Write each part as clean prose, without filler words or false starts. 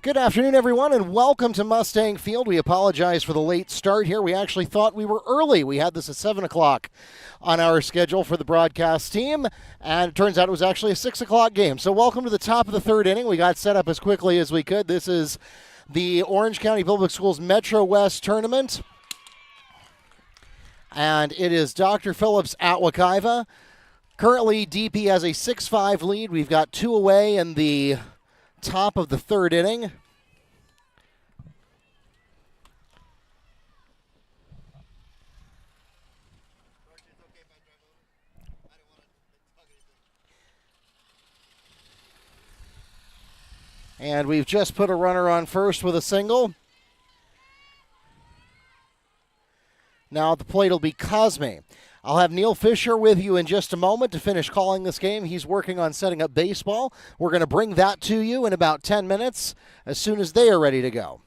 Good afternoon, everyone, and welcome to Mustang Field. We apologize for the late start here. We actually thought we were early. We had this at 7 o'clock on our schedule for the broadcast team, and it turns out it was actually a 6 o'clock game. So welcome to the top of the third inning. We got set up as quickly as we could. This is the Orange County Public Schools Metro West Tournament, and it is Dr. Phillips at Wekiva. Currently, DP has a 6-5 lead. We've got two away in the top of the third inning. And we've just put a runner on first with a single. Now at the plate will be Cosme. I'll have Neil Fisher with you in just a moment to finish calling this game. He's working on setting up baseball. We're going to bring that to you in about 10 minutes as soon as they are ready to go.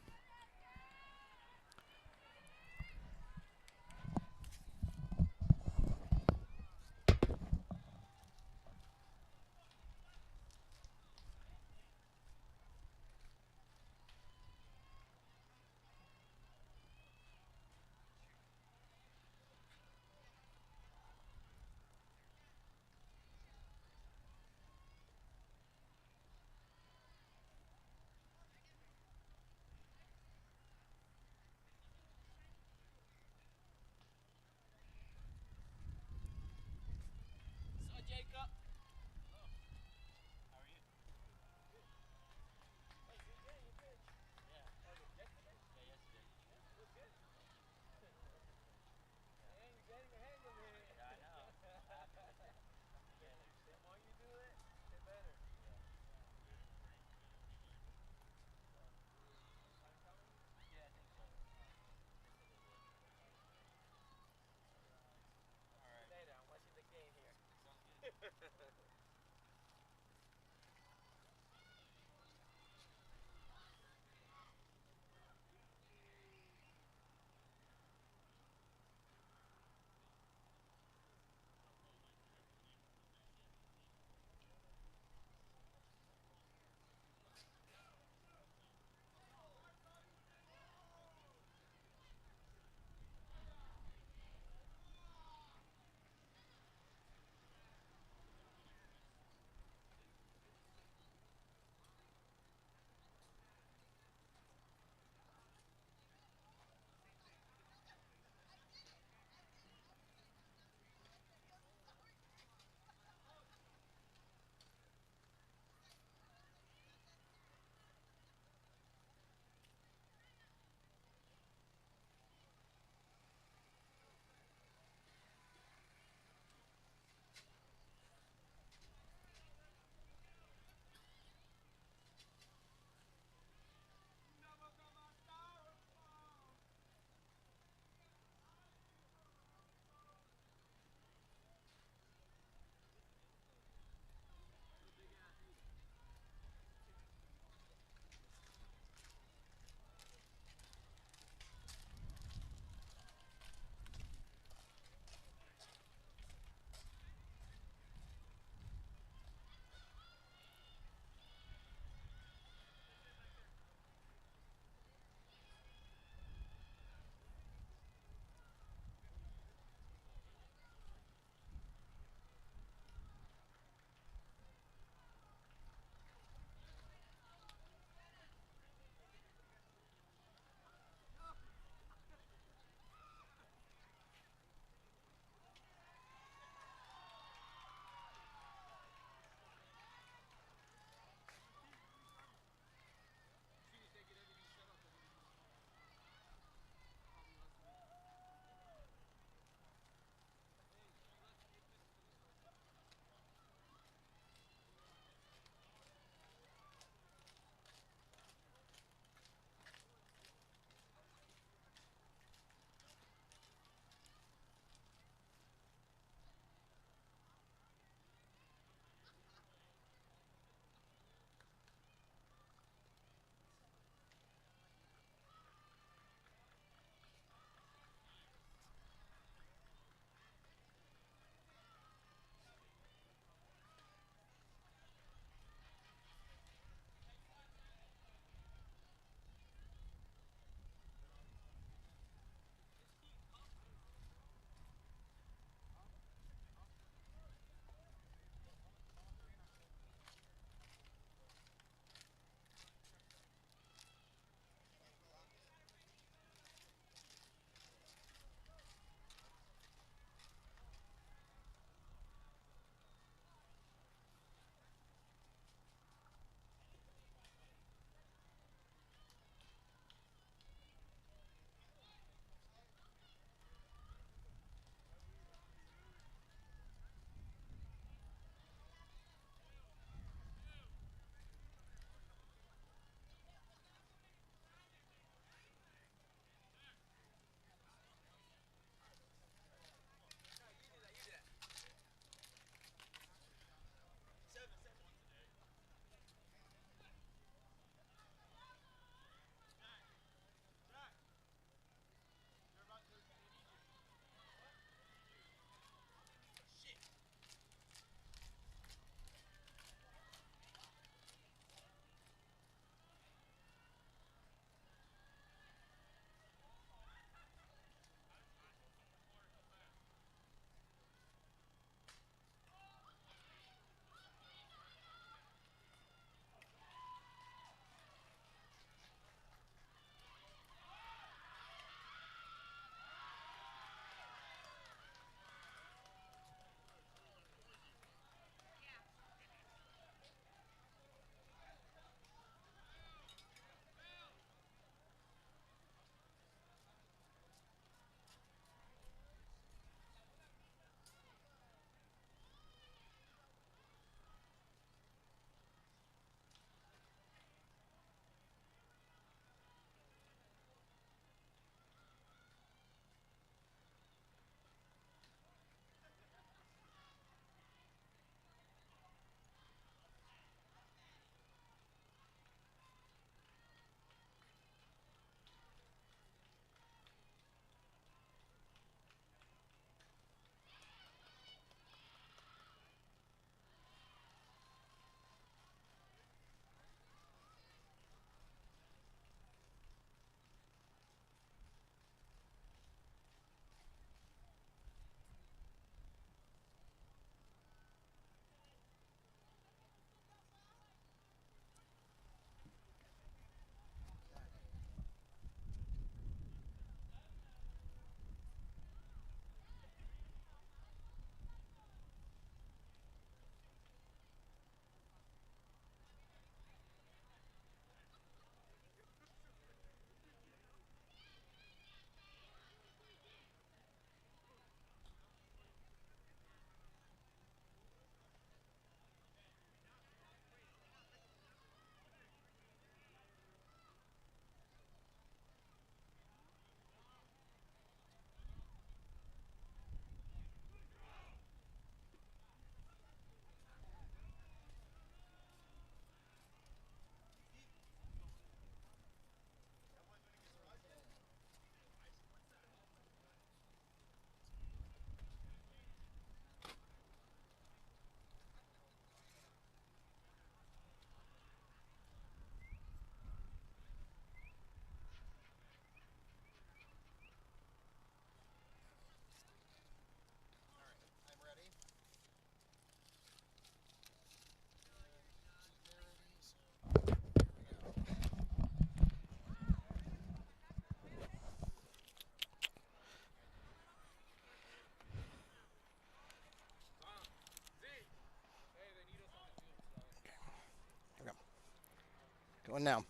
one now.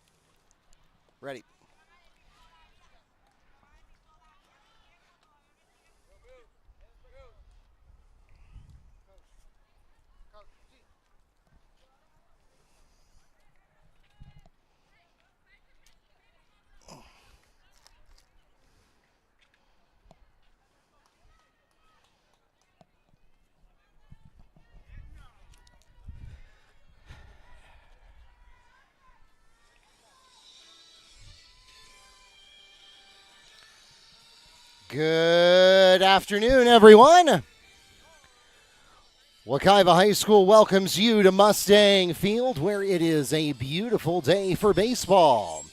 Ready. Good afternoon, everyone. Wekiva High School welcomes you to Mustang Field, where it is a beautiful day for baseball.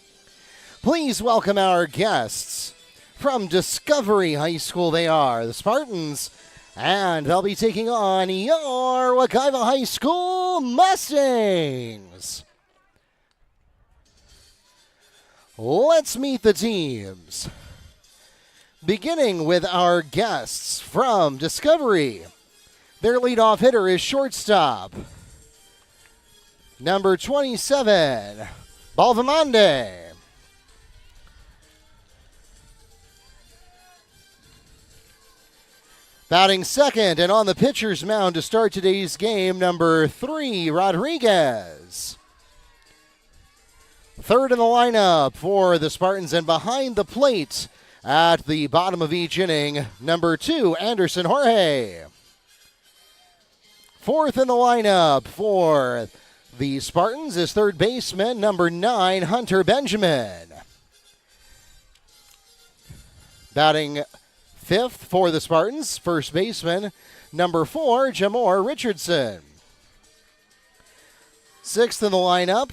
Please welcome our guests from Discovery High School. They are the Spartans, and they'll be taking on your Wekiva High School Mustangs. Let's meet the teams. Beginning with our guests from Discovery. Their leadoff hitter is shortstop, number 27, Balvamande. Batting second and on the pitcher's mound to start today's game, number 3, Rodriguez. Third in the lineup for the Spartans, and behind the plate at the bottom of each inning, number 2, Anderson Jorge. Fourth in the lineup for the Spartans is third baseman, number 9, Hunter Benjamin. Batting fifth for the Spartans, first baseman, number 4, Jamor Richardson. Sixth in the lineup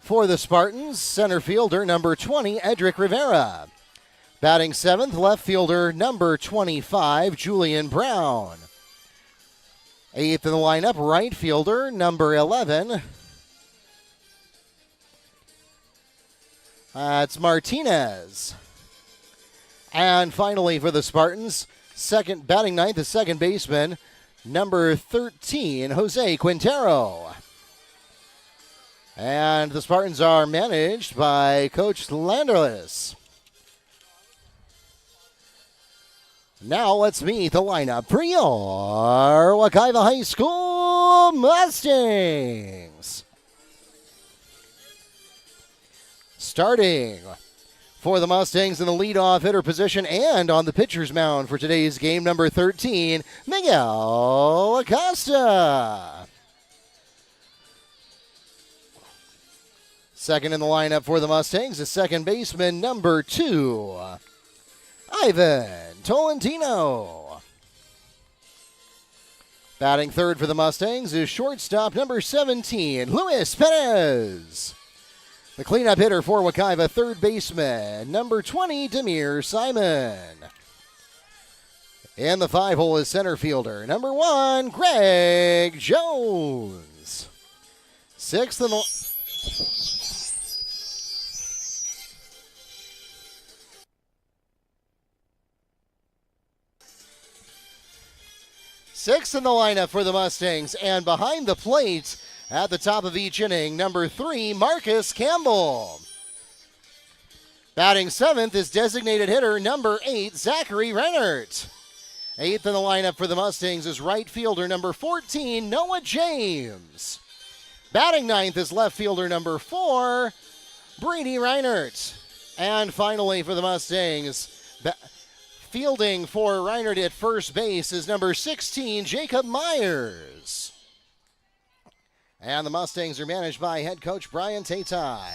for the Spartans, center fielder, number 20, Edric Rivera. Batting seventh, left fielder, number 25, Julian Brown. Eighth in the lineup, right fielder, number 11. That's Martinez. And finally for the Spartans, second batting ninth, the second baseman, number 13, Jose Quintero. And the Spartans are managed by Coach Landerlis. Now let's meet the lineup for your Wekiva High School Mustangs. Starting for the Mustangs in the leadoff hitter position and on the pitcher's mound for today's game, number 13, Miguel Acosta. Second in the lineup for the Mustangs is second baseman, number 2, Ivan Tolentino. Batting third for the Mustangs is shortstop, number 17, Luis Perez. The cleanup hitter for Wekiva, third baseman, number 20, Demir Simon. In the 5-hole is center fielder, number 1, Greg Jones. Sixth in the... Sixth in the lineup for the Mustangs, and behind the plate at the top of each inning, number 3, Marcus Campbell. Batting seventh is designated hitter, number 8, Zachary Rennert. Eighth in the lineup for the Mustangs is right fielder, number 14, Noah James. Batting ninth is left fielder, number 4, Brady Reinert. And finally for the Mustangs, fielding for Reinert at first base is number 16, Jacob Myers. And the Mustangs are managed by head coach Brian Tatai.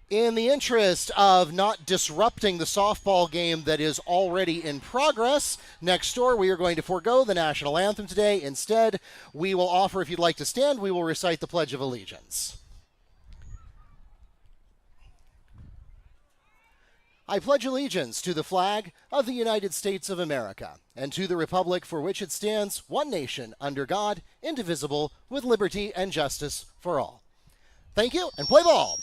In the interest of not disrupting the softball game that is already in progress, next door we are going to forego the national anthem today. Instead, we will offer, if you'd like to stand, we will recite the Pledge of Allegiance. I pledge allegiance to the flag of the United States of America and to the republic for which it stands, one nation, under God, indivisible, with liberty and justice for all. Thank you, and play ball.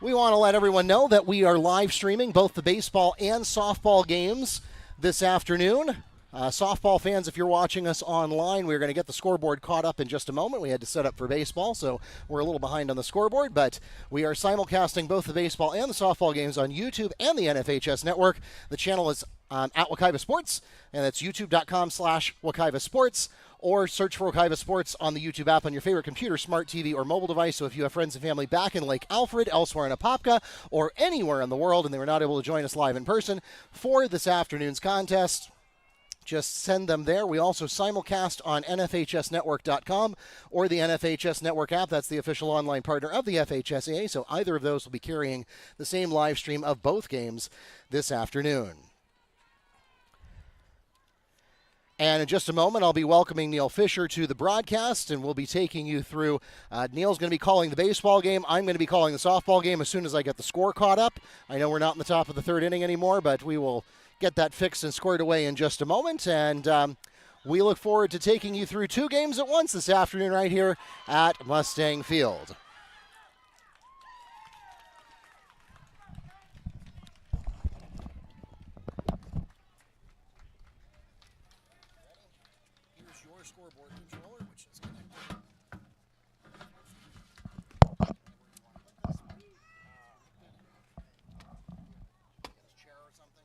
We want to let everyone know that we are live streaming both the baseball and softball games this afternoon. Softball fans, if you're watching us online, we're going to get the scoreboard caught up in just a moment. We had to set up for baseball, so we're a little behind on the scoreboard, but we are simulcasting both the baseball and the softball games on YouTube and the NFHS network. The channel is at Wekiva Sports, and that's youtube.com/Wekiva Sports, or search for Wekiva Sports on the YouTube app on your favorite computer, smart TV, or mobile device. So if you have friends and family back in Lake Alfred, elsewhere in Apopka, or anywhere in the world, and they were not able to join us live in person for this afternoon's contest, just send them there. We also simulcast on NFHSnetwork.com or the NFHS Network app. That's the official online partner of the FHSAA, so either of those will be carrying the same live stream of both games this afternoon. And in just a moment, I'll be welcoming Neil Fisher to the broadcast, and we'll be taking you through. Neil's going to be calling the baseball game. I'm going to be calling the softball game as soon as I get the score caught up. I know we're not in the top of the third inning anymore, but we will get that fixed and squared away in just a moment. And we look forward to taking you through two games at once this afternoon right here at Mustang Field. Here's your scoreboard controller, which is connected. Chair or something.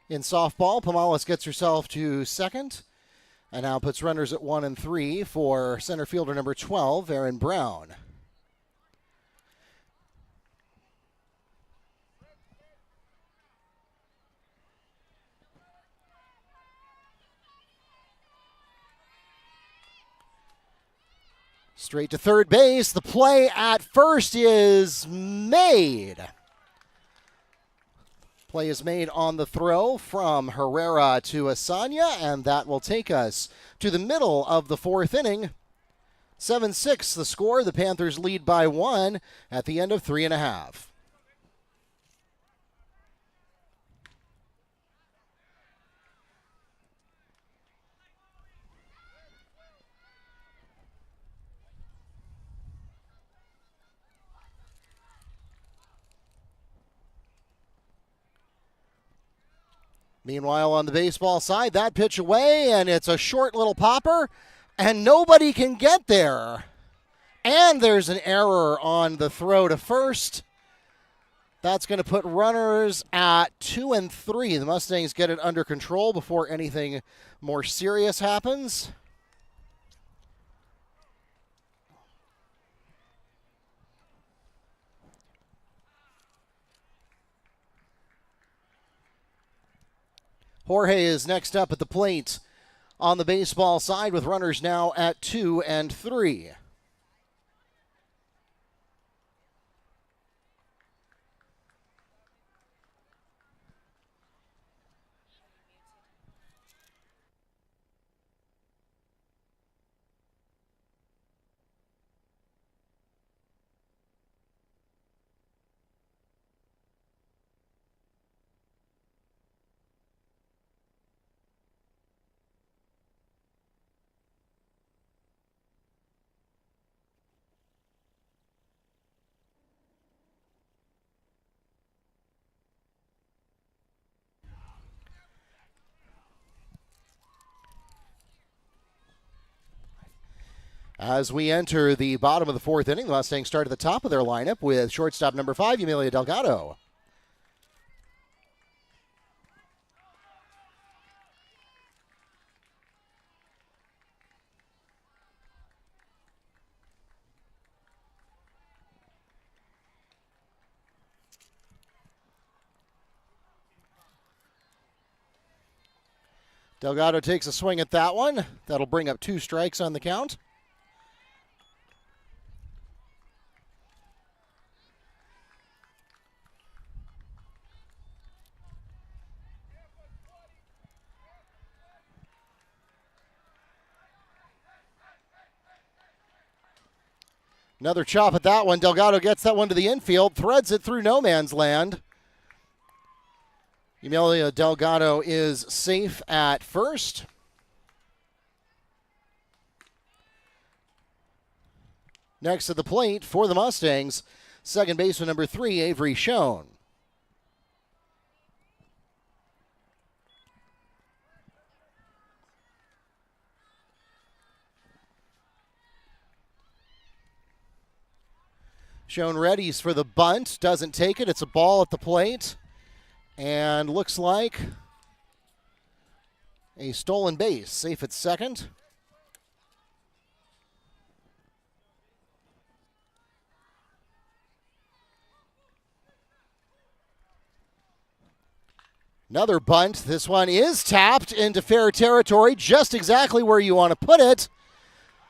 In softball, Pomales gets herself to second and now puts runners at 1 and 3 for center fielder number 12, Aaron Brown. Straight to third base. The play at first is made. Play is made on the throw from Herrera to Asanya, and that will take us to the middle of the fourth inning. 7-6 the score. The Panthers lead by 1 at the end of 3.5. Meanwhile, on the baseball side, that pitch away, and it's a short little popper, and nobody can get there. And there's an error on the throw to first. That's going to put runners at 2 and 3. The Mustangs get it under control before anything more serious happens. Jorge is next up at the plate on the baseball side with runners now at 2 and 3. As we enter the bottom of the fourth inning, the Mustangs start at the top of their lineup with shortstop number 5, Emilio Delgado. Delgado takes a swing at that one. That'll bring up 2 strikes on the count. Another chop at that one. Delgado gets that one to the infield, threads it through no man's land. Emilio Delgado is safe at first. Next at the plate for the Mustangs, second baseman number 3, Avery Schoen. Schoen readies for the bunt, doesn't take it. It's a ball at the plate, and looks like a stolen base. Safe at second. Another bunt. This one is tapped into fair territory, just exactly where you want to put it.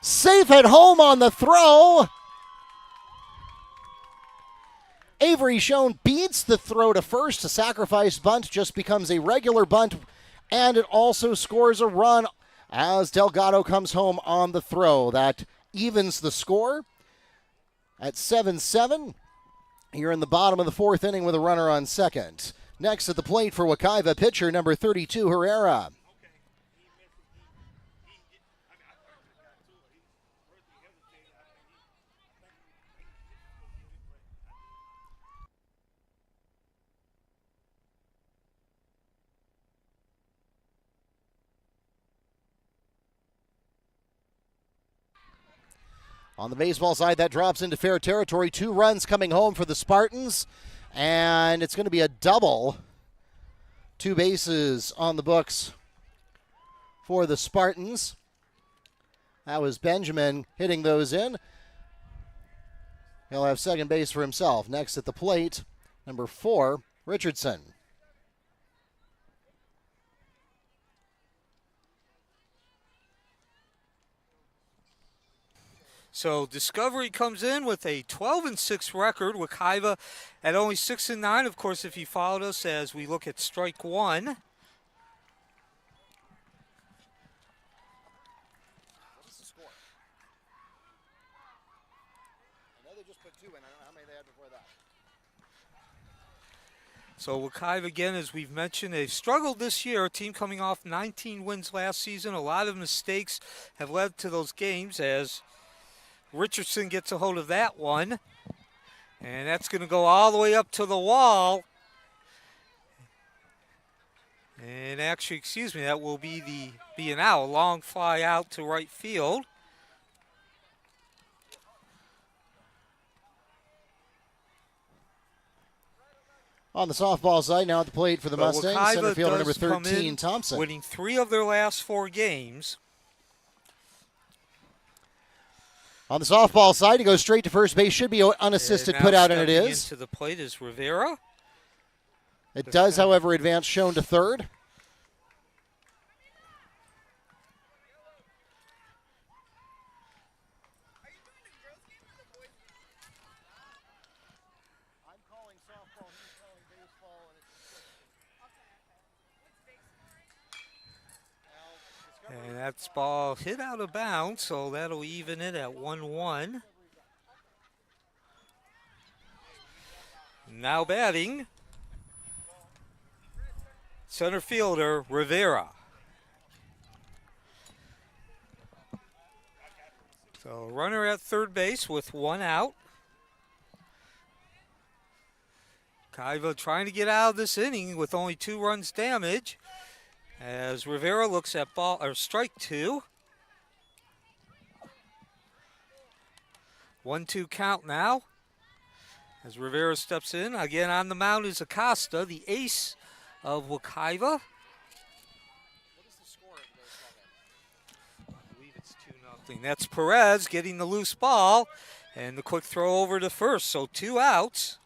Safe at home on the throw. Avery Schoen beats the throw to first. A sacrifice bunt just becomes a regular bunt, and it also scores a run as Delgado comes home on the throw. That evens the score at 7-7. Here in the bottom of the fourth inning with a runner on second. Next at the plate for Wekiva, pitcher number 32, Herrera. On the baseball side, that drops into fair territory. 2 runs coming home for the Spartans, and it's going to be a double. 2 bases on the books for the Spartans. That was Benjamin hitting those in. He'll have second base for himself. Next at the plate, number 4, Richardson. So Discovery comes in with a 12-6 record. Wekiva at only 6-9. Of course, if you followed us as we look at strike 1. What is the score? I know they just put 2 in. I don't know how many they had before that. So Wekiva, again, as we've mentioned, they've struggled this year. A team coming off 19 wins last season. A lot of mistakes have led to those games as Richardson gets a hold of that one, and that's going to go all the way up to the wall. And And actually, excuse me, that will be an out. A long fly out to right field. On the softball side, now at the plate for the Mustangs, Wekiva center fielder number does come 13, in Thompson. winning 3 of their last 4 games. On the softball side, he goes straight to first base. Should be unassisted put out, and it is. Into the plate is Rivera. It does, however, advance shown to third. And that's ball hit out of bounds, so that'll even it at 1-1. Now batting, center fielder Rivera. So runner at third base with 1 out. Wekiva trying to get out of this inning with only 2 runs damage. As Rivera looks at ball or strike 2. 1-2 count now. As Rivera steps in, again on the mound is Acosta, the ace of Wekiva. What is the score of this? I believe it's 2-0. That's Perez getting the loose ball and the quick throw over to first. So 2 outs.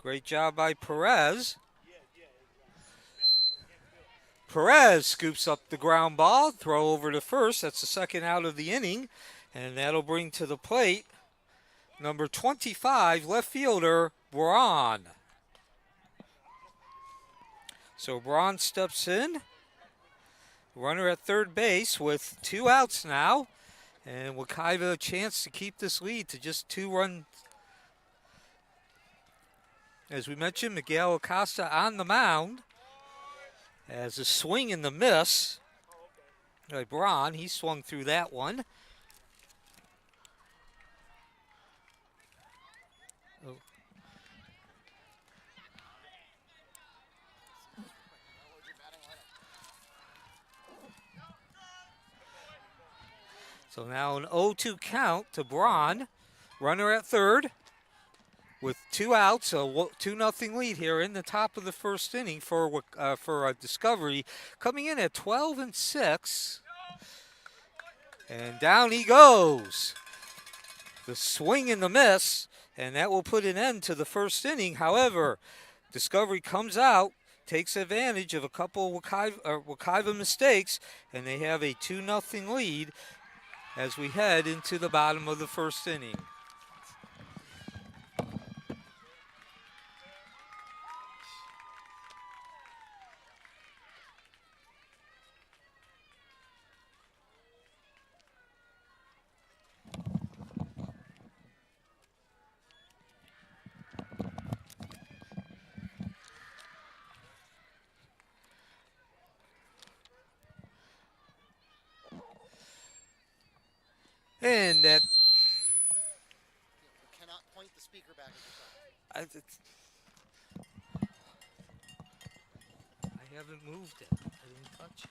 Great job by Perez. Perez scoops up the ground ball, throw over to first. That's the second out of the inning, and that'll bring to the plate number 25, left fielder Braun. So Braun steps in. Runner at third base with 2 outs now, and Wekiva a chance to keep this lead to just 2 runs. As we mentioned, Miguel Acosta on the mound. As a swing and the miss by Braun, he swung through that one. Oh. So now an 0-2 count to Braun. Runner at third. With 2 outs, a 2-0 lead here in the top of the first inning for Discovery, coming in at 12-6, and down he goes. The swing and the miss, and that will put an end to the first inning. However, Discovery comes out, takes advantage of a couple Wekiva mistakes, and they have a 2-0 lead as we head into the bottom of the first inning. And that You cannot point the speaker back at the top. I haven't moved it. I didn't touch it.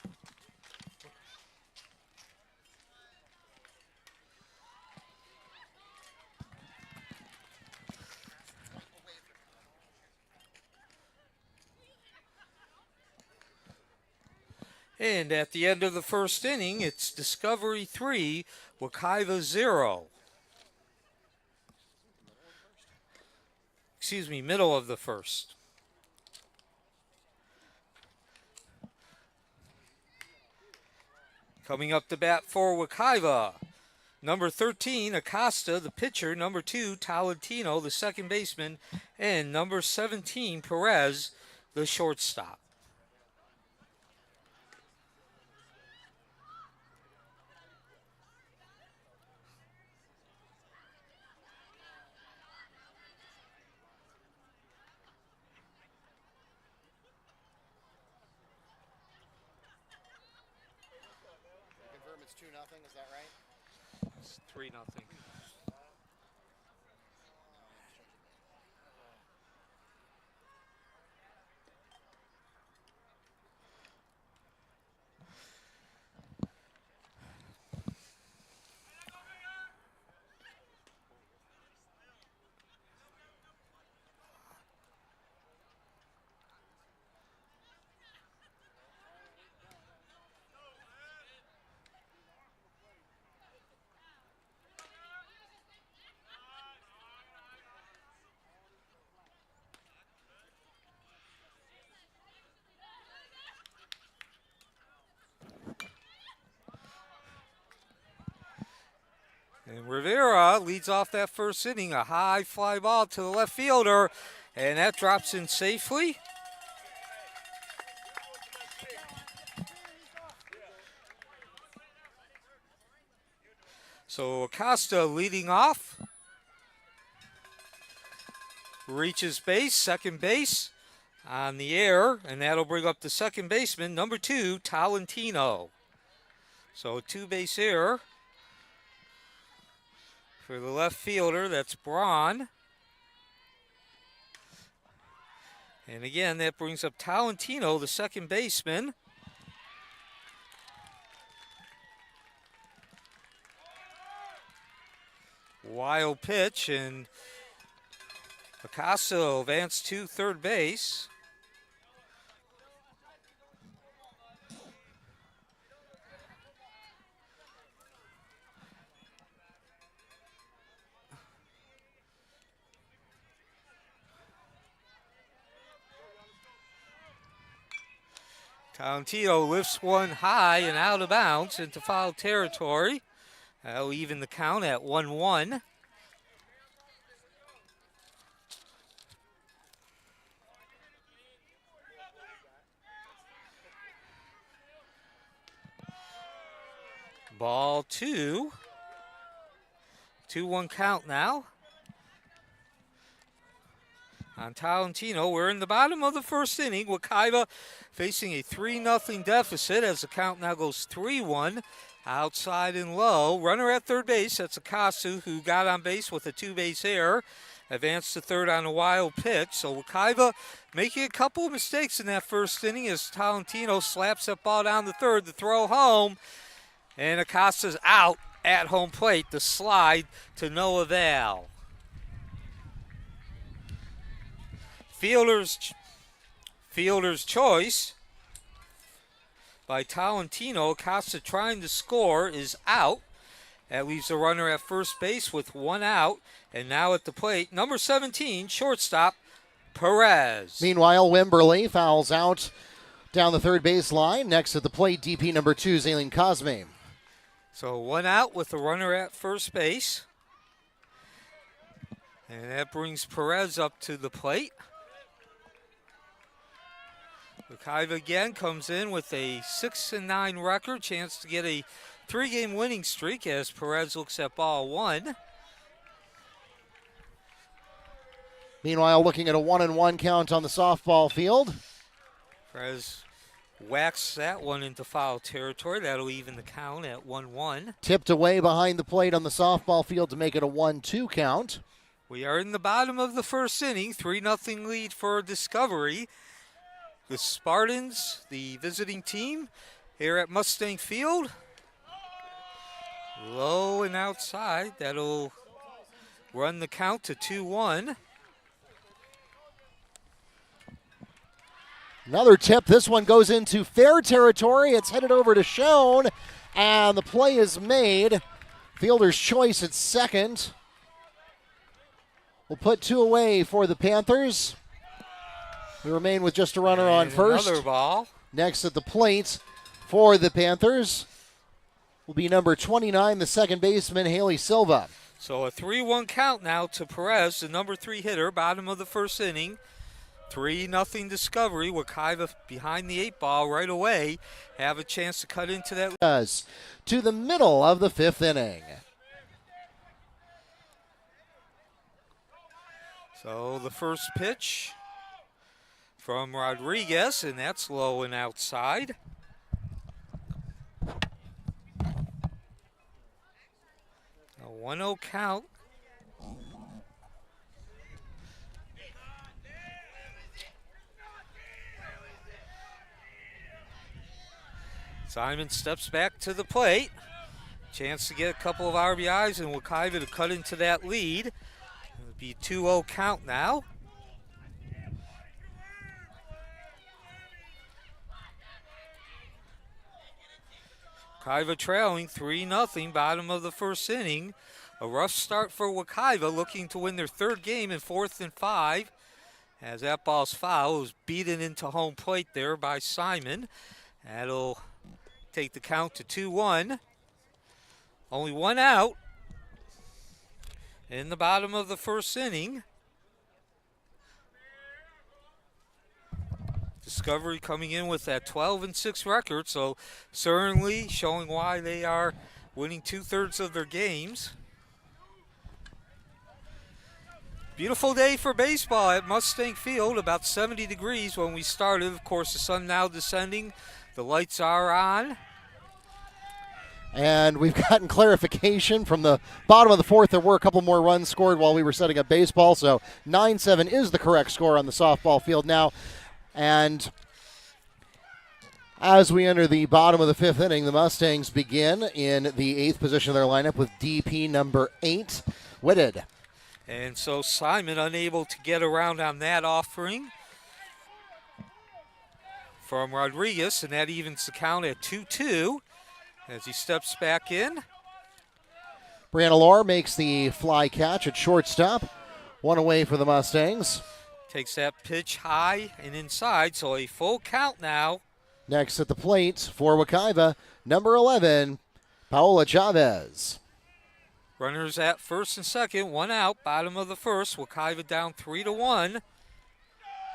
And at the end of the first inning, it's Discovery 3, Wekiva 0. Excuse me, middle of the first. Coming up to bat for Wekiva, number 13, Acosta, the pitcher. Number 2, Tolentino, the second baseman. And number 17, Perez, the shortstop. It's 2-0, is that right? It's 3-0. And Rivera leads off that first inning, a high fly ball to the left fielder, and that drops in safely. So Acosta leading off. Reaches base, second base on the air, and that'll bring up the second baseman, number 2, Tolentino. So a two-base error for the left fielder, that's Braun. And again, that brings up Tolentino, the second baseman. Wild pitch, and Acosta advanced to third base. Tolentino lifts one high and out of bounds into foul territory. That'll even the count at 1-1. Ball 2. 2-1 count now. On Tolentino, we're in the bottom of the first inning. Wekiva facing a 3-0 deficit as the count now goes 3-1. Outside and low. Runner at third base. That's Acosta, who got on base with a two-base error. Advanced to third on a wild pitch. So Wekiva making a couple of mistakes in that first inning as Tolentino slaps that ball down the third to throw home. And Acosta's out at home plate. The slide to no avail. Fielder's choice by Tolentino. Acosta trying to score is out. That leaves the runner at first base with one out. And now at the plate, number 17, shortstop, Perez. Meanwhile, Wimberly fouls out down the third base line. Next at the plate, DP number 2, Zaylene Cosme. So one out with the runner at first base. And that brings Perez up to the plate. Wekiva again comes in with a 6-9 record, chance to get a 3-game winning streak as Perez looks at ball 1. Meanwhile, looking at a 1-1 count on the softball field. Perez whacks that one into foul territory. That'll even the count at 1-1. Tipped away behind the plate on the softball field to make it a 1-2 count. We are in the bottom of the first inning, 3-0 lead for Discovery. The Spartans, the visiting team, here at Mustang Field. Low and outside. That'll run the count to 2-1. Another tip. This one goes into fair territory. It's headed over to Schoen, and the play is made. Fielder's choice at second. We'll put 2 away for the Panthers. We remain with just a runner on first. Another ball. Next at the plate for the Panthers will be number 29, the second baseman, Haley Silva. So a 3-1 count now to Perez, the number 3 hitter, bottom of the first inning. 3-0 Discovery. Wekiva behind the 8 ball right away. Have a chance to cut into that. To the middle of the 5th inning. So the first pitch from Rodriguez, and that's low and outside. A 1-0 count. Simon steps back to the plate. Chance to get a couple of RBIs and Wekiva to cut into that lead. It'll be a 2-0 count now. Wekiva trailing 3-0, bottom of the first inning. A rough start for Wekiva, looking to win their 3rd game in 4th and 5. As that ball's foul, it was beaten into home plate there by Simon. That'll take the count to 2-1. Only one out. in the bottom of the first inning. Discovery coming in with that 12-6 record, so certainly showing why they are winning 2/3 of their games. Beautiful day for baseball at Mustang Field, about 70 degrees when we started. Of course, the sun now descending. The lights are on. And we've gotten clarification from the bottom of the fourth. There were a couple more runs scored while we were setting up baseball, so 9-7 is the correct score on the softball field now. And as we enter the bottom of the fifth inning, the Mustangs begin in the eighth position of their lineup with DP number 8, Whitted. And so Simon unable to get around on that offering from Rodriguez, and that evens the count at 2-2 as he steps back in. Brianna Lohr makes the fly catch at shortstop. One away for the Mustangs. Takes that pitch high and inside, so a full count now. Next at the plate for Wekiva, number 11, Paola Chavez. Runners at first and second, one out, bottom of the first. Wekiva down 3-1.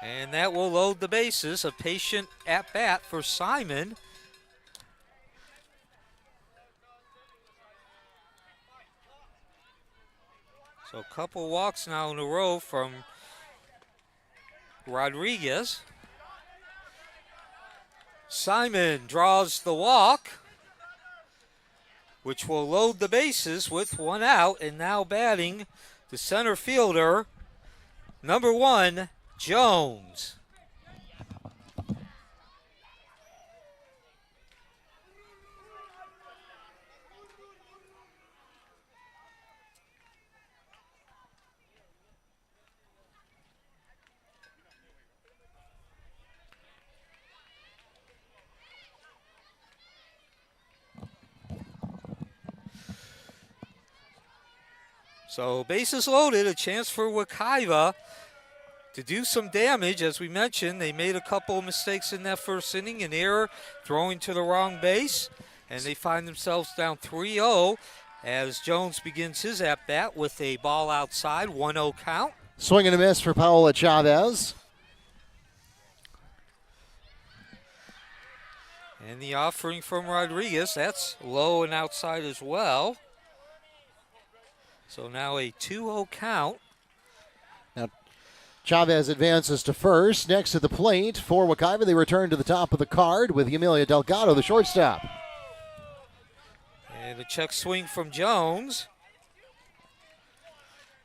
And that will load the bases. A patient at bat for Simon. So a couple walks now in a row from Rodriguez. Simon draws the walk, which will load the bases with one out, and now batting the center fielder, number 1, Jones. So bases loaded, a chance for Wekiva to do some damage. As we mentioned, they made a couple of mistakes in that first inning, an error throwing to the wrong base, and they find themselves down 3-0 as Jones begins his at-bat with a ball outside, 1-0 count. Swing and a miss for Paola Chavez. And the offering from Rodriguez, that's low and outside as well. So now a 2-0 count. Now Chavez advances to first. Next at the plate for Wekiva, they return to the top of the card with Yamilia Delgado, the shortstop. And a check swing from Jones.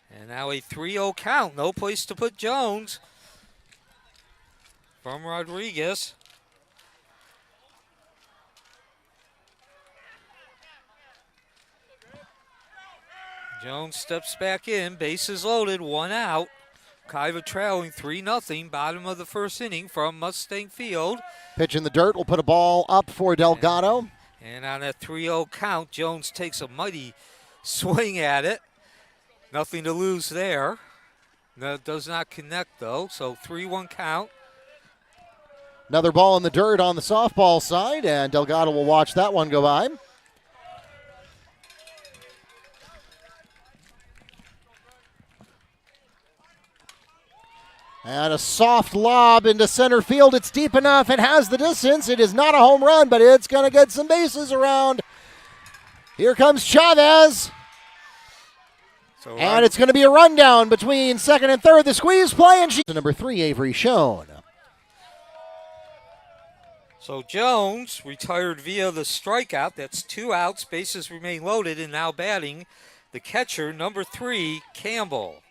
And now a 3-0 count. No place to put Jones from Rodriguez. Jones steps back in, bases loaded, one out. Wekiva trailing 3-0, bottom of the first inning from Mustang Field. Pitch in the dirt will put a ball up for Delgado. And on that 3-0 count, Jones takes a mighty swing at it. Nothing to lose there. That does not connect though, so 3-1 count. Another ball in the dirt on the softball side, and Delgado will watch that one go by. And a soft lob into center field. It's deep enough. It has the distance. It is not a home run, but it's going to get some bases around. Here comes Chavez. And it's going to be a rundown between second and third. The squeeze play, and number 3, Avery Schoen. So Jones retired via the strikeout. That's 2 outs. Bases remain loaded, and now batting the catcher, number 3, Campbell.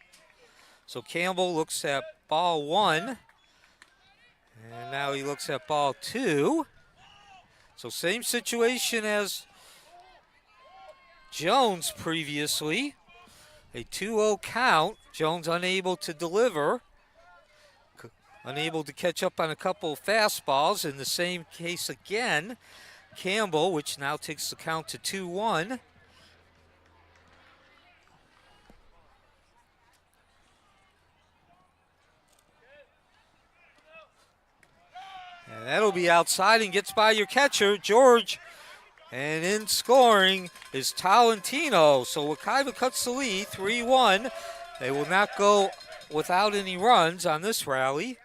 So Campbell looks at ball 1, and now he looks at ball 2. So same situation as Jones previously. A 2-0 count. Jones unable to deliver. Unable to catch up on a couple of fastballs. In the same case again, Campbell, which now takes the count to 2-1. And that'll be outside and gets by your catcher, George And in scoring is Talentino. So Wekiva cuts the lead, 3-1. They will not go without any runs on this rally.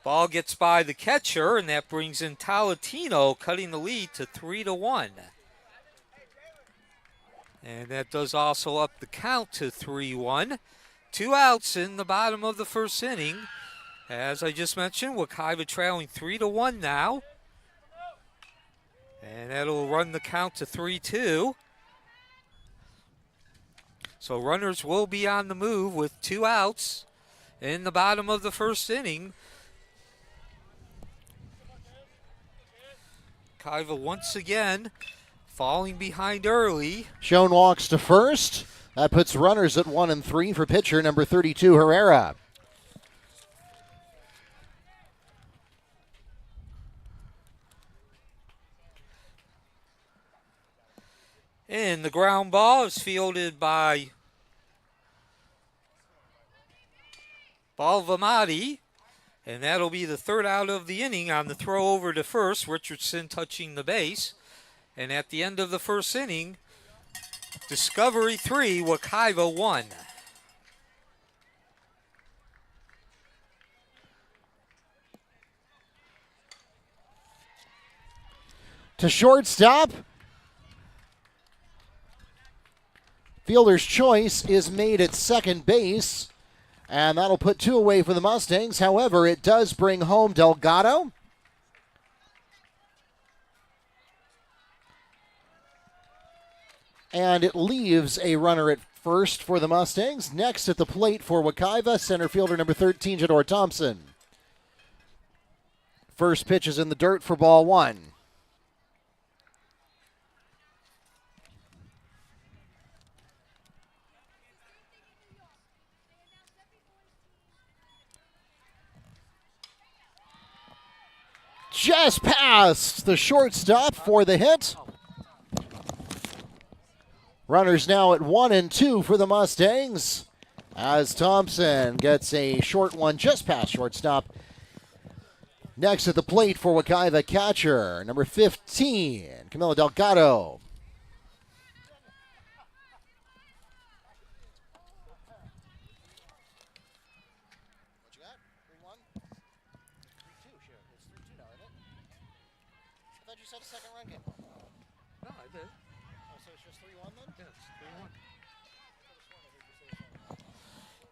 Ball gets by the catcher, and that brings in Talentino, cutting the lead to 3-1. And that does also up the count to 3-1. 2 outs in the bottom of the first inning. As I just mentioned, Wekiva trailing 3-1 now. And that'll run the count to 3-2. So runners will be on the move with 2 outs in the bottom of the first inning. Wekiva once again falling behind early. Schoen walks to first. That puts runners at 1 and 3 for pitcher number 32, Herrera. And the ground ball is fielded by Balvamati. And that'll be the 3rd out of the inning on the throw over to first. Richardson touching the base. And at the end of the first inning, Discovery 3, Wekiva 1. To shortstop. Fielder's choice is made at second base, and that'll put 2 away for the Mustangs. However, it does bring home Delgado. And it leaves a runner at first for the Mustangs. Next at the plate for Wekiva, center fielder number 13, Jador Thompson. First pitch is in the dirt for ball 1. Just past the shortstop for the hit. Runners now at 1 and 2 for the Mustangs as Thompson gets a short one just past shortstop. Next at the plate for Wekiva, catcher number 15, Camilo Delgado.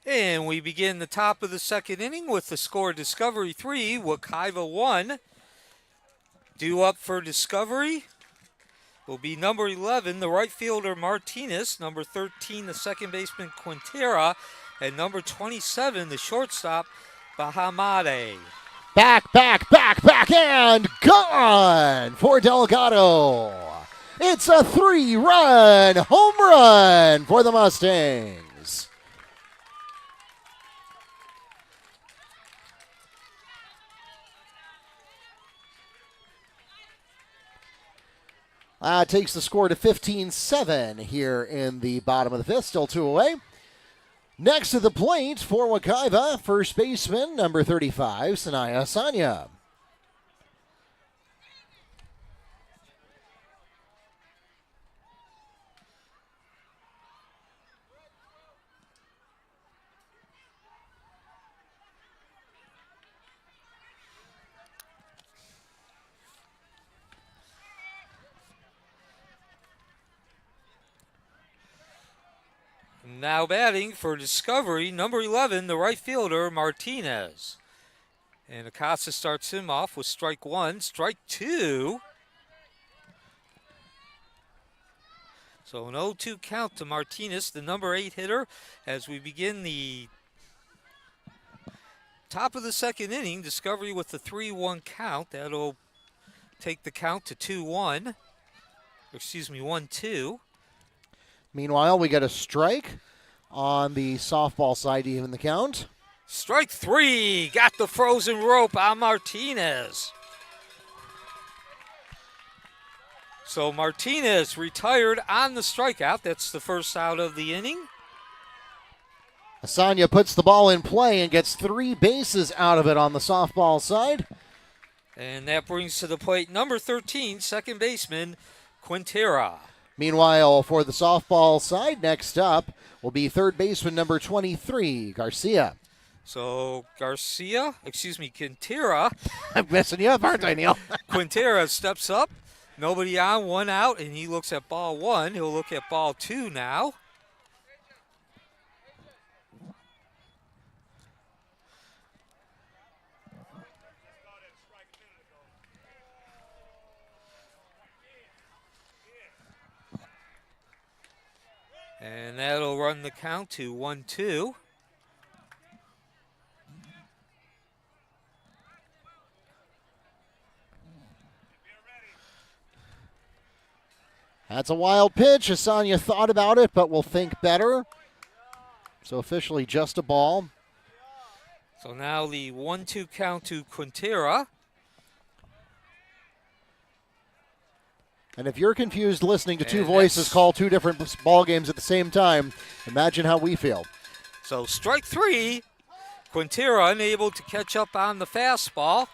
And we begin the top of the second inning with the score Discovery 3, Wekiva 1. Due up for Discovery will be number 11, the right fielder Martinez, number 13, the second baseman Quintera, and number 27, the shortstop Bahamade. Back, and gone for Delgado. It's a 3-run home run for the Mustangs. Takes the score to 15-7 here in the bottom of the 5th. Still 2 away. Next to the plate for Wekiva, first baseman, number 35, Sanaya Sanya. Now batting for Discovery, number 11, the right fielder, Martinez. And Acosta starts him off with strike 1, strike 2. So an 0-2 count to Martinez, the number 8 hitter, as we begin the top of the second inning. Discovery with the 3-1 count. That'll take the count to 1-2. Meanwhile, we get a strike on the softball side to even the count. Strike 3, got the frozen rope on Martinez. So Martinez retired on the strikeout. That's the first out of the inning. Asanya puts the ball in play and gets 3 bases out of it on the softball side. And that brings to the plate number 13, second baseman, Quintera. Meanwhile, for the softball side, next up will be third baseman number 23, Garcia. So Quintera. I'm messing you up, aren't I, Neil? Quintera steps up. Nobody on, one out, and he looks at ball one. He'll look at ball two now. And that'll run the count to 1-2. That's a wild pitch. Asanya thought about it, but will think better. So officially just a ball. So now the 1-2 count to Quintera. And if you're confused listening to two voices call two different ball games at the same time, imagine how we feel. So strike three. Quintera unable to catch up on the fastball.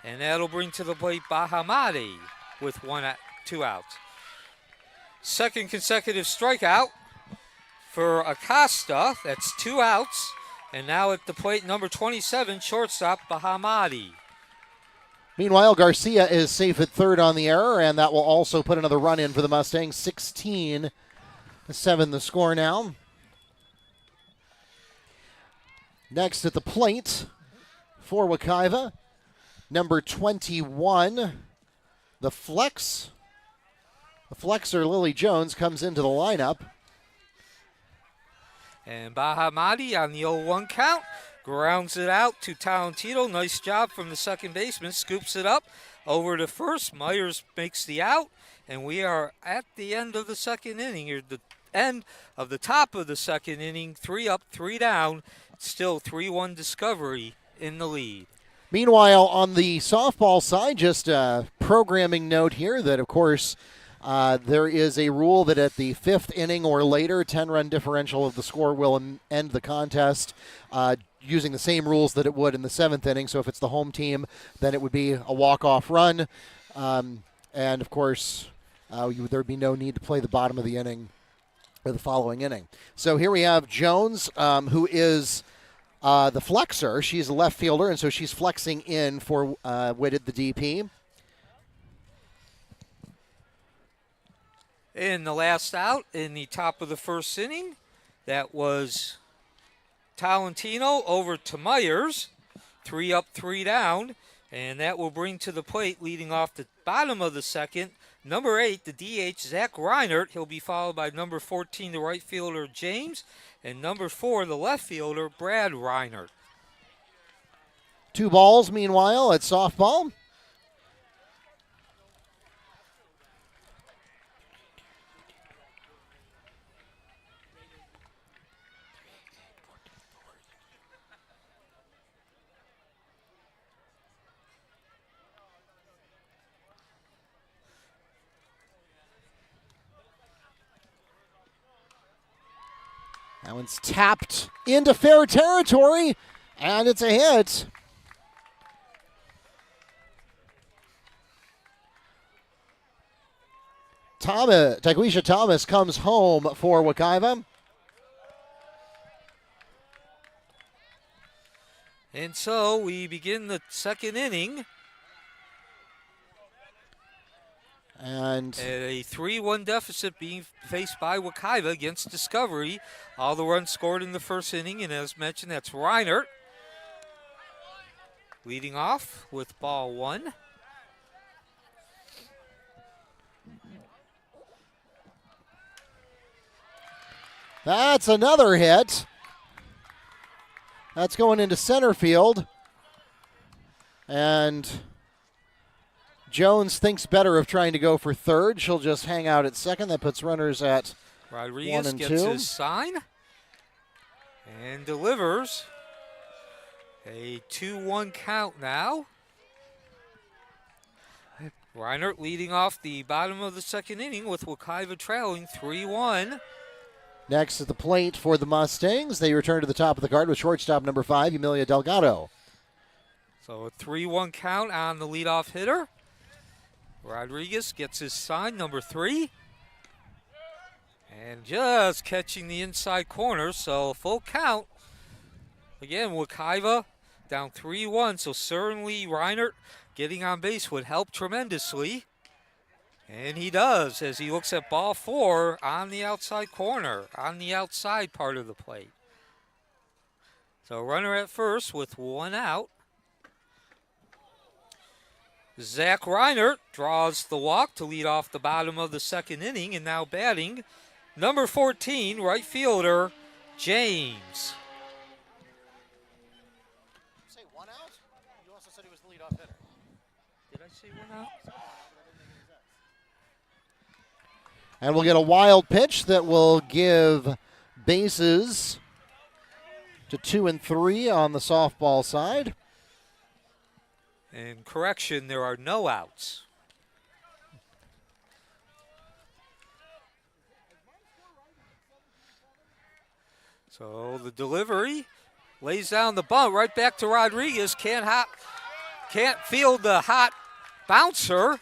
And that'll bring to the plate Bahamadi with 2 outs. Second consecutive strikeout for Acosta. That's 2 outs. And now at the plate, number 27, shortstop Bahamadi. Meanwhile, Garcia is safe at third on the error, and that will also put another run in for the Mustangs. 16-7 the score now. Next at the plate for Wekiva, number 21, the flex. The flexer, Lily Jones, comes into the lineup. And Bahamadi on the 0-1 count. Grounds it out to Talentino. Nice job from the second baseman. Scoops it up over to first. Myers makes the out. And we are at the end of the second inning, or the end of the top of the second inning. 3 up, 3 down. Still 3-1 Discovery in the lead. Meanwhile, on the softball side, just a programming note here that, of course, there is a rule that at the 5th inning or later, 10-run differential of the score will end the contest using the same rules that it would in the 7th inning. So if it's the home team, then it would be a walk-off run. And, of course, there would be no need to play the bottom of the inning or the following inning. So here we have Jones, who is the flexer. She's a left fielder, and so she's flexing in for Whitted, the DP. In the last out in the top of the first inning, that was Talentino over to Myers. 3 up, 3 down. And that will bring to the plate, leading off the bottom of the second, number 8, the DH, Zach Reinert. He'll be followed by number 14, the right fielder, James. And number 4, the left fielder, Brad Reinert. 2 balls, meanwhile, at softball. That one's tapped into fair territory, and it's a hit. Taquisha Thomas comes home for Wekiva. And so we begin the second inning. And a 3-1 deficit being faced by Wekiva against Discovery. All the runs scored in the first inning, and as mentioned, that's Reinert leading off with ball 1. That's another hit. That's going into center field. And Jones thinks better of trying to go for third. She'll just hang out at second. That puts runners at Rodriguez 1 and 2. gets his sign and delivers a 2-1 count now. Reinert leading off the bottom of the second inning with Wekiva trailing 3-1. Next at the plate for the Mustangs, they return to the top of the card with shortstop number 5, Emilia Delgado. So a 3-1 count on the leadoff hitter. Rodriguez gets his sign, number 3. And just catching the inside corner, so full count. Again, Wekiva down 3-1, so certainly Reinert getting on base would help tremendously. And he does, as he looks at ball 4 on the outside corner, on the outside part of the plate. So runner at first with 1 out. Zach Reinert draws the walk to lead off the bottom of the 2nd inning, and now batting, number 14, right fielder, James. Say 1 out? You also said he was the leadoff hitter. Did I say 1 out? And we'll get a wild pitch that will give bases to 2 and 3 on the softball side. And correction, there are no outs. So the delivery lays down the bunt right back to Rodriguez. Can't field the hot bouncer,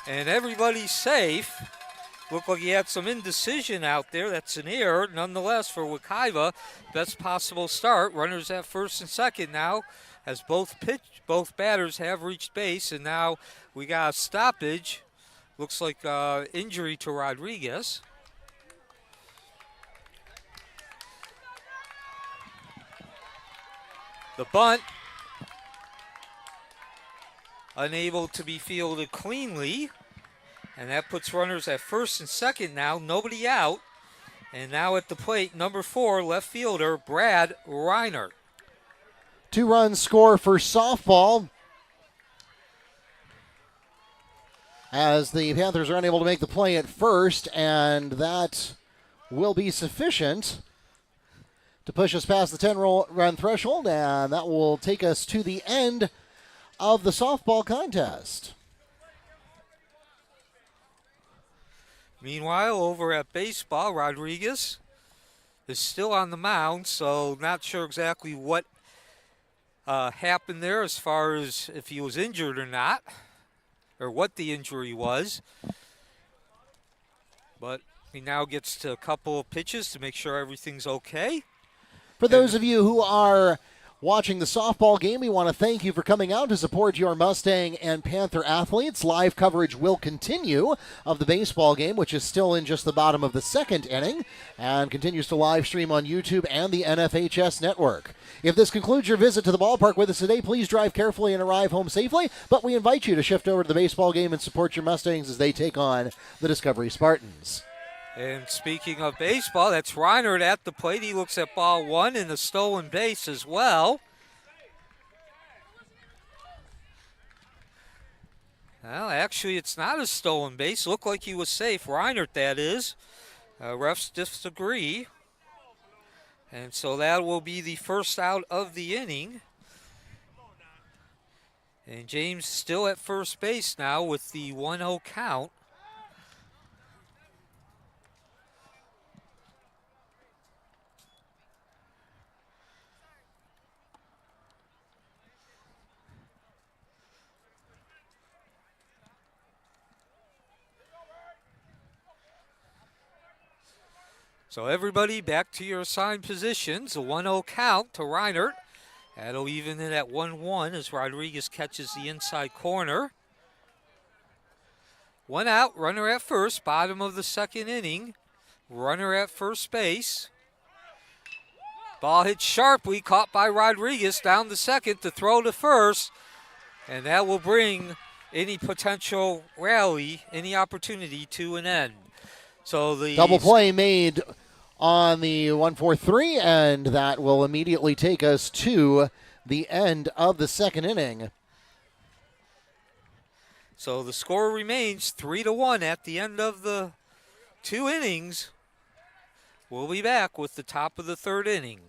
and everybody's safe. Looked like he had some indecision out there. That's an error, nonetheless, for Wekiva. Best possible start. Runners at first and second now, as both batters have reached base, and now we got a stoppage. Looks like injury to Rodriguez. The bunt, unable to be fielded cleanly. And that puts runners at first and second now, nobody out. And now at the plate, number 4, left fielder, Brad Reinert. 2 runs score for softball, as the Panthers are unable to make the play at first, and that will be sufficient to push us past the 10-run threshold, and that will take us to the end of the softball contest. Meanwhile, over at baseball, Rodriguez is still on the mound, so not sure exactly what happened there as far as if he was injured or not, or what the injury was. But he now gets to a couple of pitches to make sure everything's okay. For those of you who are watching the softball game, we want to thank you for coming out to support your Mustang and Panther athletes. Live coverage will continue of the baseball game, which is still in just the bottom of the 2nd inning, and continues to live stream on YouTube and the NFHS network. If this concludes your visit to the ballpark with us today, please drive carefully and arrive home safely, but we invite you to shift over to the baseball game and support your Mustangs as they take on the Discovery Spartans. And speaking of baseball, that's Reinert at the plate. He looks at ball 1 and the stolen base as well. Well, actually, it's not a stolen base. Looked like he was safe. Reinert, that is. Refs disagree. And so that will be the first out of the inning. And James still at first base now with the 1-0 count. So everybody back to your assigned positions. A 1-0 count to Reinert. That'll even it at 1-1 as Rodriguez catches the inside corner. 1 out, runner at first, bottom of the 2nd inning. Runner at first base. Ball hit sharply, caught by Rodriguez down the second to throw to first. And that will bring any potential rally, any opportunity to an end. So the double play made on the 1-4-3, and that will immediately take us to the end of the 2nd inning. So the score remains 3-1 at the end of the 2 innings. We'll be back with the top of the 3rd inning.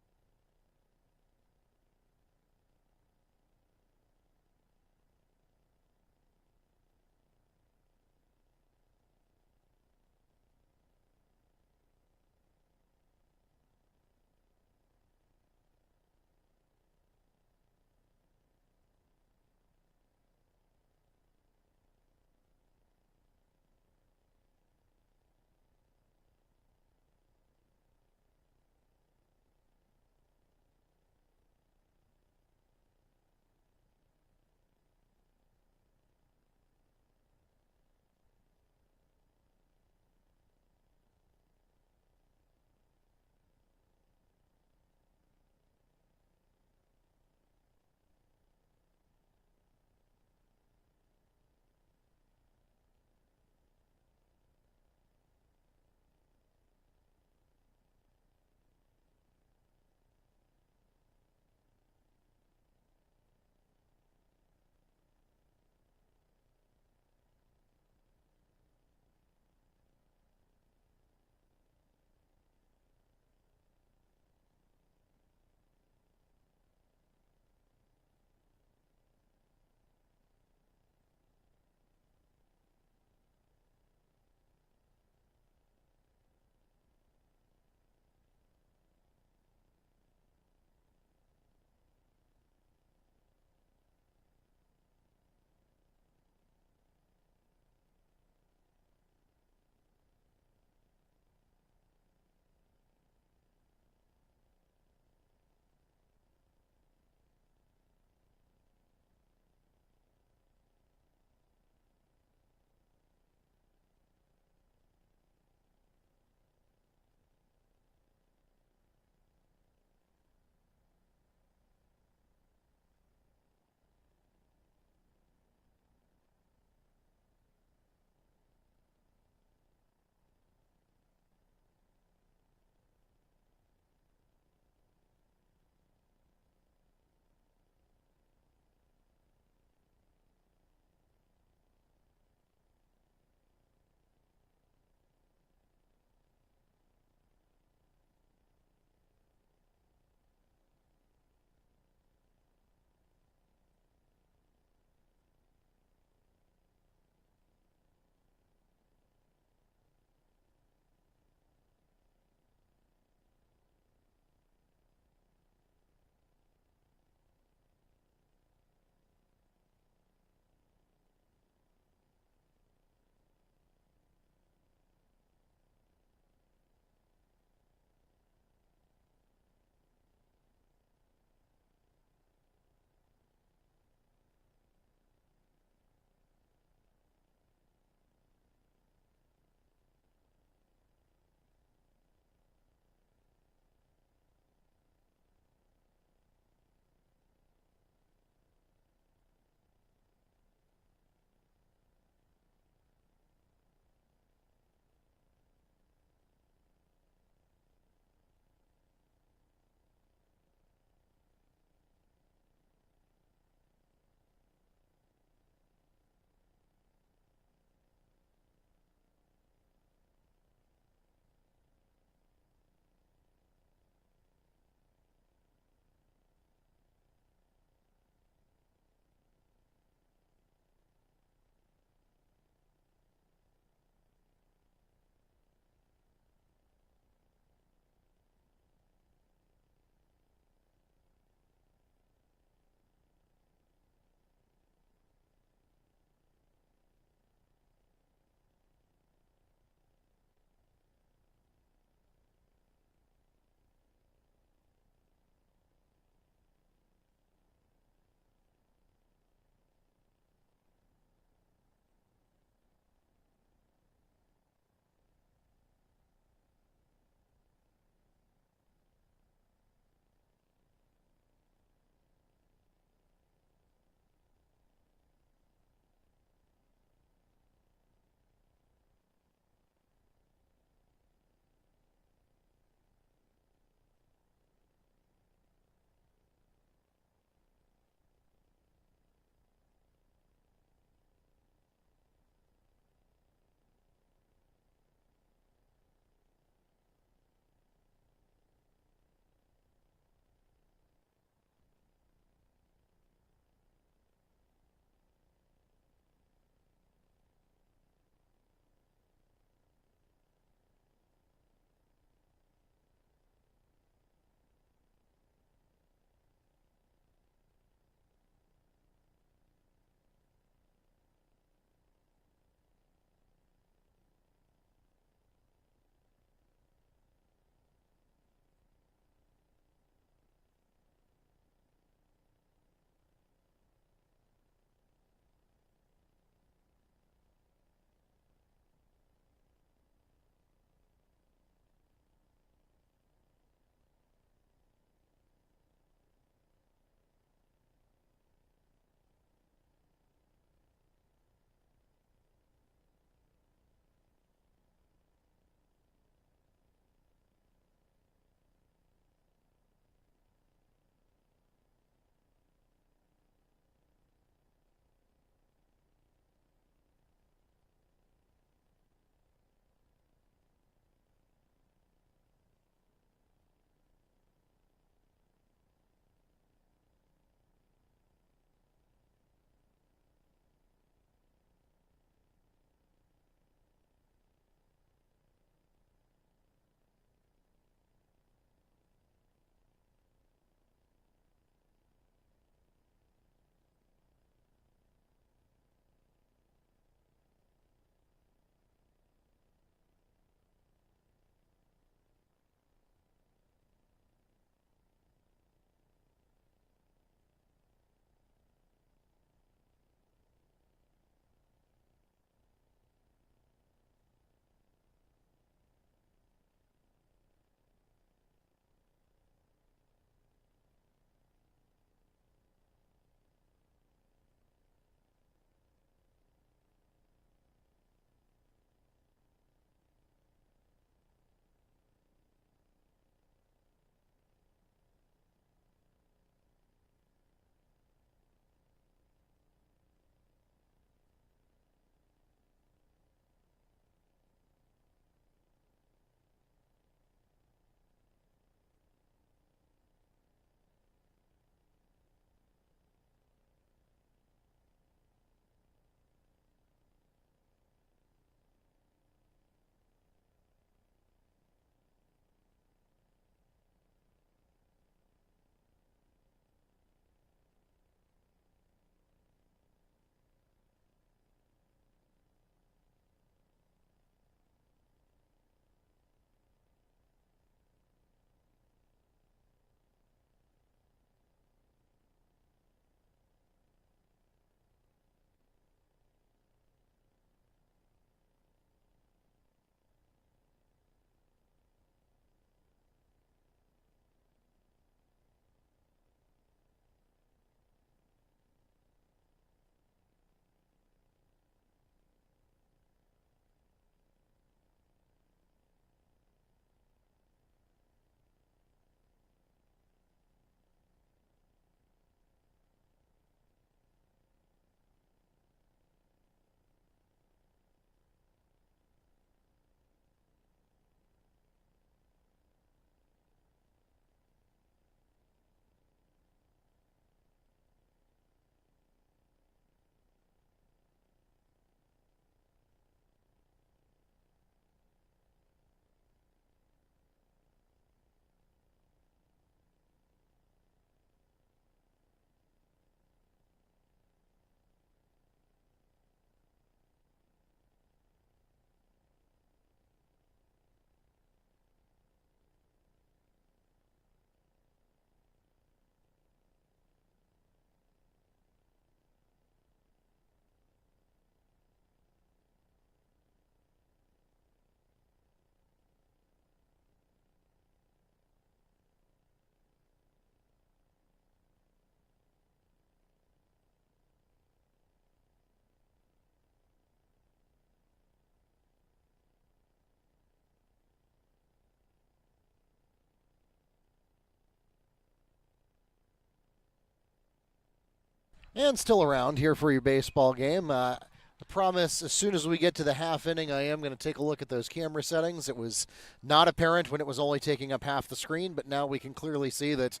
And still around here for your baseball game. I promise as soon as we get to the half inning, I am going to take a look at those camera settings. It was not apparent when it was only taking up half the screen, but now we can clearly see that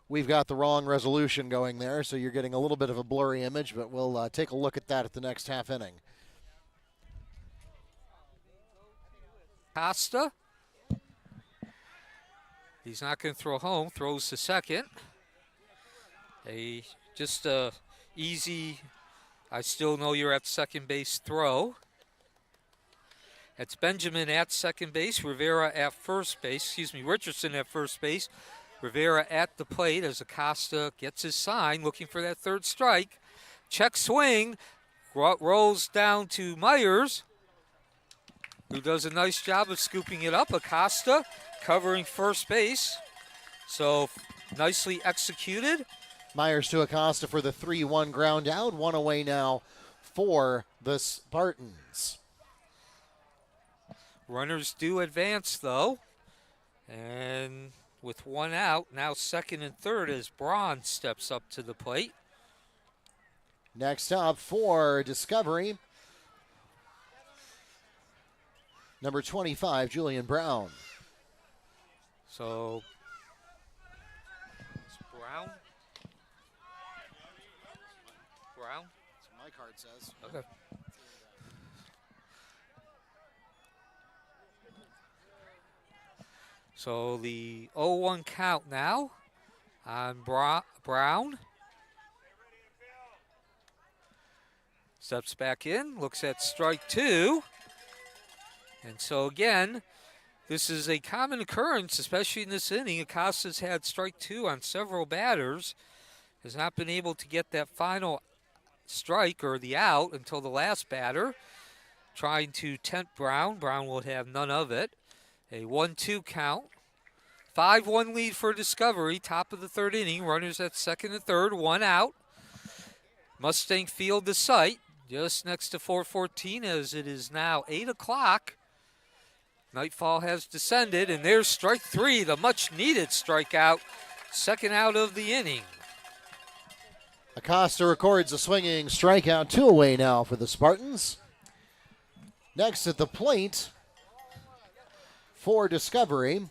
we've got the wrong resolution going there, so you're getting a little bit of a blurry image, but we'll take a look at that at the next half inning. Costa. He's not going to throw home, throws to second. Just a easy, I still know you're at second base throw. It's Benjamin at second base, Rivera at first base, Richardson at first base. Rivera at the plate as Acosta gets his sign, looking for that third strike. Check swing, rolls down to Myers, who does a nice job of scooping it up. Acosta covering first base, so nicely executed. Myers to Acosta for the 3-1 ground out. One away now for the Spartans. Runners do advance, though. And with one out, now second and third as Braun steps up to the plate. Next up for Discovery, number 25, Julian Brown. So, it's Brown. Brown? That's what my card says. Okay. So the 0-1 count now on Brown. Steps back in, looks at strike two. And so again, this is a common occurrence, especially in this inning. Acosta's had strike two on several batters. Has not been able to get that final strike or the out until the last batter. Trying to tempt Brown. Brown will have none of it. A 1-2 count. 5-1 lead for Discovery. Top of the third inning. Runners at second and third. One out. Mustang Field the site. Just next to 414 as it is now 8 o'clock. Nightfall has descended, and there's strike three, the much-needed strikeout. Second out of the inning. Acosta records a swinging strikeout. Two away now for the Spartans. Next at the plate for Discovery,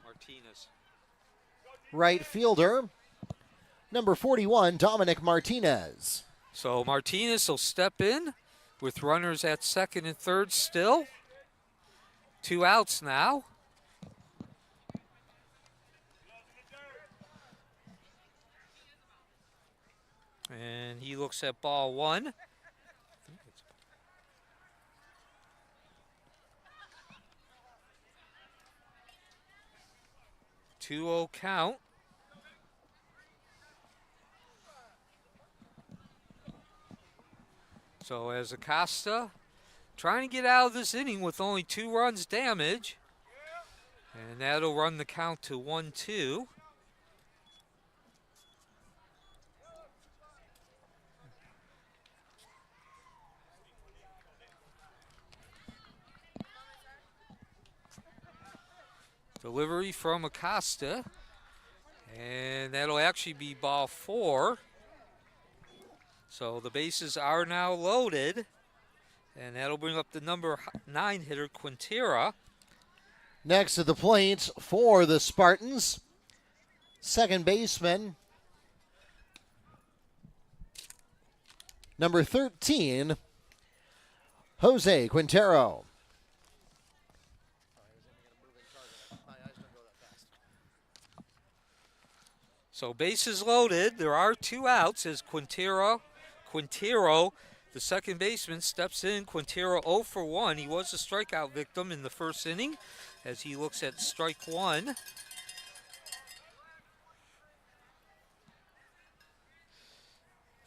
Martinez. right fielder, number 41, Dominic Martinez. So Martinez will step in with runners at second and third still. Two outs now. And he looks at ball one. 2-0 count. So as Acosta trying to get out of this inning with only 2 runs damage. And that'll run the count to 1-2. Delivery from Acosta. And that'll actually be ball 4. So the bases are now loaded. And that'll bring up the number 9 hitter, Quintera. Next at the plate for the Spartans, second baseman, number 13, Jose Quintero. So bases loaded. There are 2 outs as Quintero, the second baseman, steps in. Quintero 0 for 1. He was a strikeout victim in the first inning as he looks at strike 1.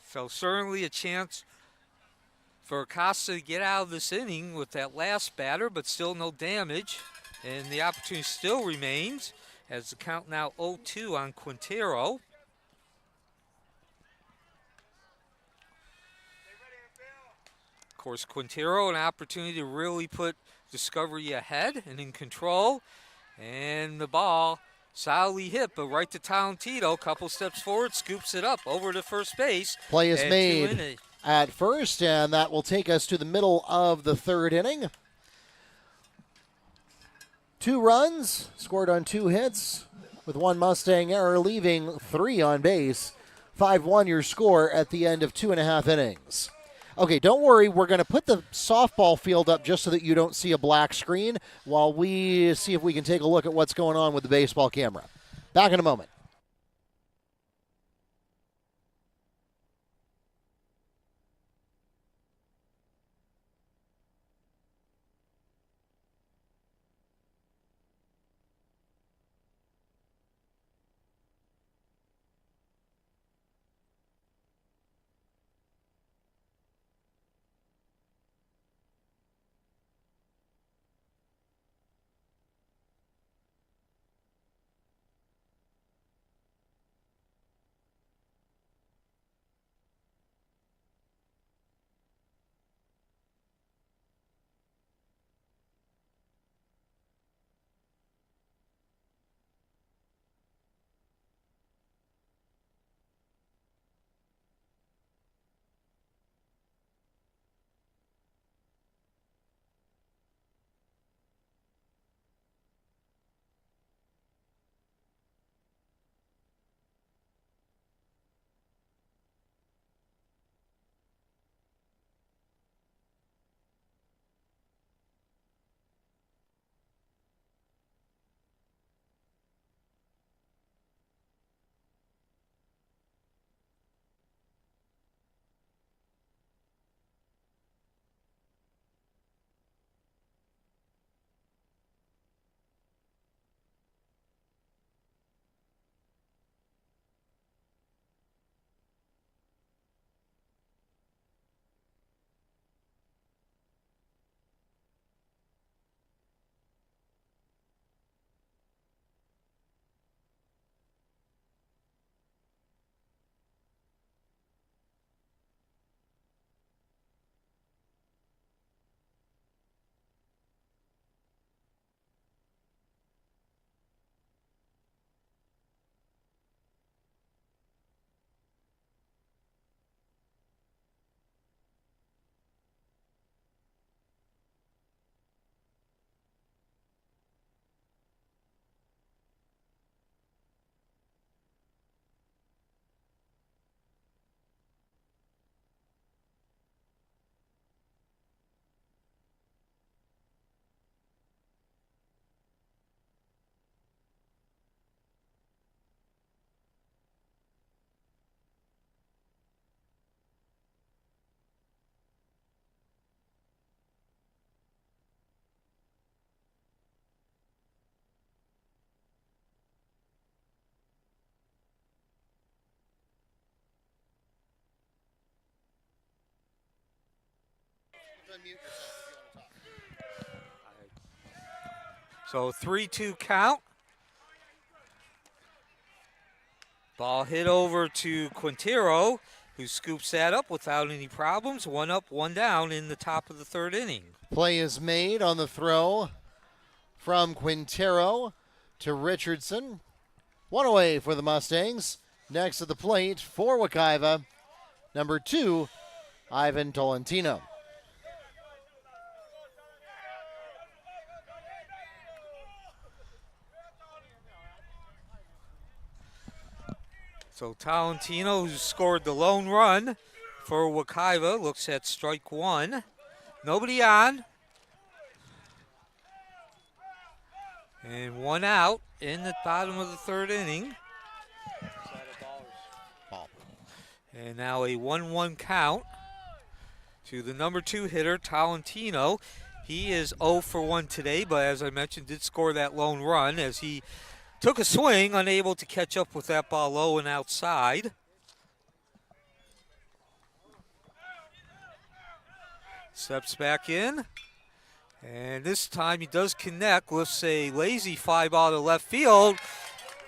So certainly a chance for Acosta to get out of this inning with that last batter, but still no damage. And the opportunity still remains as the count now 0-2 on Quintero. Of course, Quintero, an opportunity to really put Discovery ahead and in control. And the ball Solidly hit, but right to Talentino. Couple steps forward, scoops it up over to first base. Play is And made at first, and that will take us to the middle of the third inning. 2 runs scored on 2 hits, with 1 Mustang error, leaving 3 on base. 5-1 your score at the end of 2.5 innings. Okay, don't worry. We're going to put the softball field up just so that you don't see a black screen while we see if we can take a look at what's going on with the baseball camera. Back in a moment. So 3-2 count. Ball hit over to Quintero, who scoops that up without any problems. 1 up, 1 down in the top of the third inning. Play is made on the throw from Quintero to Richardson. 1 away for the Mustangs. Next at the plate for Wekiva, number 2, Ivan Tolentino. So Tolentino, who scored the lone run for Wekiva, looks at strike 1. Nobody on. And 1 out in the bottom of the third inning. And now a 1-1 count to the number 2 hitter, Tolentino. He is 0 for 1 today, but as I mentioned, did score that lone run as he took a swing, unable to catch up with that ball low and outside. Steps back in. And this time he does connect, lifts a lazy fly ball to left field.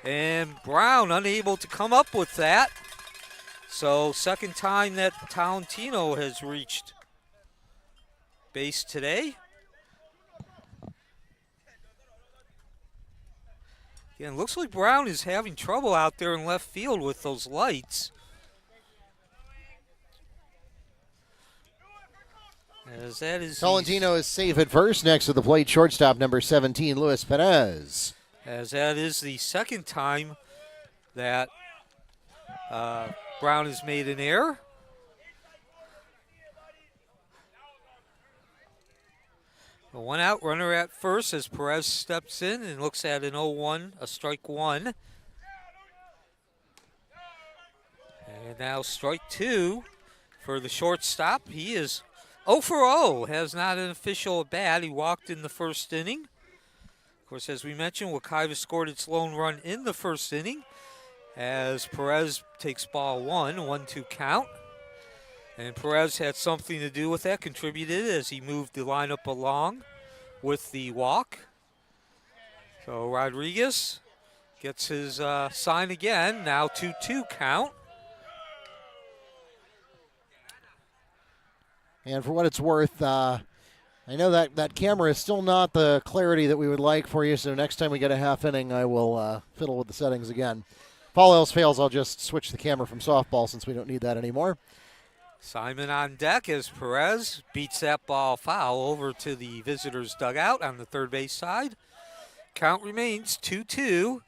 And Brown unable to come up with that. So second time that Tolentino has reached base today. Again, looks like Brown is having trouble out there in left field with those lights. As that is Tolentino is safe at first. Next to the plate, shortstop number 17, Luis Perez. As that is the second time that Brown has made an error. A one-out runner at first as Perez steps in and looks at an 0-1, a strike one. And now strike two for the shortstop. He is 0 for 0, has not an official at bat. He walked in the first inning. Of course, as we mentioned, Wekiva scored its lone run in the first inning as Perez takes ball one, 1-2 count. And Perez had something to do with that, contributed as he moved the lineup along with the walk. So Rodriguez gets his sign again, now 2-2 count. And for what it's worth, I know that camera is still not the clarity that we would like for you, so next time we get a half inning, I will fiddle with the settings again. If all else fails, I'll just switch the camera from softball since we don't need that anymore. Simon on deck as Perez beats that ball foul over to the visitors' dugout on the third base side. Count remains 2-2.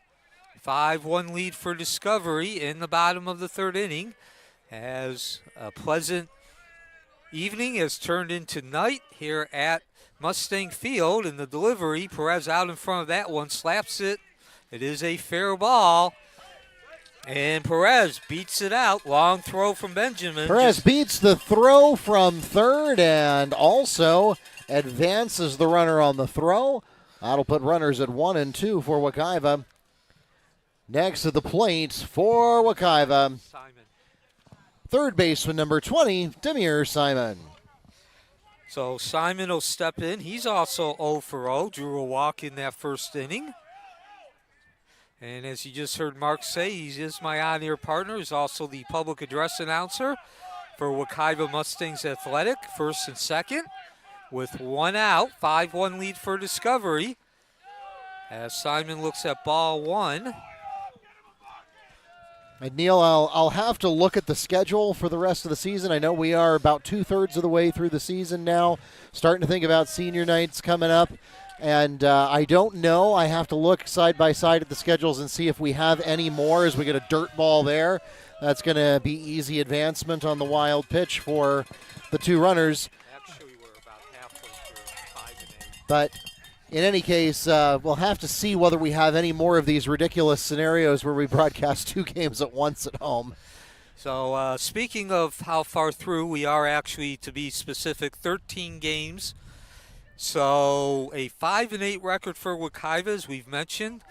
5-1 lead for Discovery in the bottom of the third inning as a pleasant evening has turned into night here at Mustang Field. In the delivery, Perez out in front of that one, slaps it. It is a fair ball. And Perez beats it out. Long throw from Benjamin. Perez beats the throw from third and also advances the runner on the throw. That'll put runners at 1 and 2 for Wekiva. Next to the plate for Wekiva, Simon. third baseman number 20, Demir Simon. So Simon will step in. He's also 0 for 0. Drew a walk in that first inning. And as you just heard Mark say, he is my on-air partner. He's also the public address announcer for Wekiva Mustangs Athletic, first and second. With one out, 5-1 lead for Discovery. As Simon looks at ball one. And Neil, I'll have to look at the schedule for the rest of the season. I know we are about 2/3 of the way through the season now, starting to think about senior nights coming up. And I don't know. I have to look side by side at the schedules and see if we have any more as we get a dirt ball there. That's going to be easy advancement on the wild pitch for the two runners. Actually, we're about halfway through 5 and 8. But in any case, we'll have to see whether we have any more of these ridiculous scenarios where we broadcast 2 games at once at home. So speaking of how far through, we are actually, to be specific, 13 games. So a 5 and 8 record for Wekiva, as we've mentioned.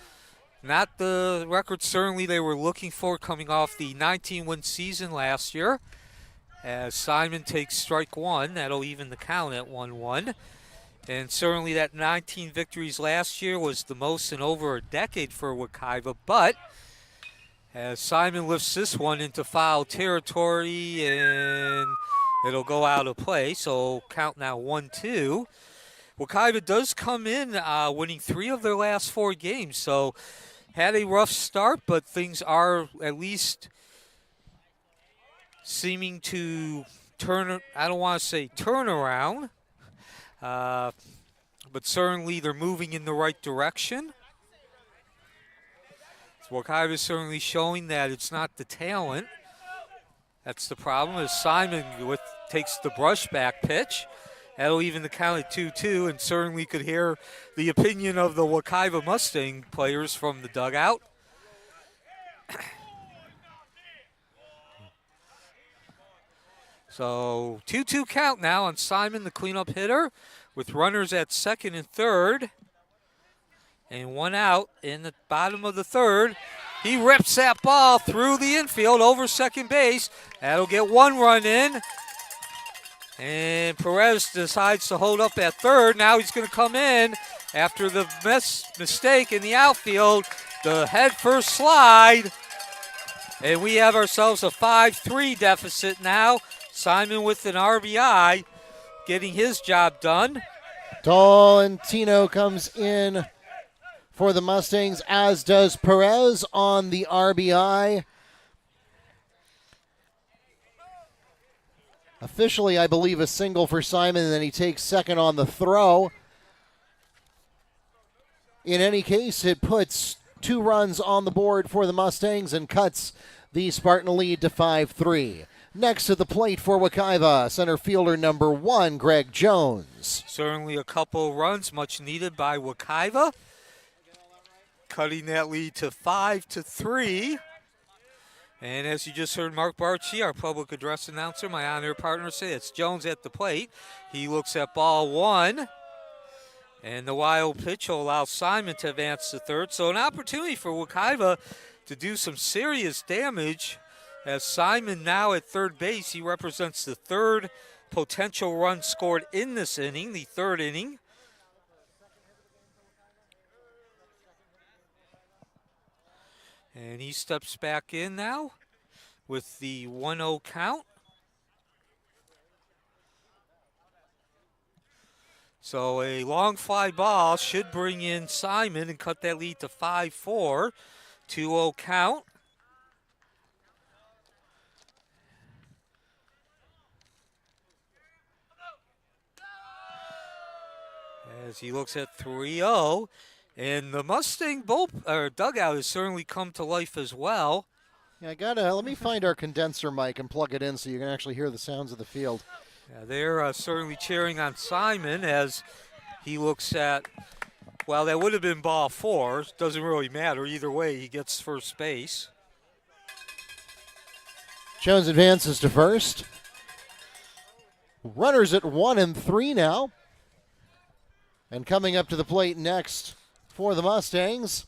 Not the record certainly they were looking for coming off the 19-win season last year. As Simon takes strike one, that'll even the count at 1-1. And certainly that 19 victories last year was the most in over a decade for Wekiva. But as Simon lifts this one into foul territory, and it'll go out of play. So count now 1-2. Wekiva does come in winning 3 of their last 4 games. So had a rough start, but things are at least seeming to turn, I don't want to say turn around, but certainly they're moving in the right direction. So Wekiva is certainly showing that it's not the talent. That's the problem, as Simon takes the brushback pitch. That'll even the count at 2-2, and certainly could hear the opinion of the Wekiva Mustang players from the dugout. So 2-2 count now on Simon, the cleanup hitter, with runners at second and third. And one out in the bottom of the third. He rips that ball through the infield over second base. That'll get 1 run in. And Perez decides to hold up at third. Now he's going to come in after the mistake in the outfield. The head first slide. And we have ourselves a 5-3 deficit now. Simon with an RBI, getting his job done. Tolentino comes in for the Mustangs, as does Perez on the RBI. Officially, I believe, a single for Simon, and then he takes second on the throw. In any case, it puts 2 runs on the board for the Mustangs and cuts the Spartan lead to 5-3. Next to the plate for Wekiva, center fielder number 1, Greg Jones. Certainly a couple runs, much needed by Wekiva, cutting that lead to 5-3. And as you just heard Mark Barchi, our public address announcer, my on-air partner, say it's Jones at the plate. He looks at ball 1. And the wild pitch will allow Simon to advance to third. So an opportunity for Wekiva to do some serious damage, as Simon now at third base. He represents the 3rd potential run scored in this inning, the 3rd inning. And he steps back in now with the 1-0 count. So a long fly ball should bring in Simon and cut that lead to 5-4. 2-0 count. As he looks at 3-0. And the Mustang dugout has certainly come to life as well. Yeah, let me find our condenser mic and plug it in so you can actually hear the sounds of the field. Yeah, they're certainly cheering on Simon as he looks at, well, that would have been ball 4. Doesn't really matter. Either way, he gets first base. Jones advances to first. Runners at 1 and 3 now. And coming up to the plate next for the Mustangs,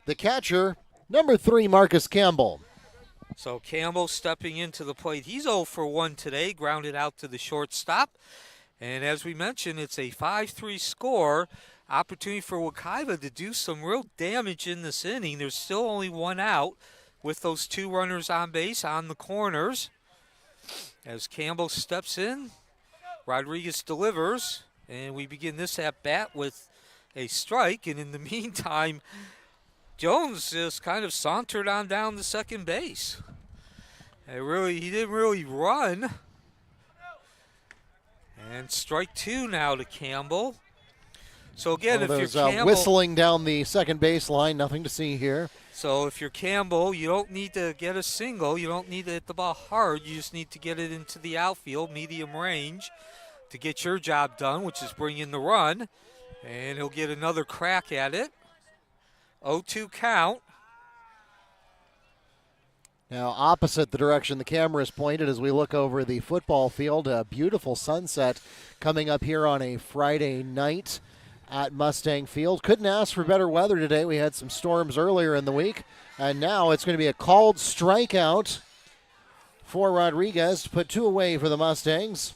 the catcher, number 3, Marcus Campbell. So Campbell stepping into the plate. He's 0 for 1 today, grounded out to the shortstop. And as we mentioned, it's a 5-3 score. Opportunity for Wekiva to do some real damage in this inning. There's still only 1 out with those 2 runners on base on the corners. As Campbell steps in, Rodriguez delivers, and we begin this at-bat with a strike. And in the meantime, Jones just kind of sauntered on down to second base. He didn't really run. And strike 2 now to Campbell. So again, if you're Campbell, whistling down the second baseline, nothing to see here. So if you're Campbell, you don't need to get a single. You don't need to hit the ball hard. You just need to get it into the outfield, medium range, to get your job done, which is bring in the run. And he'll get another crack at it. 0-2 count. Now opposite the direction the camera is pointed as we look over the football field, a beautiful sunset coming up here on a Friday night at Mustang Field. Couldn't ask for better weather today. We had some storms earlier in the week, and now it's going to be a called strikeout for Rodriguez to put 2 away for the Mustangs.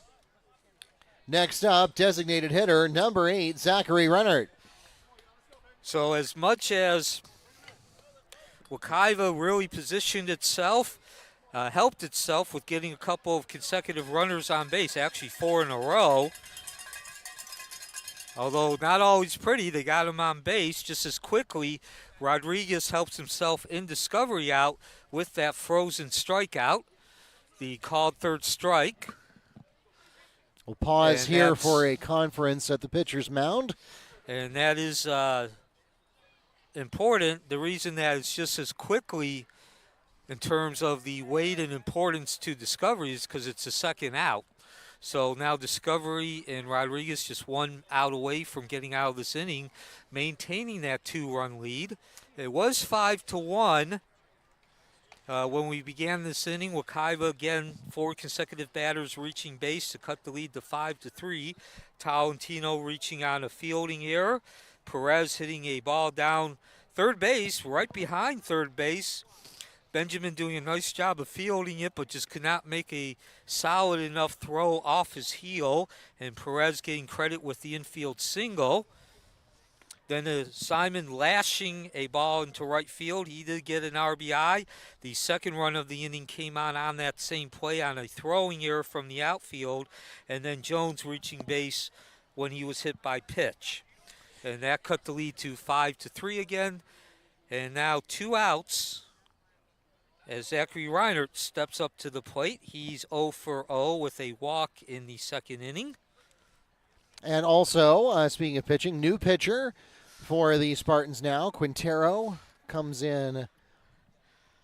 Next up, designated hitter number 8, Zachary Rennert. So as much as Wekiva really positioned itself, helped itself with getting a couple of consecutive runners on base, actually 4 in a row. Although not always pretty, they got him on base just as quickly. Rodriguez helps himself in Discovery out with that frozen strikeout, the called 3rd strike. We'll pause here for a conference at the pitcher's mound. And that is important. The reason that it's just as quickly in terms of the weight and importance to Discovery is because it's a 2nd out. So now Discovery and Rodriguez just 1 out away from getting out of this inning, maintaining that 2-run lead. It was 5-1 when we began this inning. Wekiva again, 4 consecutive batters reaching base to cut the lead to 5-3. Tolentino reaching on a fielding error. Perez hitting a ball down third base, right behind third base. Benjamin doing a nice job of fielding it, but just could not make a solid enough throw off his heel. And Perez getting credit with the infield single. Then Simon lashing a ball into right field. He did get an RBI. The 2nd run of the inning came on that same play on a throwing error from the outfield. And then Jones reaching base when he was hit by pitch. And that cut the lead to 5-3 again. And now 2 outs as Zachary Reinert steps up to the plate. He's 0 for 0 with a walk in the second inning. And also, speaking of pitching, new pitcher for the Spartans now. Quintero comes in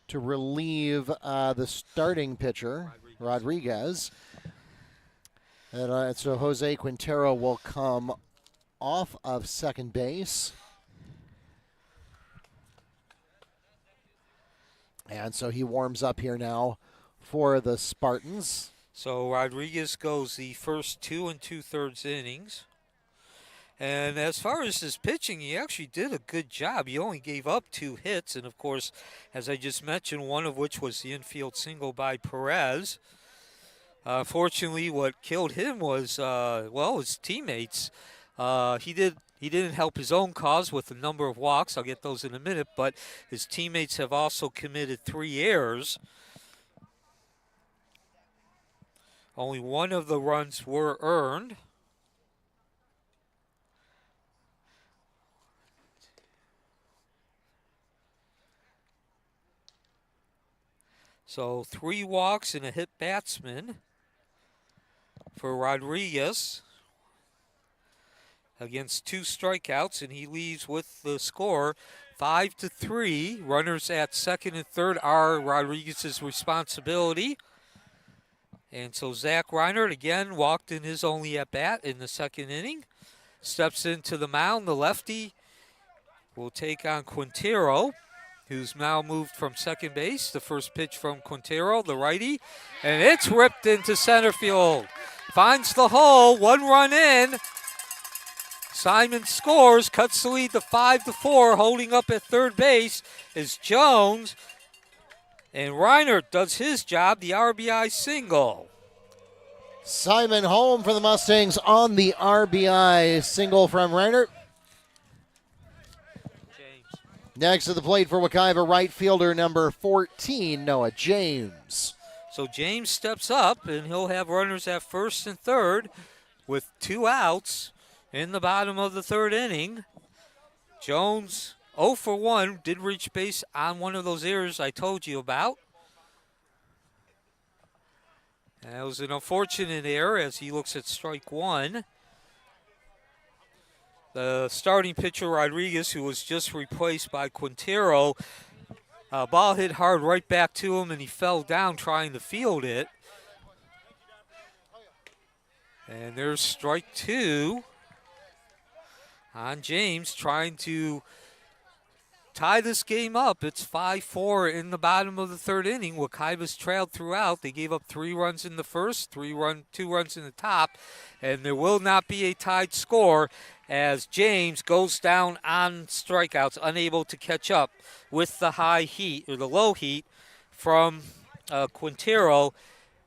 to relieve the starting pitcher, Rodriguez. And so Jose Quintero will come off of second base. And so he warms up here now for the Spartans. So Rodriguez goes the first 2 2/3 innings. And as far as his pitching, he actually did a good job. He only gave up 2 hits. And, of course, as I just mentioned, one of which was the infield single by Perez. Fortunately, what killed him was, his teammates. He didn't help his own cause with a number of walks. I'll get those in a minute. But his teammates have also committed 3 errors. Only one of the runs were earned. So 3 walks and a hit batsman for Rodriguez against 2 strikeouts, and he leaves with the score 5-3. Runners at second and third are Rodriguez's responsibility. And so Zach Reinert again walked in his only at bat in the second inning. Steps into the mound. The lefty will take on Quintero, who's now moved from second base. The first pitch from Quintero, the righty, and it's ripped into center field. Finds the hole, 1 run in. Simon scores, cuts the lead to 5-4. Holding up at third base is Jones. And Reinert does his job, the RBI single. Simon home for the Mustangs on the RBI single from Reinert. Next to the plate for Wekiva, right fielder number 14, Noah James. So James steps up, and he'll have runners at first and third with 2 outs in the bottom of the third inning. Jones, 0 for 1, did reach base on one of those errors I told you about. That was an unfortunate error as he looks at strike 1. The starting pitcher, Rodriguez, who was just replaced by Quintero, ball hit hard right back to him, and he fell down trying to field it. And there's strike 2 on James, trying to tie this game up. It's 5-4 in the bottom of the third inning. Wekiva's trailed throughout. They gave up 3 runs in the first, 2 runs in the top, and there will not be a tied score as James goes down on strikeouts, unable to catch up with the high heat or the low heat from Quintero.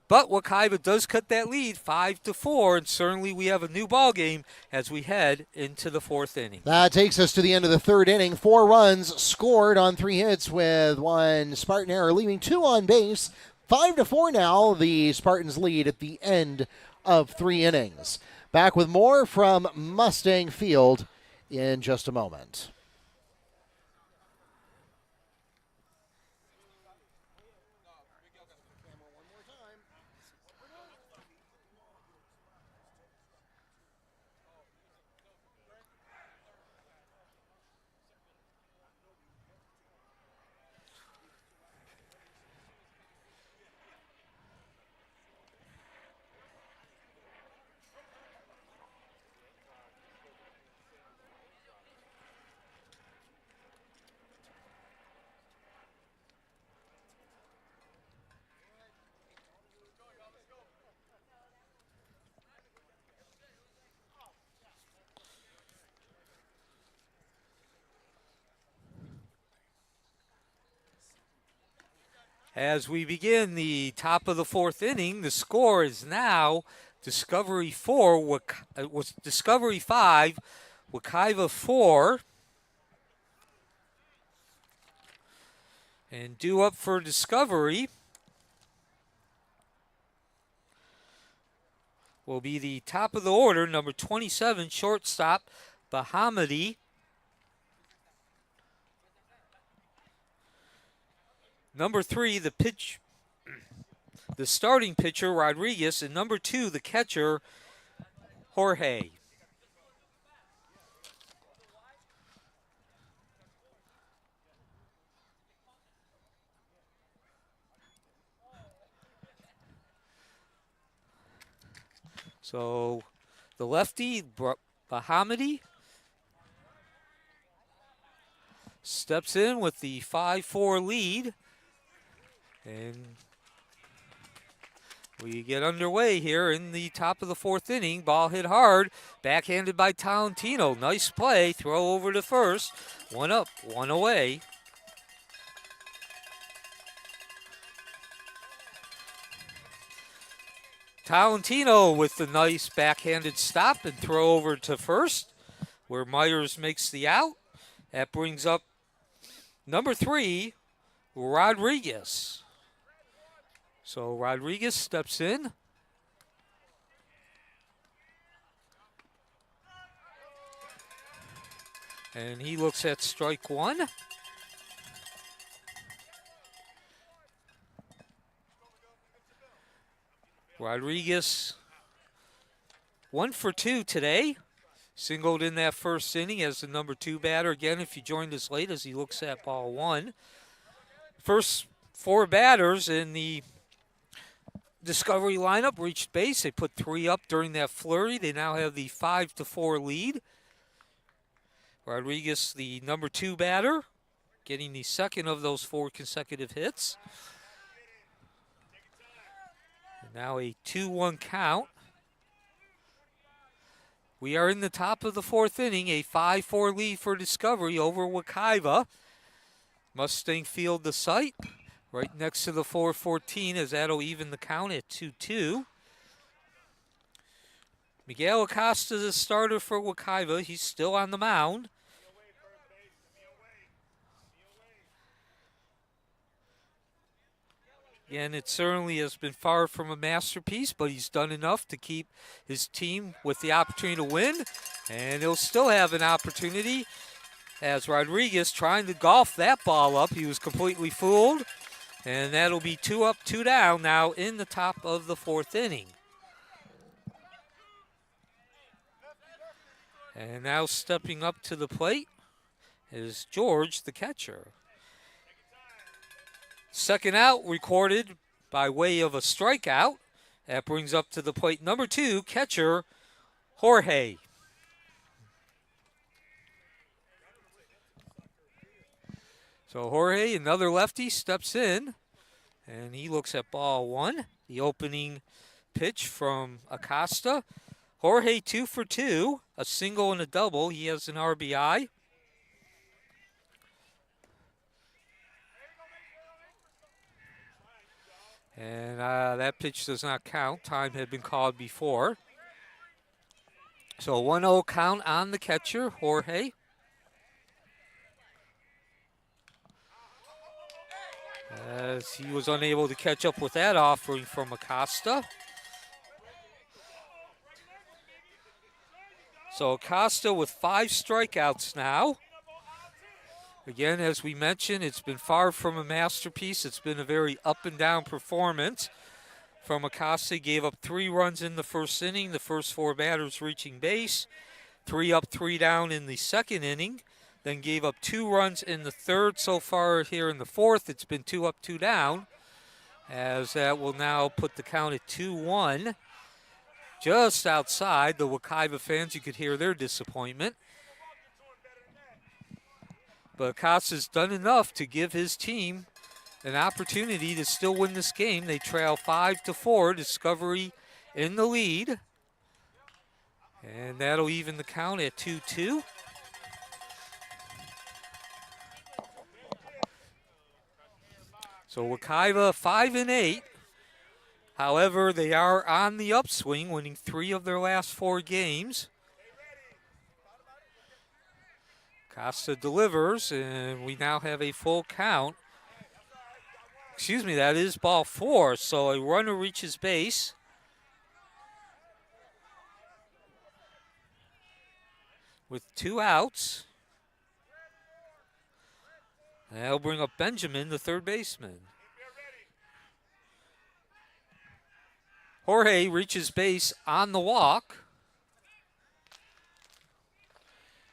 But Wekiva does cut that lead 5-4, and certainly we have a new ball game as we head into the 4th inning. That takes us to the end of the third inning. 4 runs scored on 3 hits with 1 Spartan error, leaving 2 on base. 5-4 now, the Spartans lead at the end of 3 innings. Back with more from Mustang Field in just a moment. As we begin the top of the 4th inning, the score is now Discovery 4, Discovery 5, Wekiva 4. And due up for Discovery will be the top of the order, number 27, shortstop Bahamidi. Number 3, the starting pitcher, Rodriguez, and number 2, the catcher, Jorge. So the lefty, Bahamidi, steps in with the 5-4 lead. And we get underway here in the top of the 4th inning. Ball hit hard, backhanded by Tolentino. Nice play, throw over to first. 1 up, 1 away. Tolentino with the nice backhanded stop and throw over to first, where Myers makes the out. That brings up number 3, Rodriguez. So Rodriguez steps in. And he looks at strike 1. Rodriguez 1 for 2 today. Singled in that first inning as the number 2 batter. Again, if you joined us late, as he looks at ball 1. First 4 batters in the Discovery lineup reached base. They put 3 up during that flurry. They now have the 5-4 lead. Rodriguez, the number 2 batter, getting the second of those 4 consecutive hits. And now a 2-1 count. We are in the top of the 4th inning, a 5-4 lead for Discovery over Wekiva. Mustang Field the site, right next to the 414, as that'll even the count at 2-2. Miguel Acosta, the starter for Wekiva. He's still on the mound. Again, it certainly has been far from a masterpiece, but he's done enough to keep his team with the opportunity to win. And he'll still have an opportunity as Rodriguez trying to golf that ball up. He was completely fooled. And that'll be 2 up, 2 down now in the top of the 4th inning. And now stepping up to the plate is George, the catcher. Second out recorded by way of a strikeout. That brings up to the plate number 2, catcher Jorge. So Jorge, another lefty, steps in, and he looks at ball 1. The opening pitch from Acosta. Jorge 2 for 2, a single and a double. He has an RBI. And that pitch does not count. Time had been called before. So 1-0 count on the catcher, Jorge. As he was unable to catch up with that offering from Acosta. So Acosta with 5 strikeouts now. Again, as we mentioned, it's been far from a masterpiece. It's been a very up and down performance from Acosta. He gave up 3 runs in the first inning, the first 4 batters reaching base. 3 up, 3 down in the second inning. Then gave up 2 runs in the third. So far here in the 4th, it's been 2 up, 2 down. As that will now put the count at 2-1. Just outside, the Wekiva fans, you could hear their disappointment. But Acosta's done enough to give his team an opportunity to still win this game. They trail 5-4, Discovery in the lead. And that'll even the count at 2-2. So Wekiva 5-8. However, they are on the upswing, winning 3 of their last 4 games. Acosta delivers, and we now have a full count. Excuse me, that is ball 4, so a runner reaches base. with 2 outs. That'll bring up Benjamin, the third baseman. Jorge reaches base on the walk.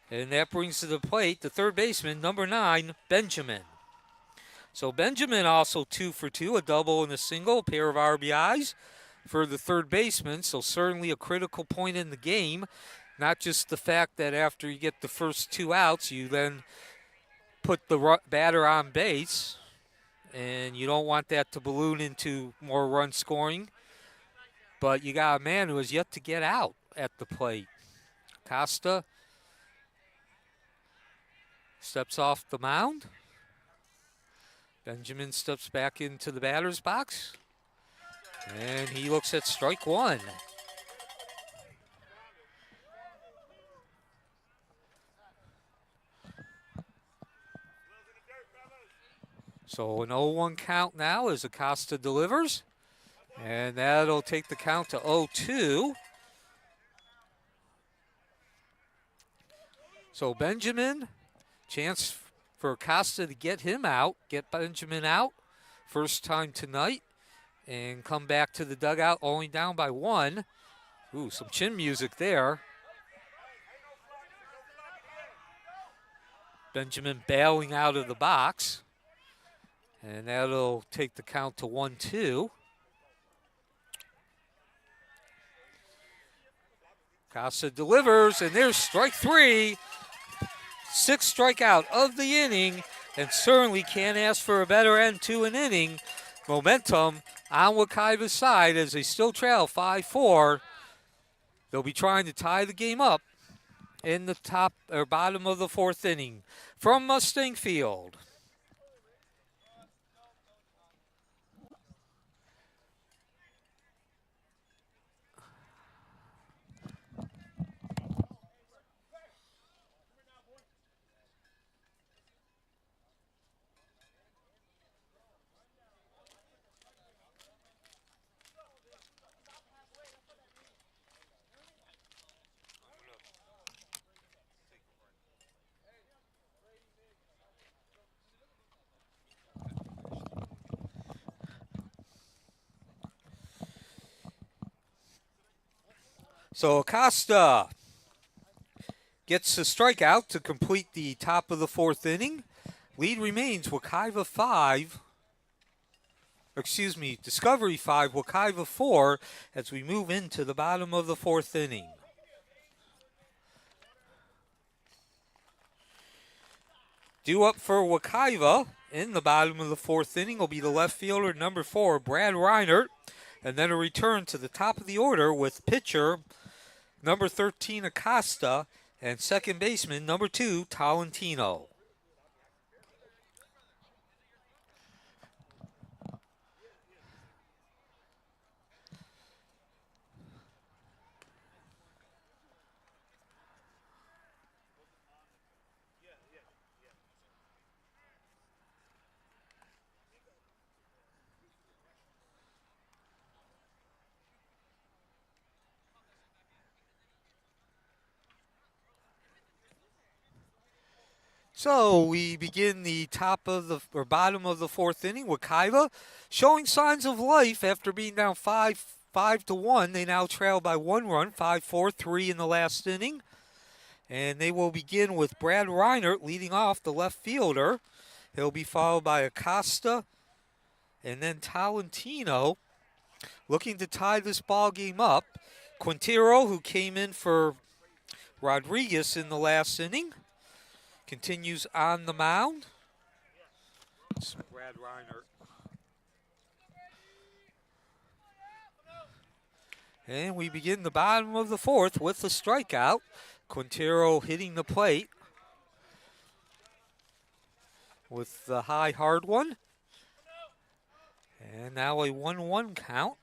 And that brings to the plate the third baseman, number 9, Benjamin. So Benjamin also 2 for 2, a double and a single, a pair of RBIs for the third baseman. So certainly a critical point in the game. Not just the fact that after you get the first 2 outs, you then put the batter on base. And you don't want that to balloon into more run scoring. But you got a man who has yet to get out at the plate. Costa steps off the mound. Benjamin steps back into the batter's box. And he looks at strike 1. So an 0-1 count now as Acosta delivers. And that'll take the count to 0-2. So Benjamin, chance for Acosta to get him out, get Benjamin out, first time tonight, and come back to the dugout only down by 1. Ooh, some chin music there. Benjamin bailing out of the box. And that'll take the count to 1-2. Costa delivers, and there's strike 3. 6th strikeout of the inning, and certainly can't ask for a better end to an inning. Momentum on Wekiva's side as they still trail 5-4. They'll be trying to tie the game up in the top or bottom of the 4th inning from Mustang Field. So Acosta gets a strikeout to complete the top of the 4th inning. Lead remains Wekiva 5. Discovery 5, Wekiva 4 as we move into the bottom of the 4th inning. Due up for Wekiva in the bottom of the 4th inning will be the left fielder, number 4, Brad Reinert. And then a return to the top of the order with pitcher number 13, Acosta, and second baseman, number 2, Tolentino. So we begin the bottom of the 4th inning. Wekiva showing signs of life after being down 5-1. They now trail by 1 run, 5-4-3 in the last inning. And they will begin with Brad Reinert leading off, the left fielder. He'll be followed by Acosta and then Tolentino looking to tie this ball game up. Quintero, who came in for Rodriguez in the last inning, continues on the mound. It's Brad Reinert. And we begin the bottom of the 4th with a strikeout. Quintero hitting the plate with the high hard one. And now a 1-1 count.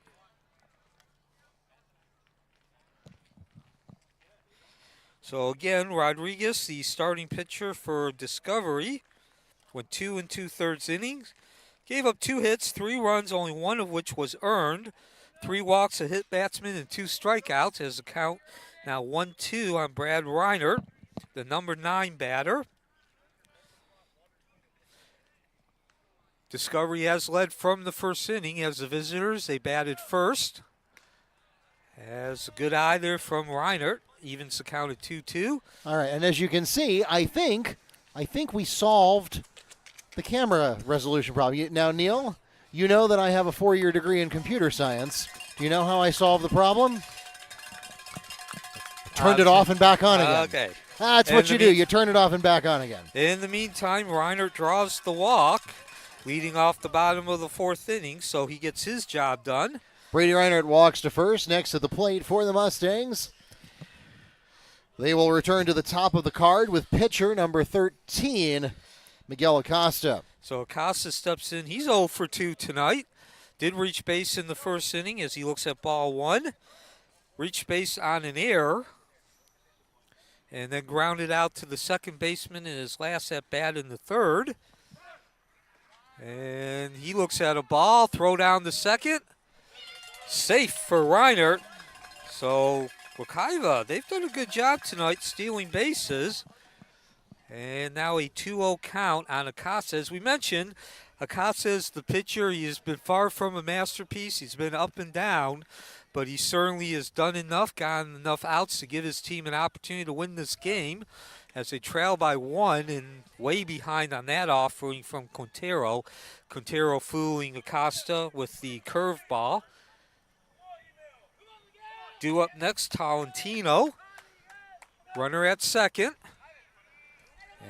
So again, Rodriguez, the starting pitcher for Discovery, went 2 2/3 innings. Gave up 2 hits, 3 runs, only 1 of which was earned. 3 walks, a hit batsman, and 2 strikeouts as the count now 1-2 on Brad Reinert. the number 9 batter. Discovery has led from the first inning as the visitors. They batted first. Has a good eye there from Reinert. Evens the count at 2-2. All right, and as you can see, I think we solved the camera resolution problem. Now, Neil, you know that I have a 4-year degree in computer science. Do you know how I solved the problem? Turned it off and back on again. Okay. That's what you do. You turn it off and back on again. In the meantime, Reinert draws the walk, leading off the bottom of the 4th inning, so he gets his job done. Brady Reinert walks to first. Next to the plate for the Mustangs. They will return to the top of the card with pitcher number 13, Miguel Acosta. So Acosta steps in. He's 0 for 2 tonight. Did reach base in the first inning as he looks at ball 1. Reached base on an error. And then grounded out to the second baseman in his last at-bat in the 3rd. And he looks at a ball. Throw down to second. Safe for Reinert. So Wekiva, they've done a good job tonight stealing bases. And now a 2-0 count on Acosta. As we mentioned, Acosta is the pitcher. He has been far from a masterpiece. He's been up and down, but he certainly has done enough, gotten enough outs to give his team an opportunity to win this game as they trail by 1 and way behind on that offering from Quintero. Quintero fooling Acosta with the curveball. Due up next, Tolentino. Runner at second.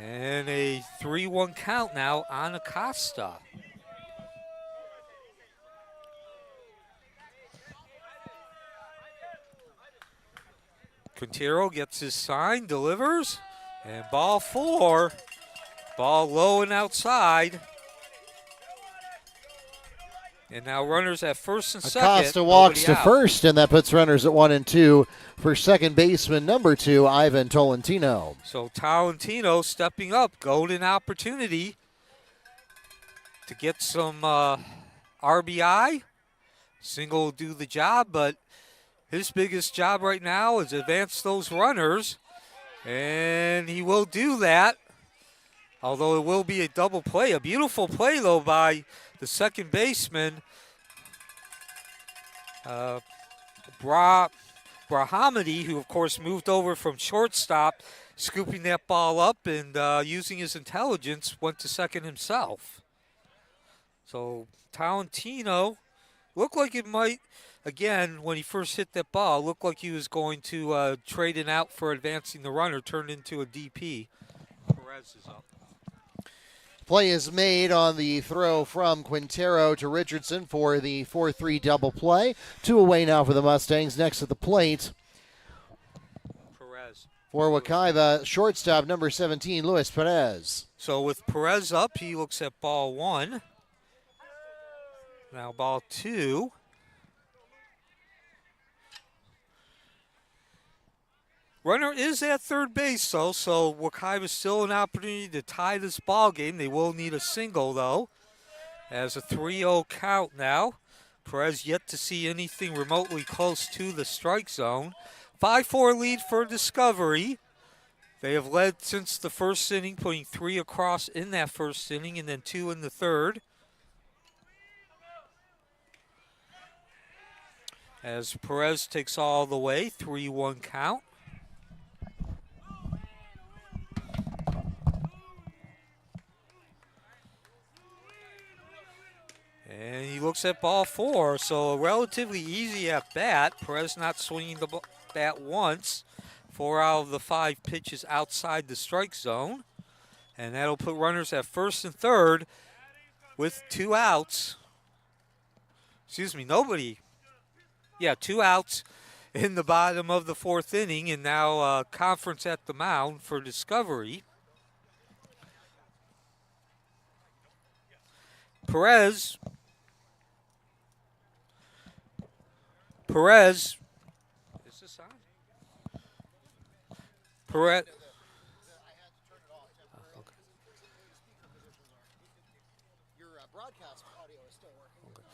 And a 3-1 count now on Acosta. Quintero gets his sign, delivers, and ball 4. Ball low and outside. And now runners at first and second. Acosta walks to first, and that puts runners at 1 and 2 for second baseman number 2, Ivan Tolentino. So Tolentino stepping up, golden opportunity to get some RBI. Single will do the job, but his biggest job right now is advance those runners, and he will do that, although it will be a double play. A beautiful play, though, by the second baseman, Brahamady, who, of course, moved over from shortstop, scooping that ball up and using his intelligence, went to second himself. So Tolentino looked like it might, again, when he first hit that ball, looked like he was going to trade it out for advancing the runner, turned into a DP. Perez is up. Play is made on the throw from Quintero to Richardson for the 4-3 double play. 2 away now for the Mustangs. Next at the plate Perez. For Wekiva, shortstop number 17, Luis Perez. So with Perez up, he looks at ball 1. Now ball 2. Runner is at third base, though, so Wekiva still an opportunity to tie this ball game. They will need a single, though, as a 3-0 count now. Perez yet to see anything remotely close to the strike zone. 5-4 lead for Discovery. They have led since the first inning, putting 3 across in that first inning and then 2 in the third. As Perez takes all the way, 3-1 count. And he looks at ball 4, so a relatively easy at bat. Perez not swinging the bat once. 4 out of the 5 pitches outside the strike zone. And that'll put runners at first and third with 2 outs. Excuse me, nobody. Yeah, 2 outs in the bottom of the 4th inning, and now conference at the mound for Discovery. Perez. Is this on? Perez. Your broadcast audio is still working. Okay.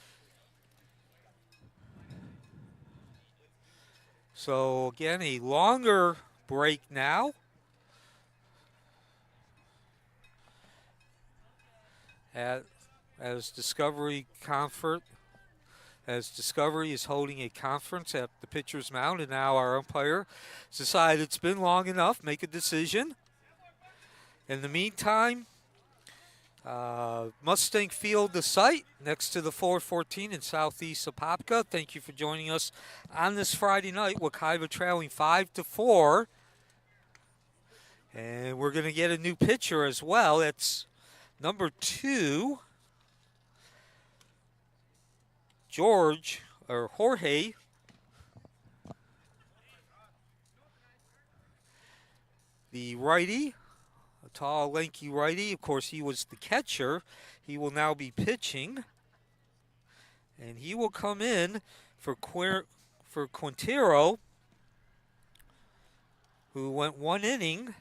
So again, a longer break now. as Discovery Comfort. As Discovery is holding a conference at the pitcher's mound, and now our umpire has decided it's been long enough, make a decision. In the meantime, Mustang Field, the site, next to the 414 in southeast Apopka. Thank you for joining us on this Friday night. Wekiva trailing 5-4. And we're going to get a new pitcher as well. It's number 2. Jorge, the righty, a tall, lanky righty. Of course, he was the catcher. He will now be pitching, and he will come in for Quintero, who went 1 inning.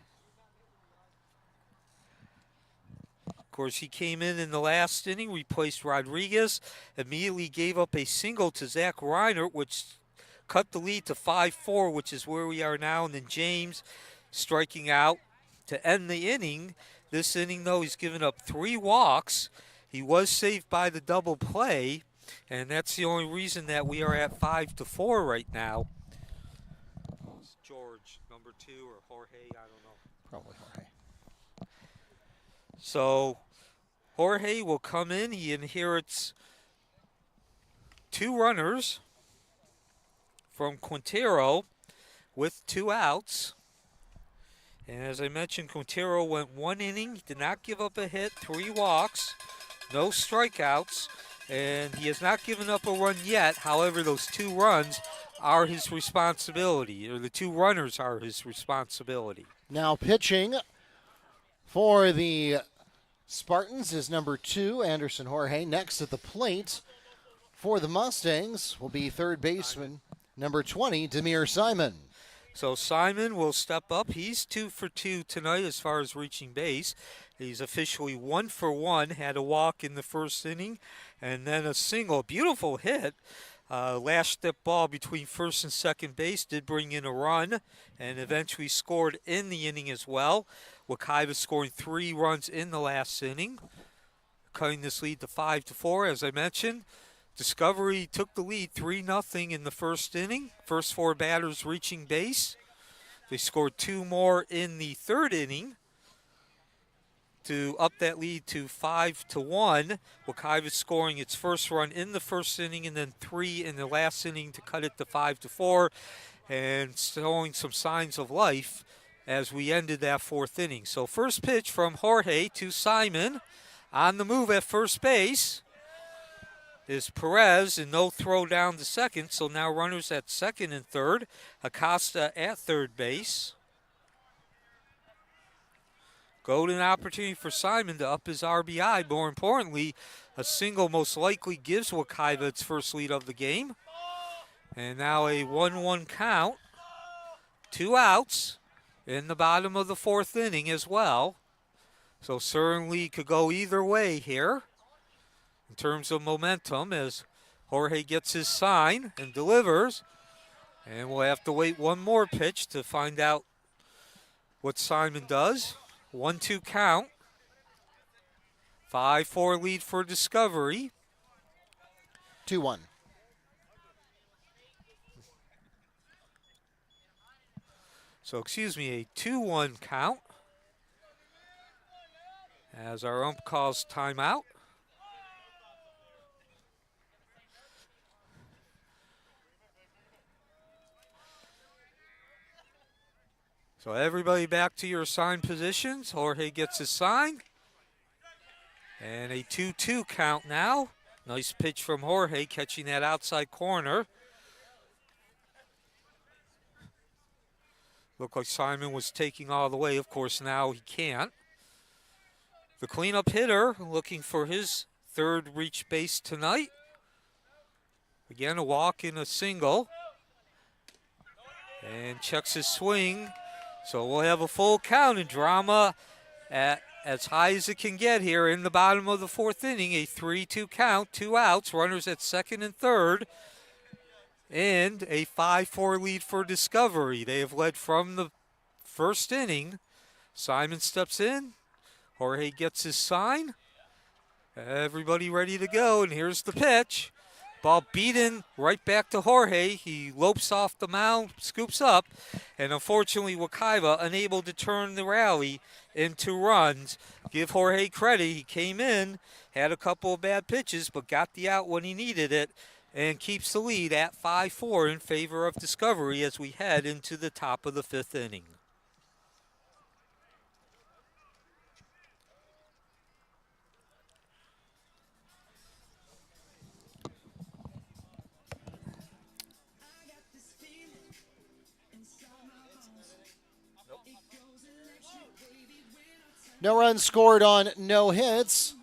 Of course, he came in the last inning, replaced Rodriguez, immediately gave up a single to Zach Reinert, which cut the lead to 5-4, which is where we are now. And then James striking out to end the inning. This inning, though, he's given up 3 walks. He was saved by the double play, and that's the only reason that we are at 5-4 right now. It's George, number 2, or Jorge, I don't know. Probably Jorge. So Jorge will come in. He inherits 2 runners from Quintero with 2 outs. And as I mentioned, Quintero went 1 inning. He did not give up a hit, 3 walks, no strikeouts, and he has not given up a run yet. However, those 2 runs are his responsibility, or the 2 runners are his responsibility. Now pitching for the Spartans is number 2, Anderson Jorge. Next at the plate for the Mustangs will be third baseman, number 20, Demir Simon. So Simon will step up. He's 2 for 2 tonight as far as reaching base. He's officially 1 for 1, had a walk in the first inning, and then a single. Beautiful hit. Last step ball between first and second base did bring in a run, and eventually scored in the inning as well. Wekiva scoring 3 runs in the last inning, cutting this lead to 5-4. As I mentioned, Discovery took the lead 3-0 in the first inning. First 4 batters reaching base. They scored 2 more in the third inning to up that lead to 5-1. Wekiva scoring its first run in the first inning, and then 3 in the last inning to cut it to 5-4, and showing some signs of life as we ended that 4th inning. So first pitch from Jorge to Simon. On the move at first base is Perez, and no throw down to second. So now runners at second and third. Acosta at third base. Golden opportunity for Simon to up his RBI. More importantly, a single most likely gives Wekiva its first lead of the game. And now a 1-1 count. 2 outs in the bottom of the 4th inning as well. So certainly could go either way here in terms of momentum as Jorge gets his sign and delivers. And we'll have to wait one more pitch to find out what Simon does. 1-2 count. 5-4 lead for Discovery. 2-1. So, excuse me, a 2-1 count as our ump calls timeout. So everybody back to your assigned positions. Jorge gets his sign. And a 2-2 count now. Nice pitch from Jorge, catching that outside corner. Looked like Simon was taking all the way. Of course, now he can't. The cleanup hitter looking for his 3rd reach base tonight. Again, a walk and a single. And checks his swing. So we'll have a full count and drama at as high as it can get here in the bottom of the 4th inning. A 3-2 count, 2 outs, runners at second and third. And a 5-4 lead for Discovery. They have led from the first inning. Simon steps in. Jorge gets his sign. Everybody ready to go, and here's the pitch. Ball beaten right back to Jorge. He lopes off the mound, scoops up, and unfortunately Wekiva unable to turn the rally into runs. Give Jorge credit. He came in, had a couple of bad pitches, but got the out when he needed it, and keeps the lead at 5-4 in favor of Discovery as we head into the top of the 5th inning. No runs scored on no hits,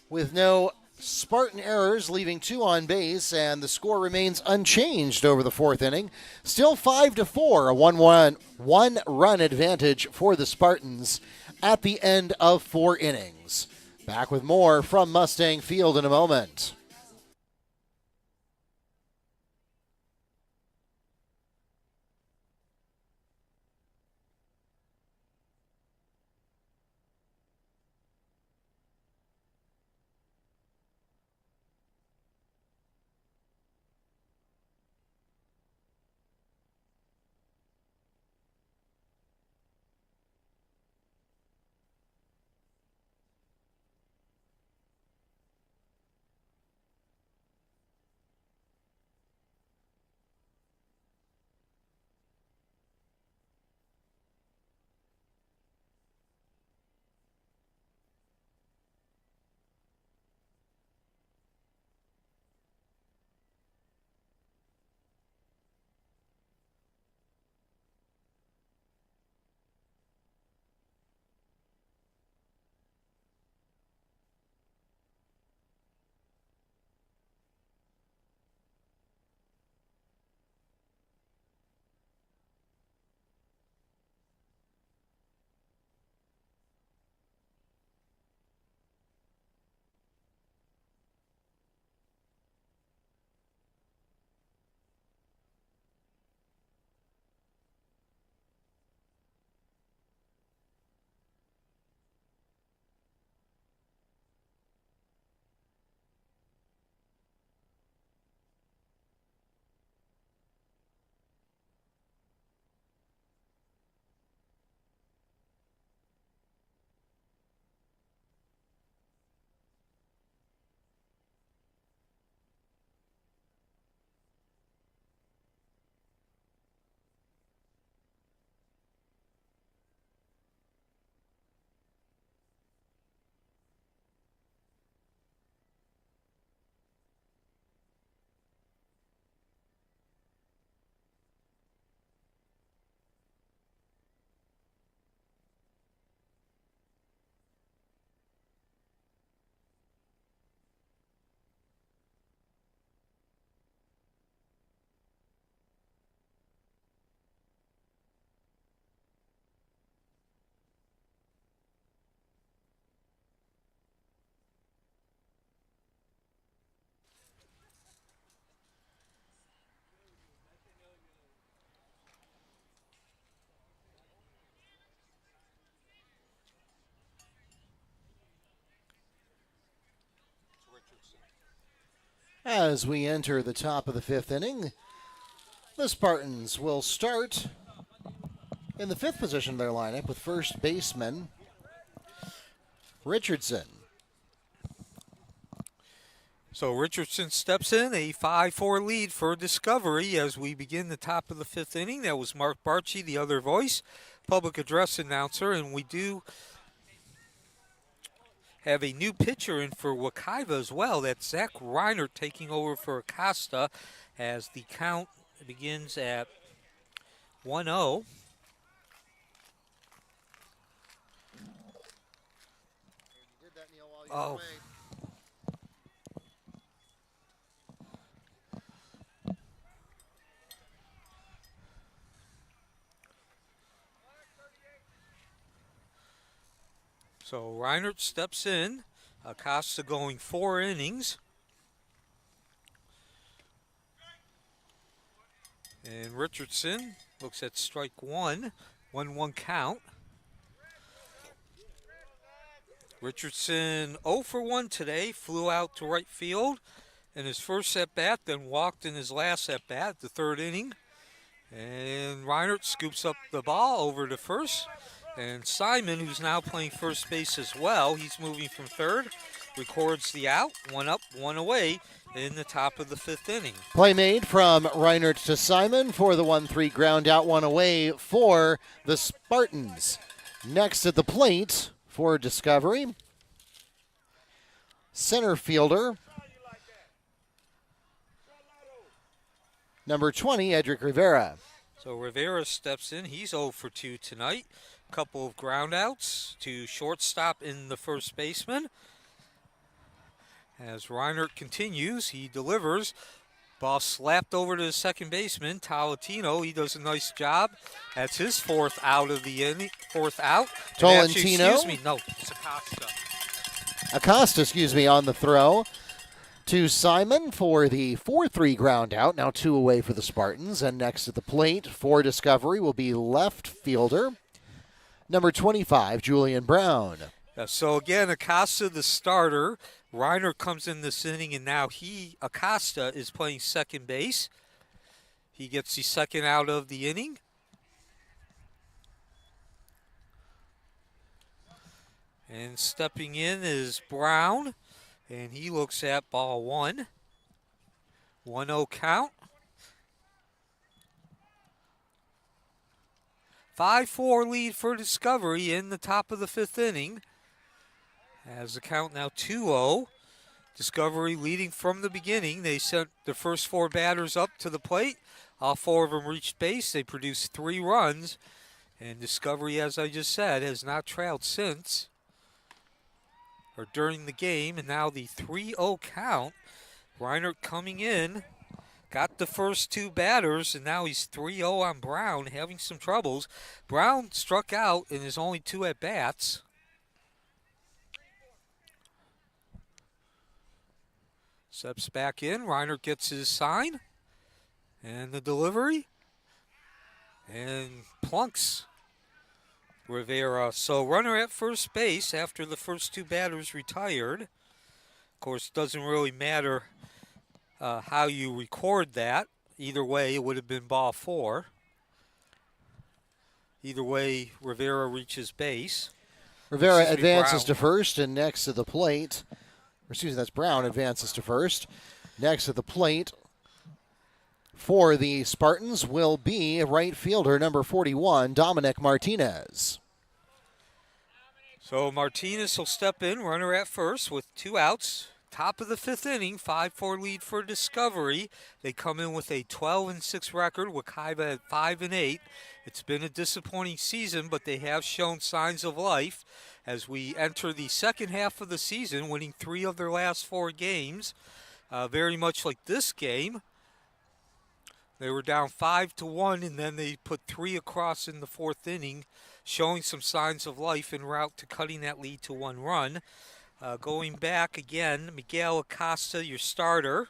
with no Spartan errors, leaving 2 on base, and the score remains unchanged over the 4th inning. Still 5-4, a 1-run advantage for the Spartans at the end of 4 innings. Back with more from Mustang Field in a moment. As we enter the top of the 5th inning, the Spartans will start in the 5th position of their lineup with first baseman Richardson. So Richardson steps in, a 5-4 lead for Discovery as we begin the top of the 5th inning. That was Mark Barchi, the other voice, public address announcer, and we do have a new pitcher in for Wekiva as well. That's Zach Reiner taking over for Acosta as the count begins at 1-0. Oh. So Reinert steps in. Acosta going 4 innings. And Richardson looks at strike 1. 1-1 count. Richardson 0 for 1 today, flew out to right field in his first at-bat, then walked in his last at-bat, the third inning. And Reinert scoops up the ball over to first. And Simon, who's now playing first base as well, he's moving from third, records the out, 1 up, 1 away in the top of the 5th inning. Play made from Reinert to Simon for the 1-3 ground out, 1 away for the Spartans. Next at the plate for Discovery, center fielder, number 20, Edric Rivera. So Rivera steps in. He's 0 for 2 tonight. Couple of ground outs to shortstop in the first baseman. As Reinert continues, he delivers. Ball slapped over to the second baseman, Tolentino. He does a nice job. That's his 4th out of the inning. 4th out. Tolentino? Excuse me. No, it's Acosta. Acosta, on the throw to Simon for the 4-3 ground out. Now 2 away for the Spartans. And next at the plate for Discovery will be left fielder, number 25, Julian Brown. So again, Acosta the starter. Reiner comes in this inning, and now Acosta, is playing second base. He gets the 2nd out of the inning. And stepping in is Brown, and he looks at ball 1. 1-0 count. 5-4 lead for Discovery in the top of the 5th inning. As the count now 2-0. Discovery leading from the beginning. They sent the first 4 batters up to the plate. All 4 of them reached base. They produced 3 runs. And Discovery, as I just said, has not trailed since or during the game. And now the 3-0 count. Reinert coming in. Got the first 2 batters, and now he's 3-0 on Brown, having some troubles. Brown struck out in his only 2 at-bats. Steps back in. Reinert gets his sign. And the delivery. And plunks Rivera. So runner at first base after the first 2 batters retired. Of course, it doesn't really matter how you record that. Either way, it would have been ball 4. Either way, Rivera reaches base. Rivera advances to first, and next to the plate, that's Brown advances to first. Next at the plate for the Spartans will be right fielder number 41, Dominic Martinez. So Martinez will step in, runner at first with 2 outs. Top of the 5th inning, 5-4 lead for Discovery. They come in with a 12-6 record. Wekiva at 5-8. It's been a disappointing season, but they have shown signs of life as we enter the second half of the season, winning 3 of their last 4 games. Very much like this game. They were down 5-1, and then they put 3 across in the 4th inning, showing some signs of life en route to cutting that lead to 1 run. Going back again, Miguel Acosta, your starter.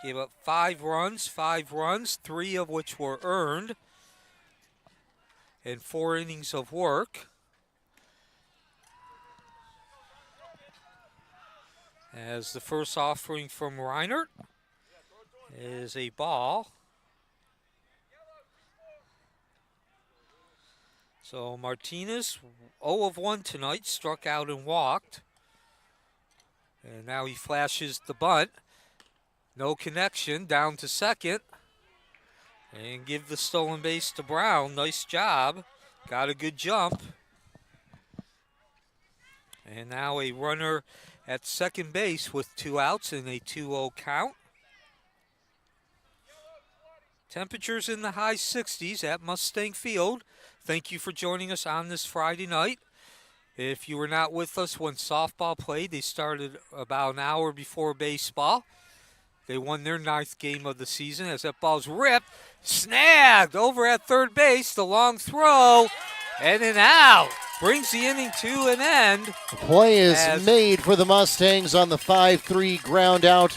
Gave up 5 runs, 3 of which were earned, and 4 innings of work. As the first offering from Reinert is a ball. So Martinez, 0 of 1 tonight, struck out and walked. And now he flashes the bunt. No connection, down to second. And give the stolen base to Brown. Nice job. Got a good jump. And now a runner at second base with 2 outs and a 2-0 count. Temperatures in the high 60s at Mustang Field. Thank you for joining us on this Friday night. If you were not with us when softball played, they started about an hour before baseball. They won their 9th game of the season as that ball's ripped, snagged over at third base, the long throw, and an out. Brings the inning to an end. The play is made for the Mustangs on the 5-3 ground out.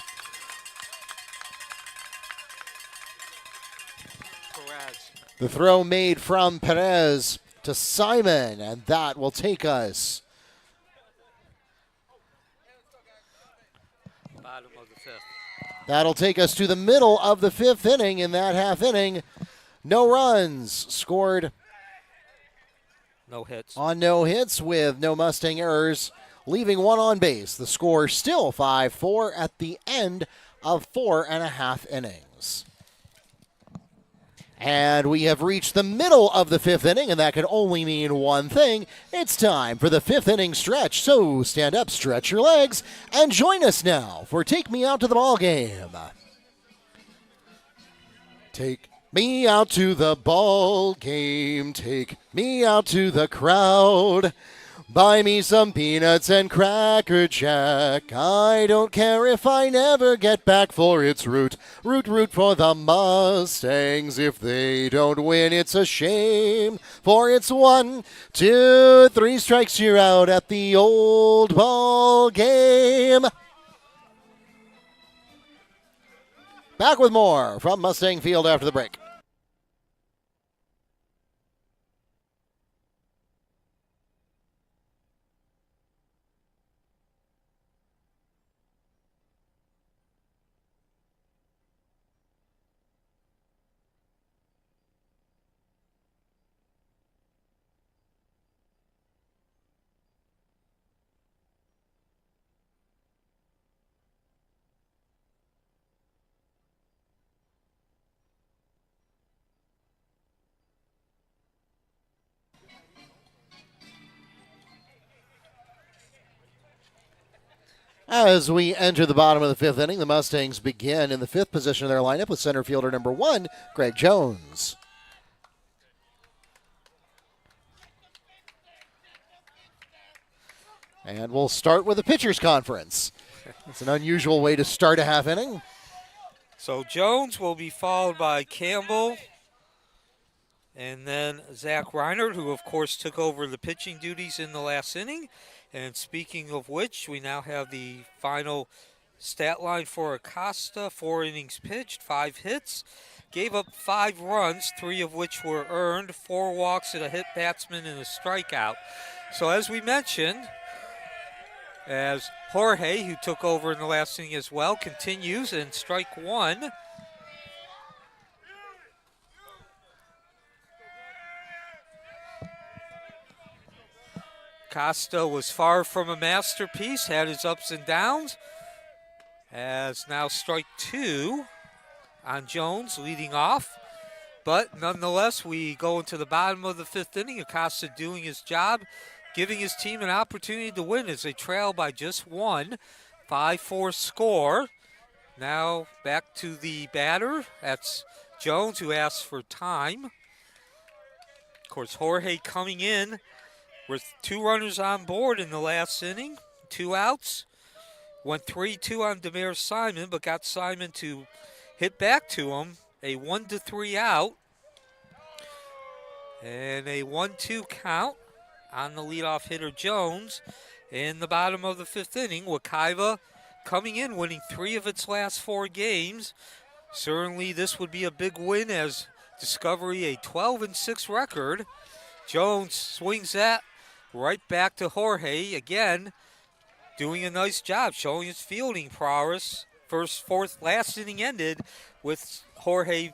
The throw made from Perez to Simon, and that will take us Bottom of the 5th. That'll take us to the middle of the 5th inning. In that half inning, no runs scored. No hits. On no hits with no Mustang errors, leaving one on base. The score still 5-4 at the end of 4.5 innings. And we have reached the middle of the 5th inning, and that can only mean one thing. It's time for the 5th inning stretch. So stand up, stretch your legs, and join us now for Take Me Out to the Ball Game. Take me out to the ball game. Take me out to the crowd. Buy me some peanuts and Cracker Jack. I don't care if I never get back, for it's root for the Mustangs. If they don't win, it's a shame, for it's 1, 2, 3 strikes, you're out at the old ball game. Back with more from Mustang Field after the break. As we enter the bottom of the 5th inning, the Mustangs begin in the 5th position of their lineup with center fielder number 1, Greg Jones. And we'll start with a pitcher's conference. It's an unusual way to start a half inning. So Jones will be followed by Campbell, and then Zach Reinert, who of course took over the pitching duties in the last inning. And speaking of which, we now have the final stat line for Acosta. 4 innings pitched, 5 hits, gave up 5 runs, 3 of which were earned, 4 walks and a hit batsman and a strikeout. So as we mentioned, as Jorge, who took over in the last inning as well, continues in strike 1. Costa was far from a masterpiece, had his ups and downs. As now strike 2 on Jones leading off. But nonetheless, we go into the bottom of the 5th inning. Acosta doing his job, giving his team an opportunity to win as they trail by just 1. 5-4 score. Now back to the batter. That's Jones, who asks for time. Of course, Jorge coming in with 2 runners on board in the last inning, 2 outs. Went 3-2 on Demare Simon, but got Simon to hit back to him. A 1-3 out. And a 1-2 count on the leadoff hitter Jones. In the bottom of the 5th inning, Wekiva coming in, winning 3 of its last 4 games. Certainly this would be a big win as Discovery a 12-6 record. Jones swings that right back to Jorge again, doing a nice job, showing his fielding prowess. Last inning ended with Jorge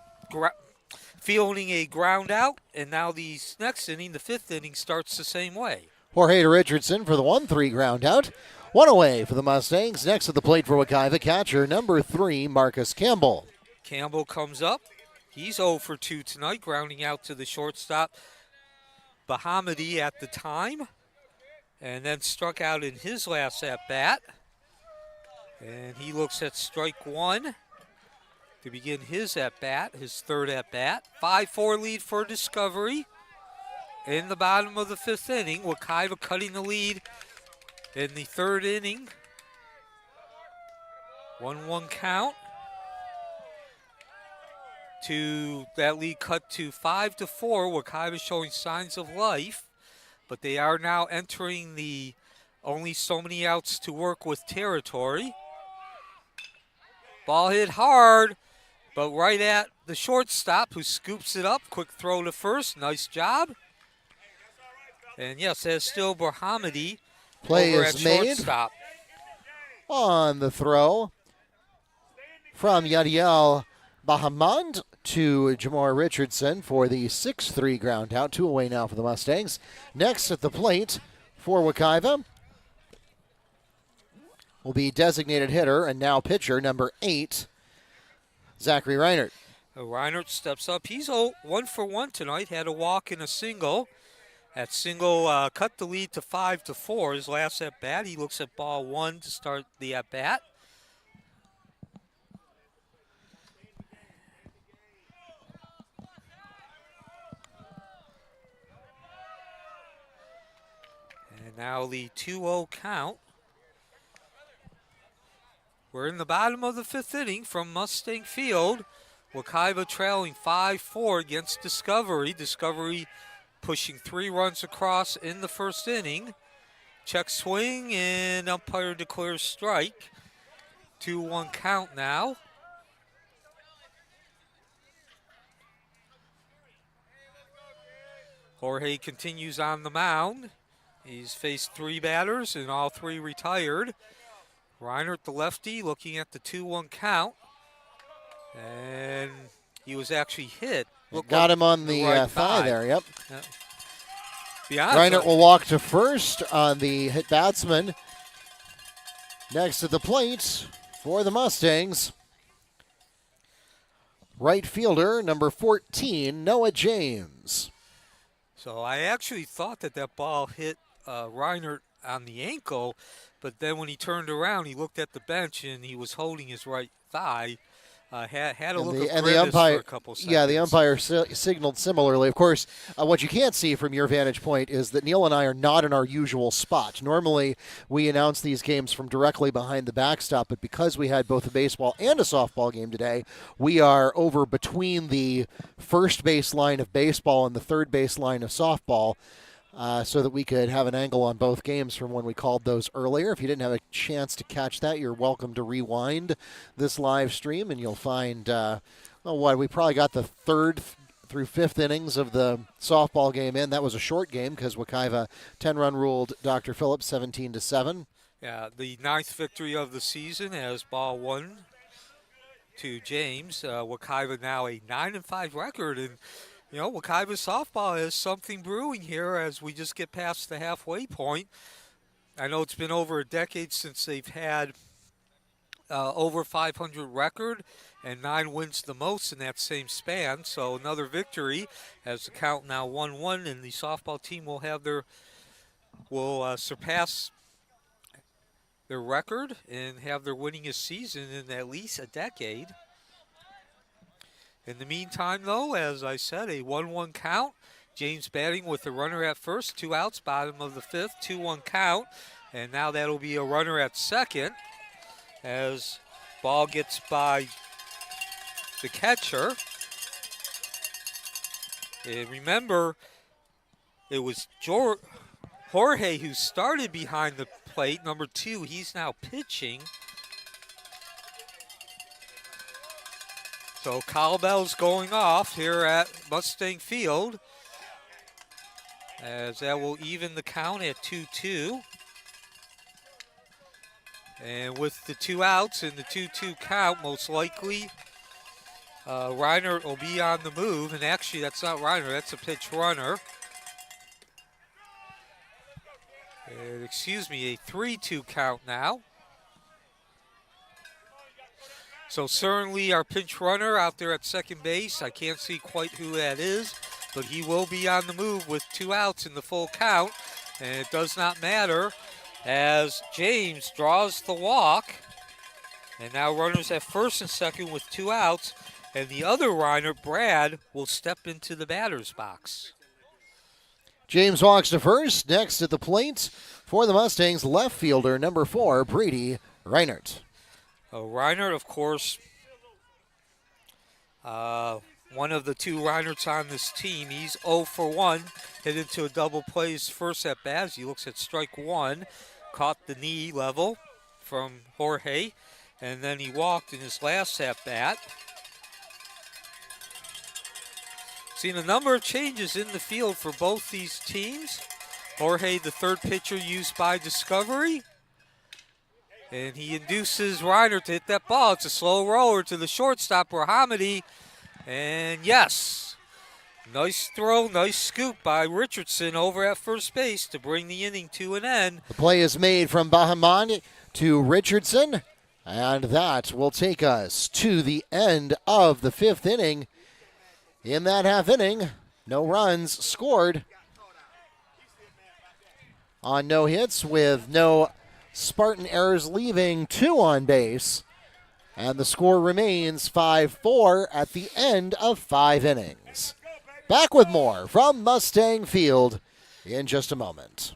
fielding a ground out, and now the next inning, the 5th inning, starts the same way. Jorge to Richardson for the 1-3 ground out. 1 away for the Mustangs. Next at the plate for Wekiva, catcher number 3, Marcus Campbell. Campbell comes up. He's 0 for 2 tonight, grounding out to the shortstop, Bahamadi, at the time, and then struck out in his last at-bat. And he looks at strike 1 to begin his at-bat, his 3rd at-bat. 5-4 lead for Discovery. In the bottom of the 5th inning, Wekiva cutting the lead in the 3rd inning. 1-1 count. To that lead cut to 5-4. Wekiva showing signs of life, but they are now entering the only so many outs to work with territory. Ball hit hard, but right at the shortstop, who scoops it up. Quick throw to first. Nice job. And yes, that's still Berhamidi Play over is at made shortstop. on the throw from Yadiel Bahamand to Jamar Richardson for the 6-3 ground out. 2 away now for the Mustangs. Next at the plate for Wekiva will be designated hitter and now pitcher number 8, Zachary Reinert. Reinert steps up. He's 1 for 1 tonight. Had a walk and a single. That single cut the lead to 5-4. His last at bat. He looks at ball 1 to start the at bat. And now the 2-0 count. We're in the bottom of the 5th inning from Mustang Field. Wekiva trailing 5-4 against Discovery. Discovery pushing 3 runs across in the 1st inning. Check swing and umpire declares strike. 2-1 count now. Jorge continues on the mound. He's faced 3 batters and all 3 retired. Reinert, the lefty, looking at the 2-1 count. And he was actually hit. Got him on the right thigh there, yep. Reinert will walk to first on the hit batsman. Next at the plate for the Mustangs, right fielder, number 14, Noah James. So I actually thought that ball hit Reinert on the ankle, but then when he turned around, he looked at the bench and he was holding his right thigh. Had a look of grimace for a couple seconds. Yeah, the umpire signaled similarly. Of course, what you can't see from your vantage point is that Neil and I are not in our usual spot. Normally, we announce these games from directly behind the backstop, but because we had both a baseball and a softball game today, we are over between the first base line of baseball and the third base line of softball. So that we could have an angle on both games from when we called those earlier. If you didn't have a chance to catch that, you're welcome to rewind this live stream, and you'll find, we probably got the 3rd through 5th innings of the softball game in. That was a short game because Wekiva 10-run ruled Dr. Phillips 17-7. Yeah, the 9th victory of the season as ball 1 to James. Wekiva now a 9-5 record, and you know, Wekiva softball has something brewing here as we just get past the halfway point. I know it's been over a decade since they've had over 500 record and 9 wins the most in that same span. So another victory as the count now 1-1, and the softball team will surpass their record and have their winningest season in at least a decade. In the meantime, though, as I said, a 1-1 count. James batting with a runner at first, 2 outs, bottom of the 5th, 2-1 count. And now that'll be a runner at second as ball gets by the catcher. And remember, it was Jorge who started behind the plate, number 2. He's now pitching. So cowbell's going off here at Mustang Field as that will even the count at 2-2. And with the 2 outs and the 2-2 count, most likely Reinert will be on the move. And actually, that's not Reinert, that's a pitch runner. And, a 3-2 count now. So certainly our pinch runner out there at second base, I can't see quite who that is, but he will be on the move with 2 outs in the full count. And it does not matter as James draws the walk. And now runners at first and second with 2 outs. And the other Reinert, Brad, will step into the batter's box. James walks to first. Next at the plate for the Mustangs, left fielder number 4, Brady Reinert. Reinert, of course, one of the 2 Reinerts on this team. He's 0 for 1, hit into a double play his first at bat as he looks at strike 1, caught the knee level from Jorge, and then he walked in his last at bat. Seen a number of changes in the field for both these teams. Jorge, the third pitcher used by Discovery. And he induces Reiner to hit that ball. It's a slow roller to the shortstop, Rahamadi. And yes, nice throw, nice scoop by Richardson over at first base to bring the inning to an end. The play is made from Bahaman to Richardson, and that will take us to the end of the fifth inning. In that half inning, no runs scored on no hits, with no Spartan errors, leaving 2 on base. And the score remains 5-4 at the end of 5 innings. Back with more from Mustang Field in just a moment.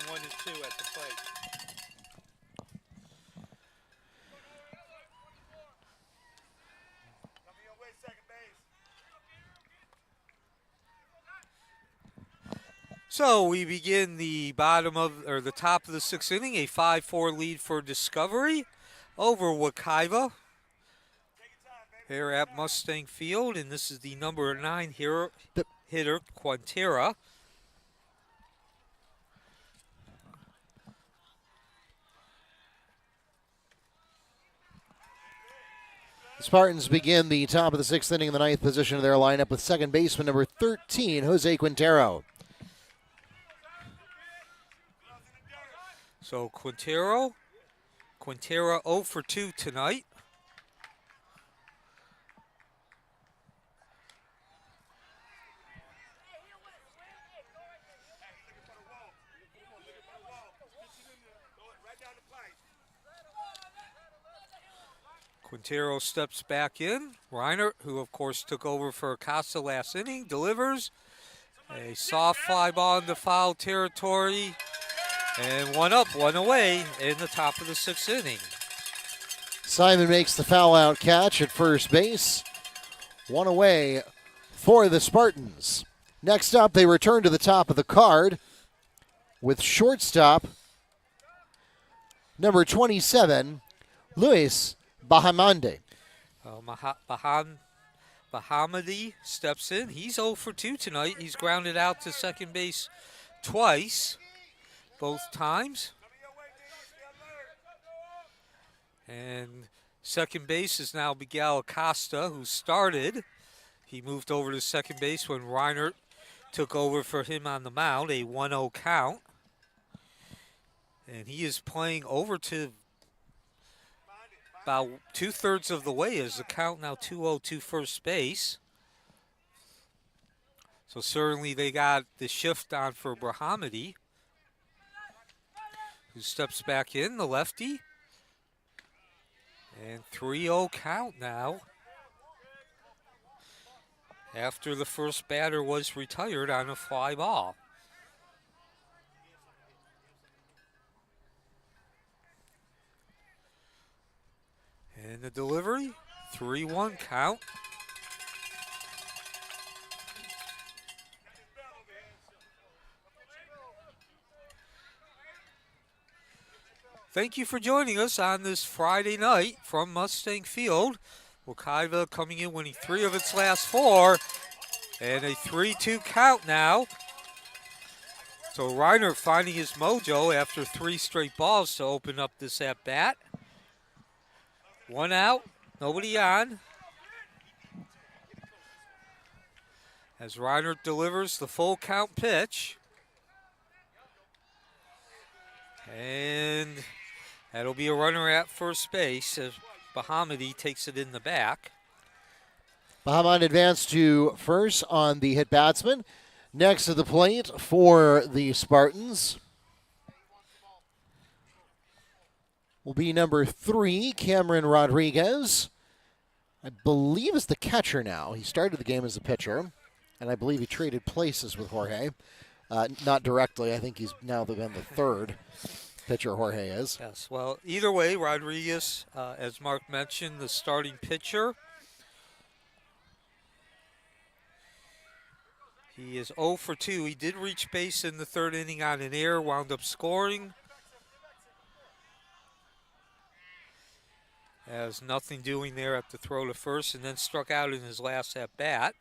One and two at the plate. So we begin the top of the sixth inning, a 5-4 lead for Discovery over Wekiva here at Mustang Field, and this is the number 9 hitter, Quintera. Spartans begin the top of the sixth inning in the ninth position of their lineup with second baseman number 13, Jose Quintero. So Quintero 0 for 2 tonight. Quintero steps back in. Reiner, who of course took over for Acosta last inning, delivers a soft fly ball into foul territory, and one up, one away in the top of the sixth inning. Simon makes the foul out catch at first base. One away for the Spartans. Next up, they return to the top of the card with shortstop number 27, Luis Bahamande. Bahamadi steps in. He's 0 for 2 tonight. He's grounded out to second base twice, both times. And second base is now Miguel Acosta, who started. He moved over to second base when Reiner took over for him on the mound, a 1-0 count. And he is playing over to about 2/3 of the way as the count now 2-0 to first base. So certainly they got the shift on for Brahamady, who steps back in, the lefty. And 3-0 count now after the first batter was retired on a fly ball. And the delivery, 3-1 count. Thank you for joining us on this Friday night from Mustang Field. Wekiva coming in winning 3 of its last 4, and a 3-2 count now. So Reiner finding his mojo after 3 straight balls to open up this at-bat. 1 out, nobody on. As Reiner delivers the full count pitch. And that'll be a runner at first base as Brahamady takes it in the back. Bahaman advanced to first on the hit batsman. Next to the plate for the Spartans will be number 3, Cameron Rodriguez. I believe is the catcher now. He started the game as a pitcher, and I believe he traded places with Jorge. Not directly. I think he's now been the 3rd pitcher, Jorge is. Yes, well, either way, Rodriguez, as Mark mentioned, the starting pitcher. He is 0 for 2. He did reach base in the 3rd inning on an error, wound up scoring. Has nothing doing there at the throw to first, and then struck out in his last at-bat.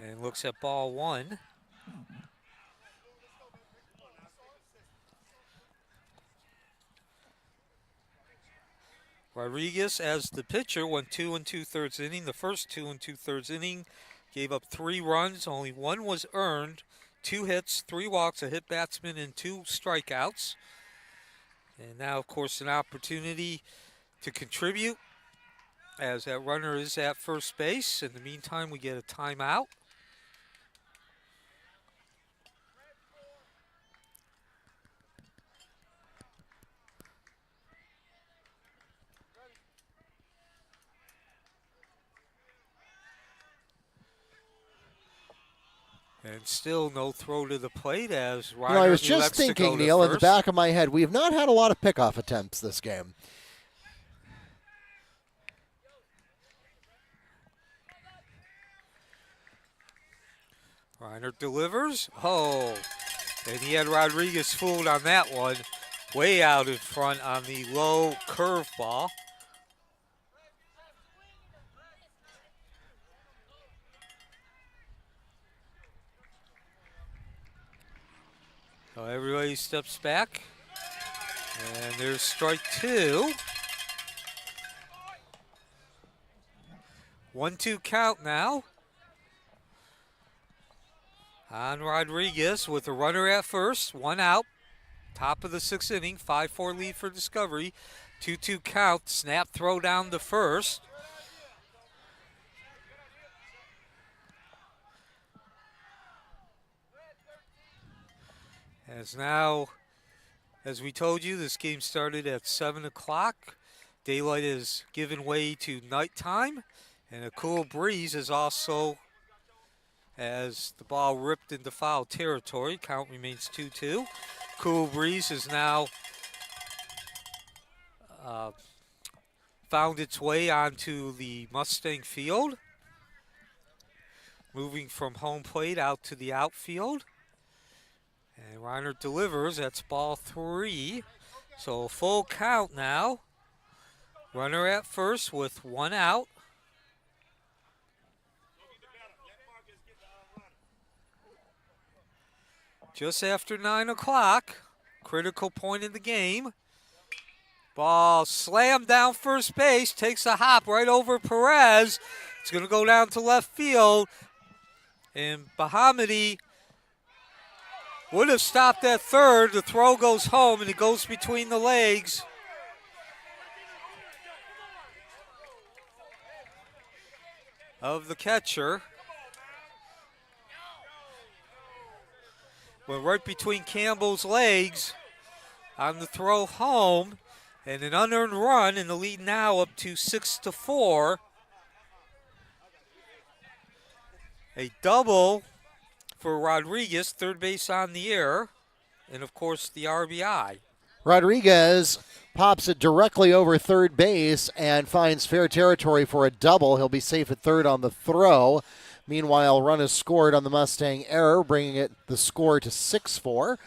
And looks at ball 1. Rodriguez, as the pitcher, went 2 2/3 inning. The first 2 2/3 inning gave up 3 runs. Only 1 was earned. 2 hits, 3 walks, a hit batsman, and 2 strikeouts. And now, of course, an opportunity to contribute as that runner is at first base. In the meantime, we get a timeout. And still no throw to the plate as Reiner I was just thinking, Neil, in the back of my head, we have not had a lot of pickoff attempts this game. Reiner delivers. Oh, and he had Rodriguez fooled on that one. Way out in front on the low curveball. So everybody steps back. And there's strike 2. 1-2 count now. On Rodriguez with a runner at first, 1 out. Top of the 6th inning, 5-4 lead for Discovery. 2-2 count, snap throw down to first. As now, as we told you, this game started at 7 o'clock. Daylight is given way to nighttime, and a cool breeze is also, as the ball ripped into foul territory. Count remains 2-2. Cool breeze is now found its way onto the Mustang field, moving from home plate out to the outfield. And Reiner delivers. That's ball 3. So a full count now. Runner at first with 1 out. Just after 9 o'clock. Critical point in the game. Ball slammed down first base, takes a hop right over Perez. It's going to go down to left field. And Bahamidi would have stopped at third. The throw goes home, and it goes between the legs of the catcher. Went right between Campbell's legs on the throw home, and an unearned run, and the lead now up to 6-4. A double for Rodriguez, third base on the air, and of course the RBI. Rodriguez pops it directly over third base and finds fair territory for a double. He'll be safe at third on the throw. Meanwhile, run is scored on the Mustang error, bringing the score to 6-4.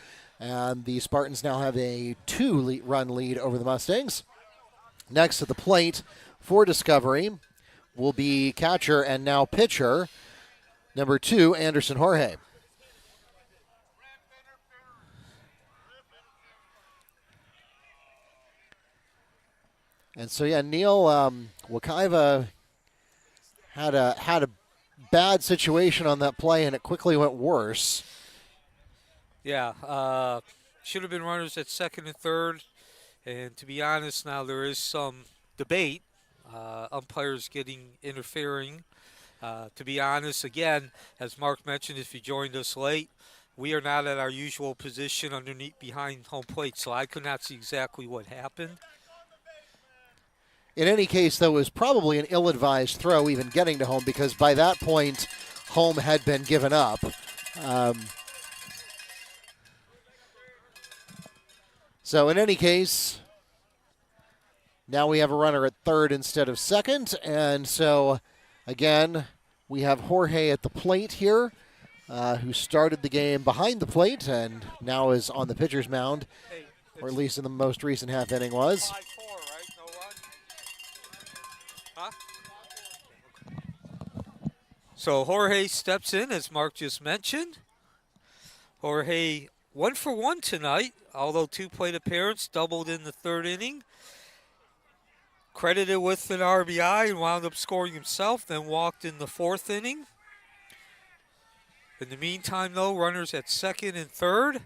And the Spartans now have a 2-run lead over the Mustangs. Next at the plate for Discovery will be catcher and now pitcher, number 2, Anderson Jorge. And so, yeah, Neil, Wekiva had a bad situation on that play, and it quickly went worse. Yeah, should have been runners at second and third. And to be honest, now there is some debate. Umpires interfering. To be honest, again, as Mark mentioned, if you joined us late, we are not at our usual position behind home plate, so I could not see exactly what happened. In any case, though, it was probably an ill-advised throw even getting to home, because by that point, home had been given up. So in any case, now we have a runner at third instead of second. And so, again, we have Jorge at the plate here, who started the game behind the plate and now is on the pitcher's mound, or at least in the most recent half inning was. 5-4, right? No run? Huh? So Jorge steps in, as Mark just mentioned. Jorge 1 for 1 tonight, although 2 plate appearance, doubled in the third inning. Credited with an RBI and wound up scoring himself, then walked in the fourth inning. In the meantime, though, runners at second and third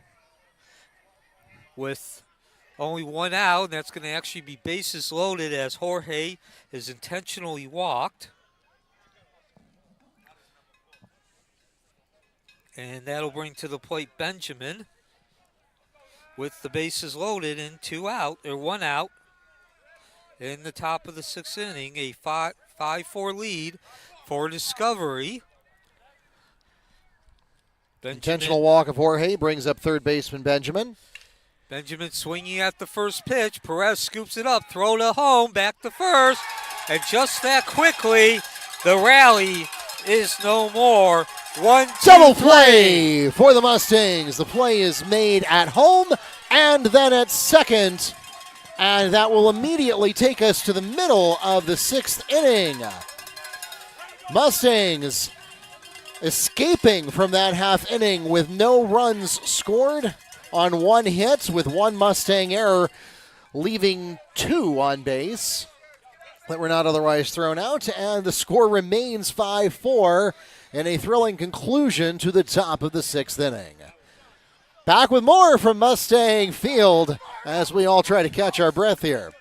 with only 1 out, and that's going to actually be bases loaded as Jorge is intentionally walked. And that'll bring to the plate Benjamin with the bases loaded and 1 out in the top of the 6th inning. A 5-4 lead for Discovery. Intentional walk of Jorge brings up third baseman Benjamin. Benjamin swinging at the first pitch. Perez scoops it up, throw to home, back to first. And just that quickly, the rally is no more. 1, 2, double play for the Mustangs. The play is made at home and then at second. And that will immediately take us to the middle of the 6th inning. Mustangs escaping from that half inning with no runs scored on 1 hit, with 1 Mustang error, leaving 2 on base that were not otherwise thrown out. And the score remains 5-4 in a thrilling conclusion to the top of the 6th inning. Back with more from Mustang Field as we all try to catch our breath here.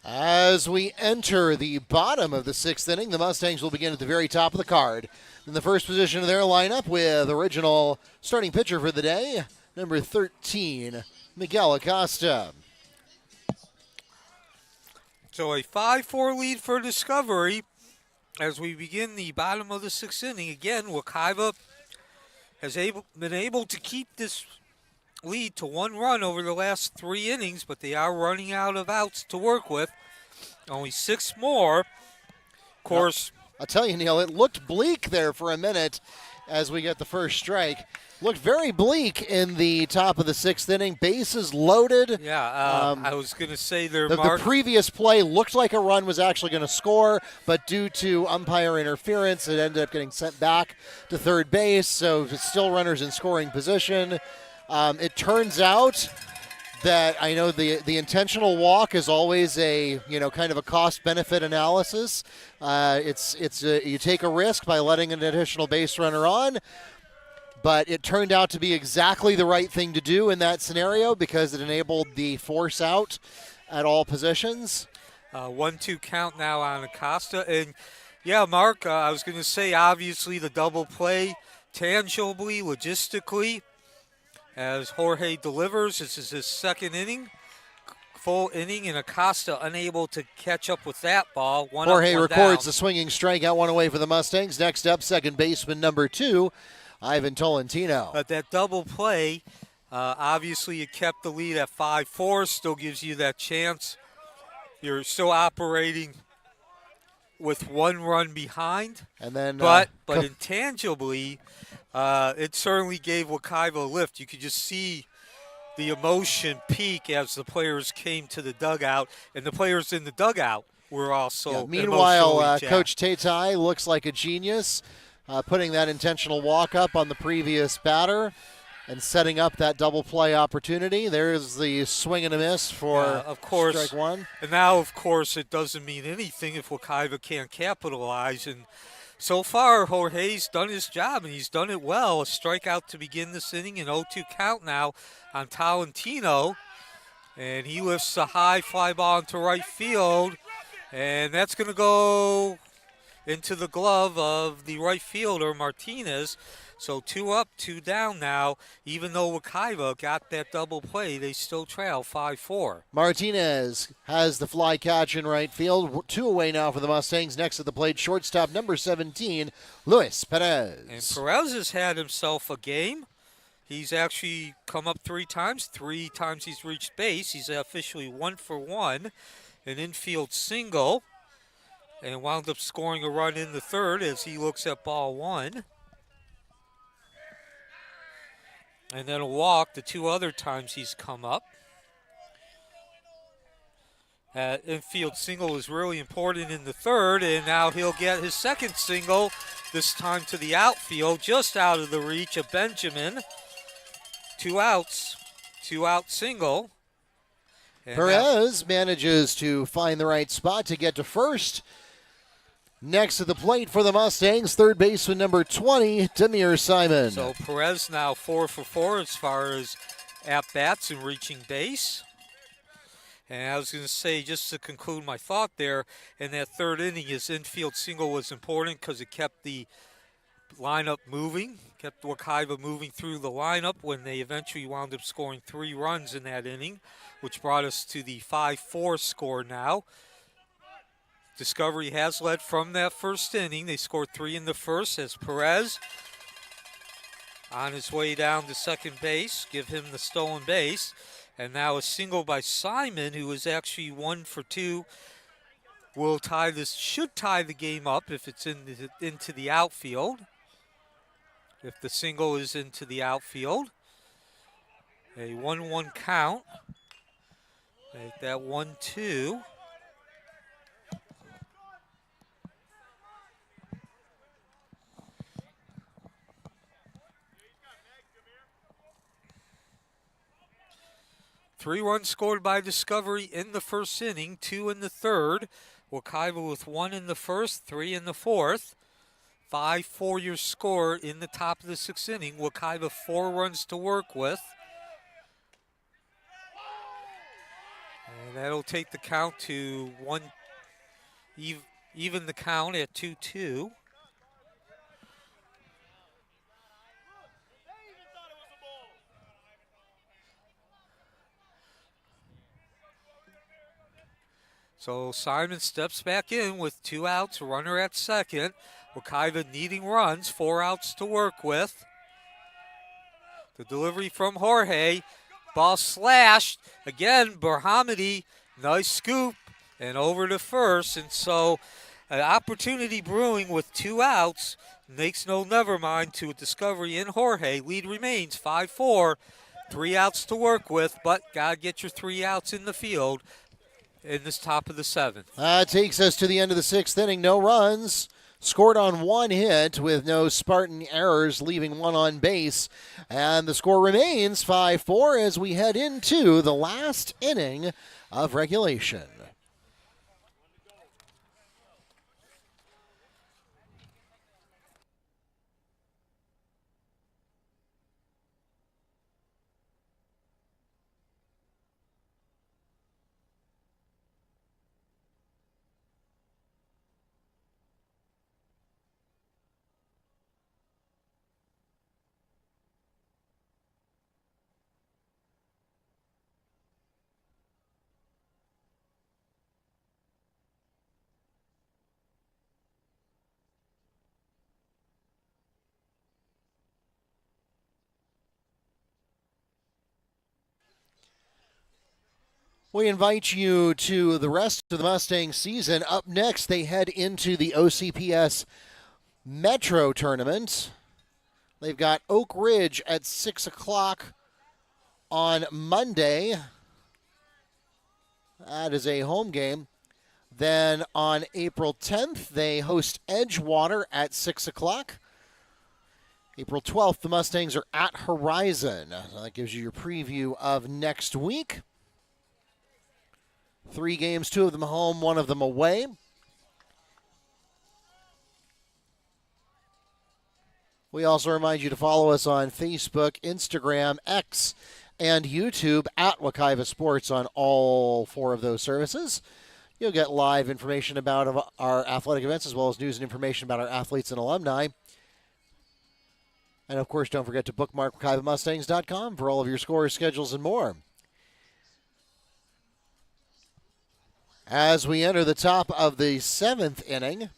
As we enter the bottom of the sixth inning, the Mustangs will begin at the very top of the card. In the first position of their lineup with original starting pitcher for the day, number 13, Miguel Acosta. So a 5-4 lead for Discovery as we begin the bottom of the sixth inning. Again, Wekiva has been able to keep this lead to 1 run over the last 3 innings, but they are running out of outs to work with. Only 6 more. Of course, I'll tell you, Neil, it looked bleak there for a minute as we get the first strike. Looked very bleak in the top of the sixth inning. Bases loaded. Yeah, I was going to say the previous play looked like a run was actually going to score, but due to umpire interference, it ended up getting sent back to third base, so it's still runners in scoring position. It turns out that I know the intentional walk is always a kind of a cost-benefit analysis. You take a risk by letting an additional base runner on, but it turned out to be exactly the right thing to do in that scenario because it enabled the force out at all positions. 1-2 count now on Acosta, and yeah, Mark, I was going to say obviously the double play, tangibly, logistically. As Jorge delivers, this is his second inning, full inning, and Acosta unable to catch up with that ball. Jorge records the swinging strikeout, 1 away for the Mustangs. Next up, second baseman number 2, Ivan Tolentino. But that double play, obviously it kept the lead at 5-4, still gives you that chance. You're still operating with 1 run behind, and then but intangibly, it certainly gave Wekiva a lift. You could just see the emotion peak as the players came to the dugout, and the players in the dugout were also meanwhile, Coach Tatai looks like a genius, putting that intentional walk up on the previous batter and setting up that double play opportunity. There's the swing and a miss for of course, strike 1. And now, of course, it doesn't mean anything if Wekiva can't capitalize. And so far, Jorge's done his job, and he's done it well. A strikeout to begin this inning, an 0-2 count now on Tolentino. And he lifts a high fly ball into right field, and that's going to go into the glove of the right fielder, Martinez. So 2 up, 2 down now. Even though Wekiva got that double play, they still trail 5-4. Martinez has the fly catch in right field. 2 away now for the Mustangs. Next at the plate, shortstop number 17, Luis Perez. And Perez has had himself a game. He's actually come up 3 times. 3 times he's reached base. He's officially 1 for 1. An infield single. And wound up scoring a run in the third as he looks at ball 1. And then a walk the 2 other times he's come up. Infield single is really important in the third, and now he'll get his second single, this time to the outfield, just out of the reach of Benjamin. 2 outs, 2-out single. And Perez manages to find the right spot to get to first. Next to the plate for the Mustangs, third baseman number 20, Demir Simon. So Perez now 4 for 4 as far as at-bats and reaching base. And I was going to say, just to conclude my thought there, in that third inning, his infield single was important because it kept the lineup moving, kept Wekiva moving through the lineup when they eventually wound up scoring 3 runs in that inning, which brought us to the 5-4 score now. Discovery has led from that first inning. They scored 3 in the first as Perez on his way down to second base, give him the stolen base. And now a single by Simon, who is actually 1 for 2, will should tie the game up if it's into the outfield. If the single is into the outfield. A 1-1 count. Make that 1-2. Three runs scored by Discovery in the first inning, 2 in the third. Wekiva with 1 in the first, 3 in the fourth. 5-4 your score in the top of the 6th inning. Wekiva 4 runs to work with. And that'll take the count to even the count at 2-2. So Simon steps back in with 2 outs, runner at second. Wekiva needing runs, 4 outs to work with. The delivery from Jorge. Ball slashed. Again, Berhamidi, nice scoop, and over to first. And so an opportunity brewing with 2 outs. Makes no never mind to Discovery and Jorge. Lead remains 5-4. 3 outs to work with, but got to get your 3 outs in the field in this top of the 7th. That takes us to the end of the 6th inning. No runs. Scored on 1 hit with no Spartan errors, leaving 1 on base. And the score remains 5-4 as we head into the last inning of regulation. We invite you to the rest of the Mustang season. Up next, they head into the OCPS Metro Tournament. They've got Oak Ridge at 6 o'clock on Monday. That is a home game. Then on April 10th, they host Edgewater at 6 o'clock. April 12th, the Mustangs are at Horizon. So that gives you your preview of next week. 3 games, 2 of them home, 1 of them away. We also remind you to follow us on Facebook, Instagram, X, and YouTube at Wekiva Sports on all 4 of those services. You'll get live information about our athletic events as well as news and information about our athletes and alumni. And, of course, don't forget to bookmark WekivaMustangs.com for all of your scores, schedules, and more. As we enter the top of the 7th inning,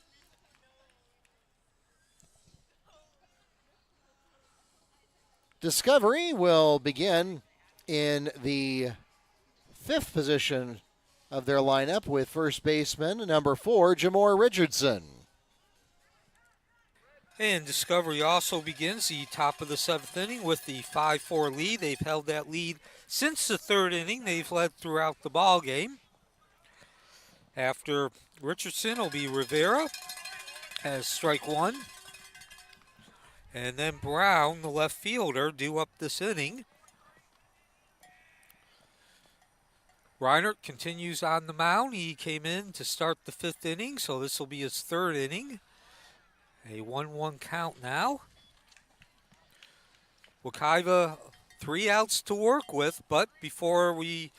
Discovery will begin in the 5th position of their lineup with first baseman number 4, Jamor Richardson. And Discovery also begins the top of the 7th inning with the 5-4 lead. They've held that lead since the 3rd inning. They've led throughout the ball game. After Richardson will be Rivera as strike 1. And then Brown, the left fielder, due up this inning. Reinert continues on the mound. He came in to start the 5th inning, so this will be his 3rd inning. A 1-1 count now. Wekiva, 3 outs to work with, but before we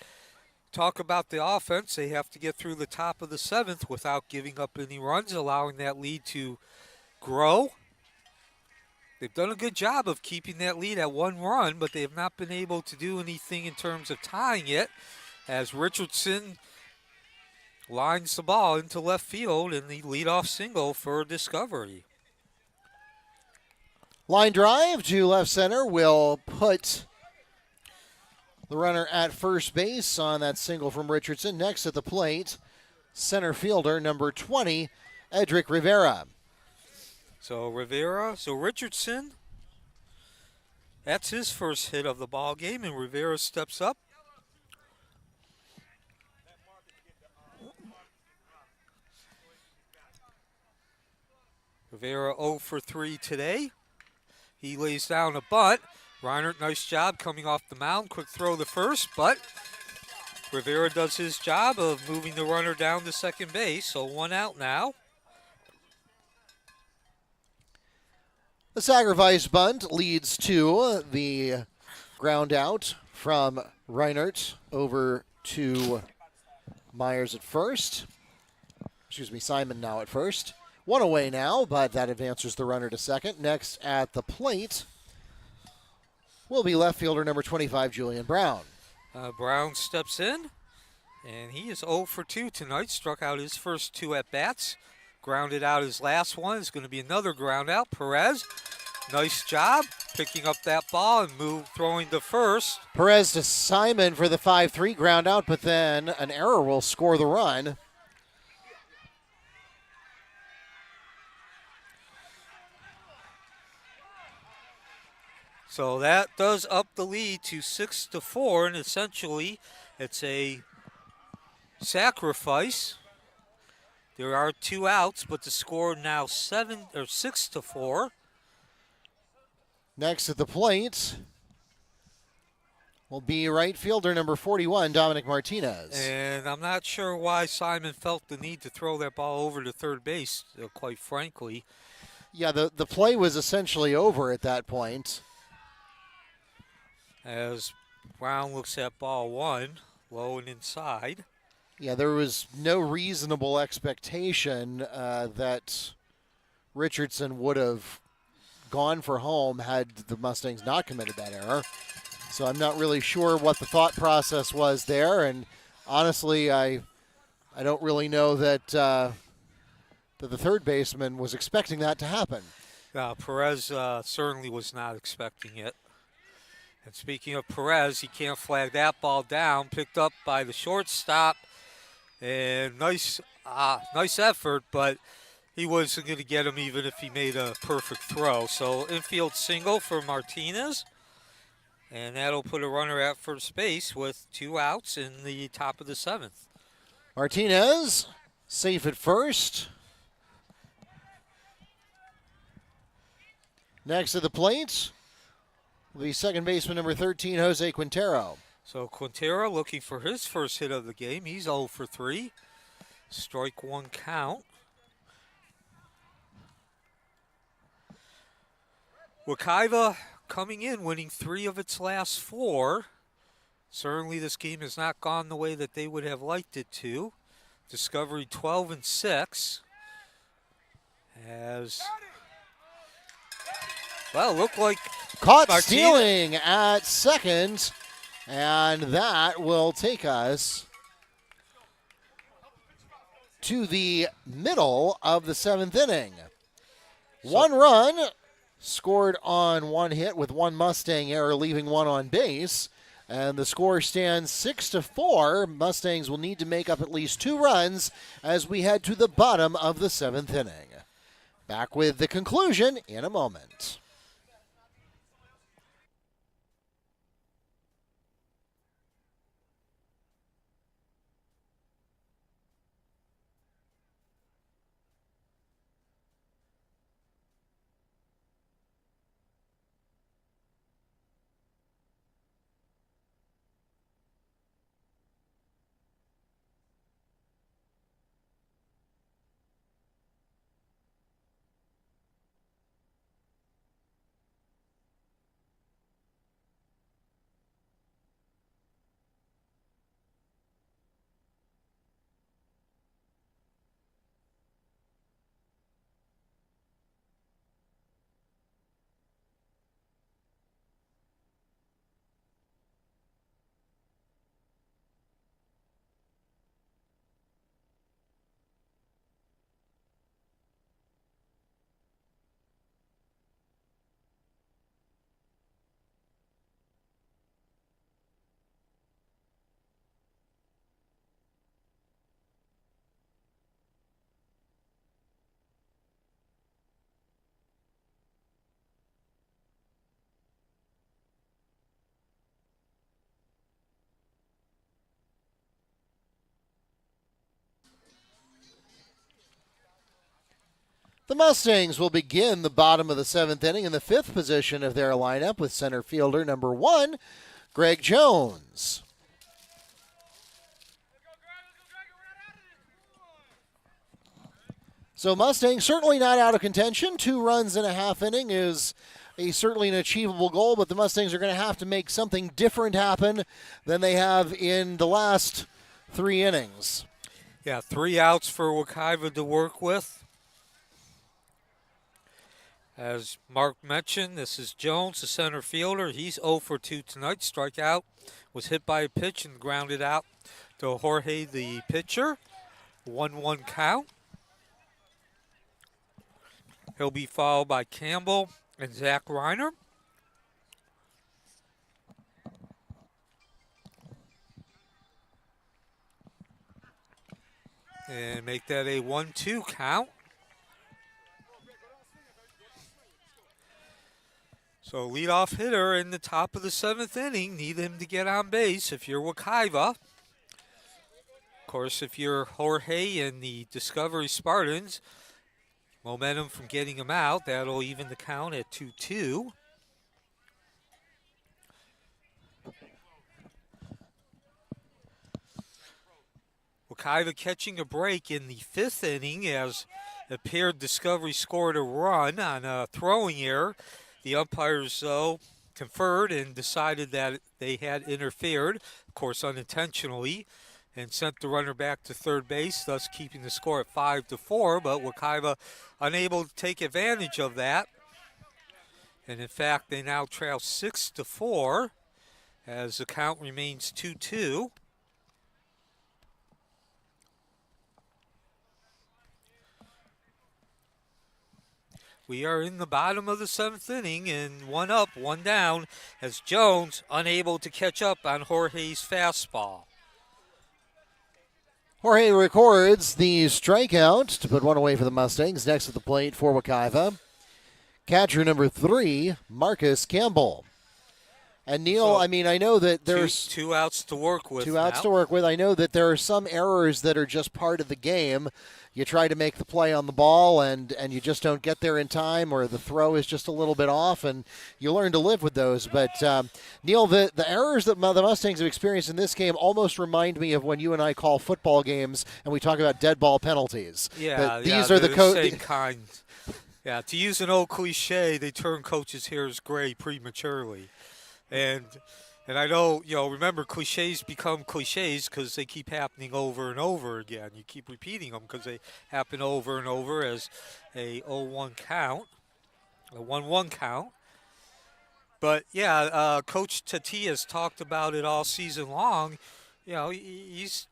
talk about the offense, they have to get through the top of the 7th without giving up any runs, allowing that lead to grow. They've done a good job of keeping that lead at 1 run, but they have not been able to do anything in terms of tying it, as Richardson lines the ball into left field in the leadoff single for Discovery. Line drive to left center will put the runner at first base on that single from Richardson. Next at the plate, center fielder number 20, Edric Rivera. So Richardson, that's his first hit of the ball game, and Rivera steps up. Rivera 0 for 3 today. He lays down a bunt. Reinert, nice job coming off the mound. Quick throw to first, but Rivera does his job of moving the runner down to second base, so 1 out now. The sacrifice bunt leads to the ground out from Reinert over to Myers at first. Simon now at first. One away now, but that advances the runner to second. Next at the plate will be left fielder number 25, Julian Brown. Brown steps in, and he is 0 for 2 tonight. Struck out his first 2 at-bats. Grounded out his last one. It's going to be another ground out. Perez, nice job picking up that ball and throwing to first. Perez to Simon for the 5-3 ground out, but then an error will score the run. So that does up the lead to 6-4, and essentially it's a sacrifice. There are 2 outs, but the score now 6-4. Next at the plate will be right fielder number 41, Dominic Martinez. And I'm not sure why Simon felt the need to throw that ball over to third base, quite frankly. Yeah, the play was essentially over at that point. As Brown looks at ball 1, low and inside. Yeah, there was no reasonable expectation that Richardson would have gone for home had the Mustangs not committed that error. So I'm not really sure what the thought process was there, and honestly, I don't really know that that the third baseman was expecting that to happen. Perez certainly was not expecting it. And speaking of Perez, he can't flag that ball down. Picked up by the shortstop. And nice effort, but he wasn't going to get him even if he made a perfect throw. So infield single for Martinez. And that'll put a runner at first base with 2 outs in the top of the 7th. Martinez safe at first. Next to the plate will be second baseman number 13, Jose Quintero. So Quintero looking for his first hit of the game. He's 0 for 3. Strike 1 count. Wekiva coming in, winning 3 of its last 4. Certainly this game has not gone the way that they would have liked it to. Discovery 12-6. Looked like caught stealing at second, and that will take us to the middle of the 7th inning. 1 run scored on 1 hit with 1 Mustang error, leaving 1 on base, and the score stands 6-4. Mustangs will need to make up at least 2 runs as we head to the bottom of the 7th inning. Back with the conclusion in a moment. The Mustangs will begin the bottom of the 7th inning in the 5th position of their lineup with center fielder number 1, Greg Jones. So Mustangs certainly not out of contention. 2 runs in a half inning is certainly an achievable goal, but the Mustangs are going to have to make something different happen than they have in the last 3 innings. Yeah, 3 outs for Wekiva to work with. As Mark mentioned, this is Jones, the center fielder. He's 0 for 2 tonight. Strikeout, was hit by a pitch and grounded out to Jorge, the pitcher. 1-1 count. He'll be followed by Campbell and Zach Reiner. And make that a 1-2 count. So leadoff hitter in the top of the 7th inning. Need him to get on base if you're Wekiva. Of course, if you're Jorge and the Discovery Spartans, momentum from getting him out, that'll even the count at 2-2. Wekiva catching a break in the 5th inning as it appeared Discovery scored a run on a throwing error. The umpires, though, conferred and decided that they had interfered, of course unintentionally, and sent the runner back to third base, thus keeping the score at 5-4. But Wekiva unable to take advantage of that. And in fact, they now trail 6-4 as the count remains 2-2. We are in the bottom of the 7th inning and 1 up, 1 down as Jones unable to catch up on Jorge's fastball. Jorge records the strikeout to put 1 away for the Mustangs. Next at the plate for Wekiva, catcher number 3, Marcus Campbell. And Neil, So, I mean, I know that there's two outs to work with. 2 outs now. to work with. I know that there are some errors that are just part of the game. You try to make the play on the ball and you just don't get there in time, or the throw is just a little bit off, and you learn to live with those. But, Neil, the errors that the Mustangs have experienced in this game almost remind me of when you and I call football games and we talk about dead ball penalties. Yeah, these are the same kind. Yeah, to use an old cliche, they turn coaches' hairs gray prematurely. And I know, remember, cliches become cliches because they keep happening over and over again. You keep repeating them because they happen over and over as a 0-1 count, a 1-1 count. But, yeah, Coach Tati has talked about it all season long. He's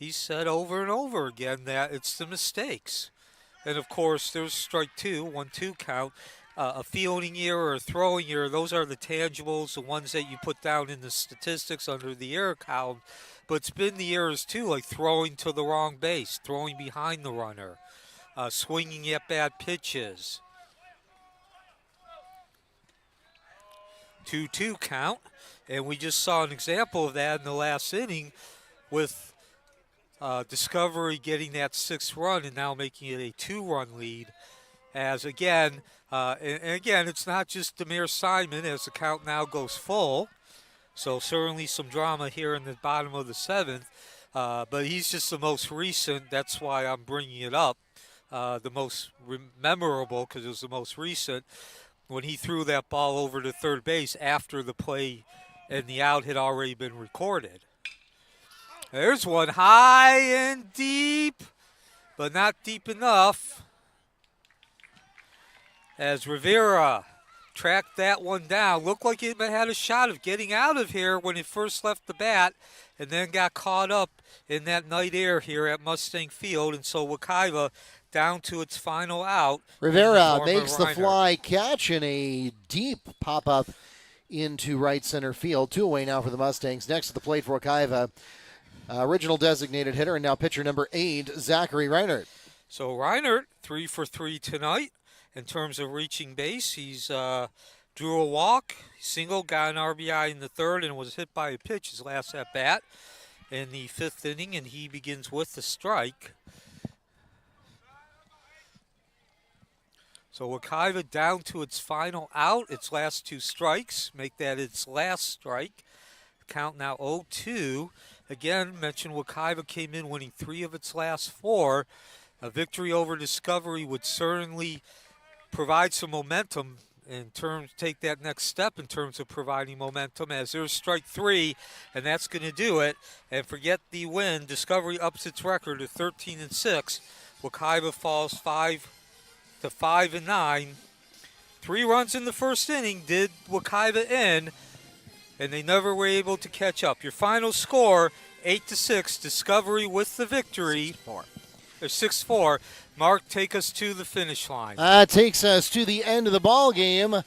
said over and over again that it's the mistakes. And, of course, there's strike 2, 1-2 count. A fielding error or a throwing error, those are the tangibles, the ones that you put down in the statistics under the error column. But it's been the errors, too, like throwing to the wrong base, throwing behind the runner, swinging at bad pitches. 2-2 count, and we just saw an example of that in the last inning with Discovery getting that 6th run and now making it a 2-run lead. As again, it's not just Demir Simon as the count now goes full. So certainly some drama here in the bottom of the 7th. But he's just the most recent. That's why I'm bringing it up. The most memorable because it was the most recent when he threw that ball over to third base after the play and the out had already been recorded. There's one high and deep, but not deep enough. As Rivera tracked that one down. Looked like it had a shot of getting out of here when it first left the bat and then got caught up in that night air here at Mustang Field. And so Wekiva down to its final out. Rivera makes the fly catch in a deep pop-up into right center field. 2 away now for the Mustangs. Next at the plate for Wekiva, original designated hitter and now pitcher number 8, Zachary Reinert. So Reinert, 3 for 3 tonight. In terms of reaching base, he's drew a walk, single, got an RBI in the 3rd, and was hit by a pitch his last at-bat in the 5th inning, and he begins with the strike. So Wekiva down to its final out, its last 2 strikes, make that its last strike. Count now 0-2. Again, mentioned Wekiva came in winning 3 of its last 4. A victory over Discovery would certainly provide some momentum take that next step in terms of providing momentum, as there's strike 3, and that's going to do it. And forget the win. Discovery ups its record to 13-6. Wekiva falls 5-9. 3 runs in the first inning did Wekiva in, and they never were able to catch up. Your final score, 8-6. Discovery with the victory. 6-4. Mark, take us to the finish line. Takes us to the end of the ball game.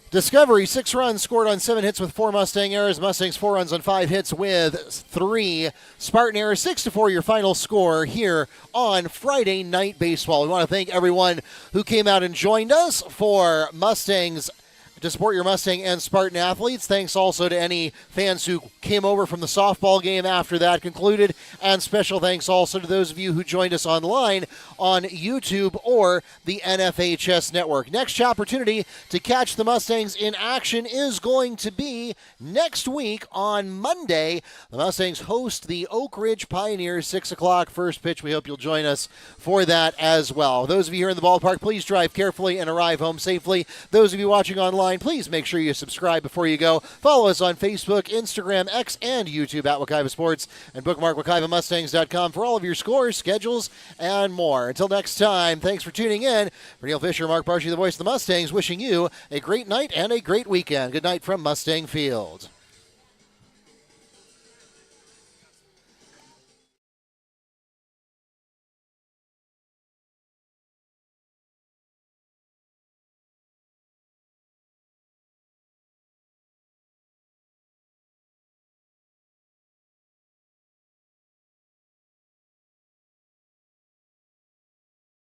Discovery, 6 runs scored on 7 hits with 4 Mustang errors. Mustangs, 4 runs on 5 hits with 3 Spartan errors. 6-4, your final score here on Friday Night Baseball. We want to thank everyone who came out and joined us for Mustangs to support your Mustang and Spartan athletes. Thanks also to any fans who came over from the softball game after that concluded. And special thanks also to those of you who joined us online on YouTube or the NFHS network. Next opportunity to catch the Mustangs in action is going to be next week on Monday. The Mustangs host the Oak Ridge Pioneers, 6 o'clock first pitch. We hope you'll join us for that as well. Those of you here in the ballpark, please drive carefully and arrive home safely. Those of you watching online, please make sure you subscribe before you go. Follow us on Facebook, Instagram, X, and YouTube at Wekiva Sports, and bookmark WekivaMustangs.com for all of your scores, schedules, and more. Until next time, thanks for tuning in. For Neil Fisher, Mark Barshy, the voice of the Mustangs, wishing you a great night and a great weekend. Good night from Mustang Field.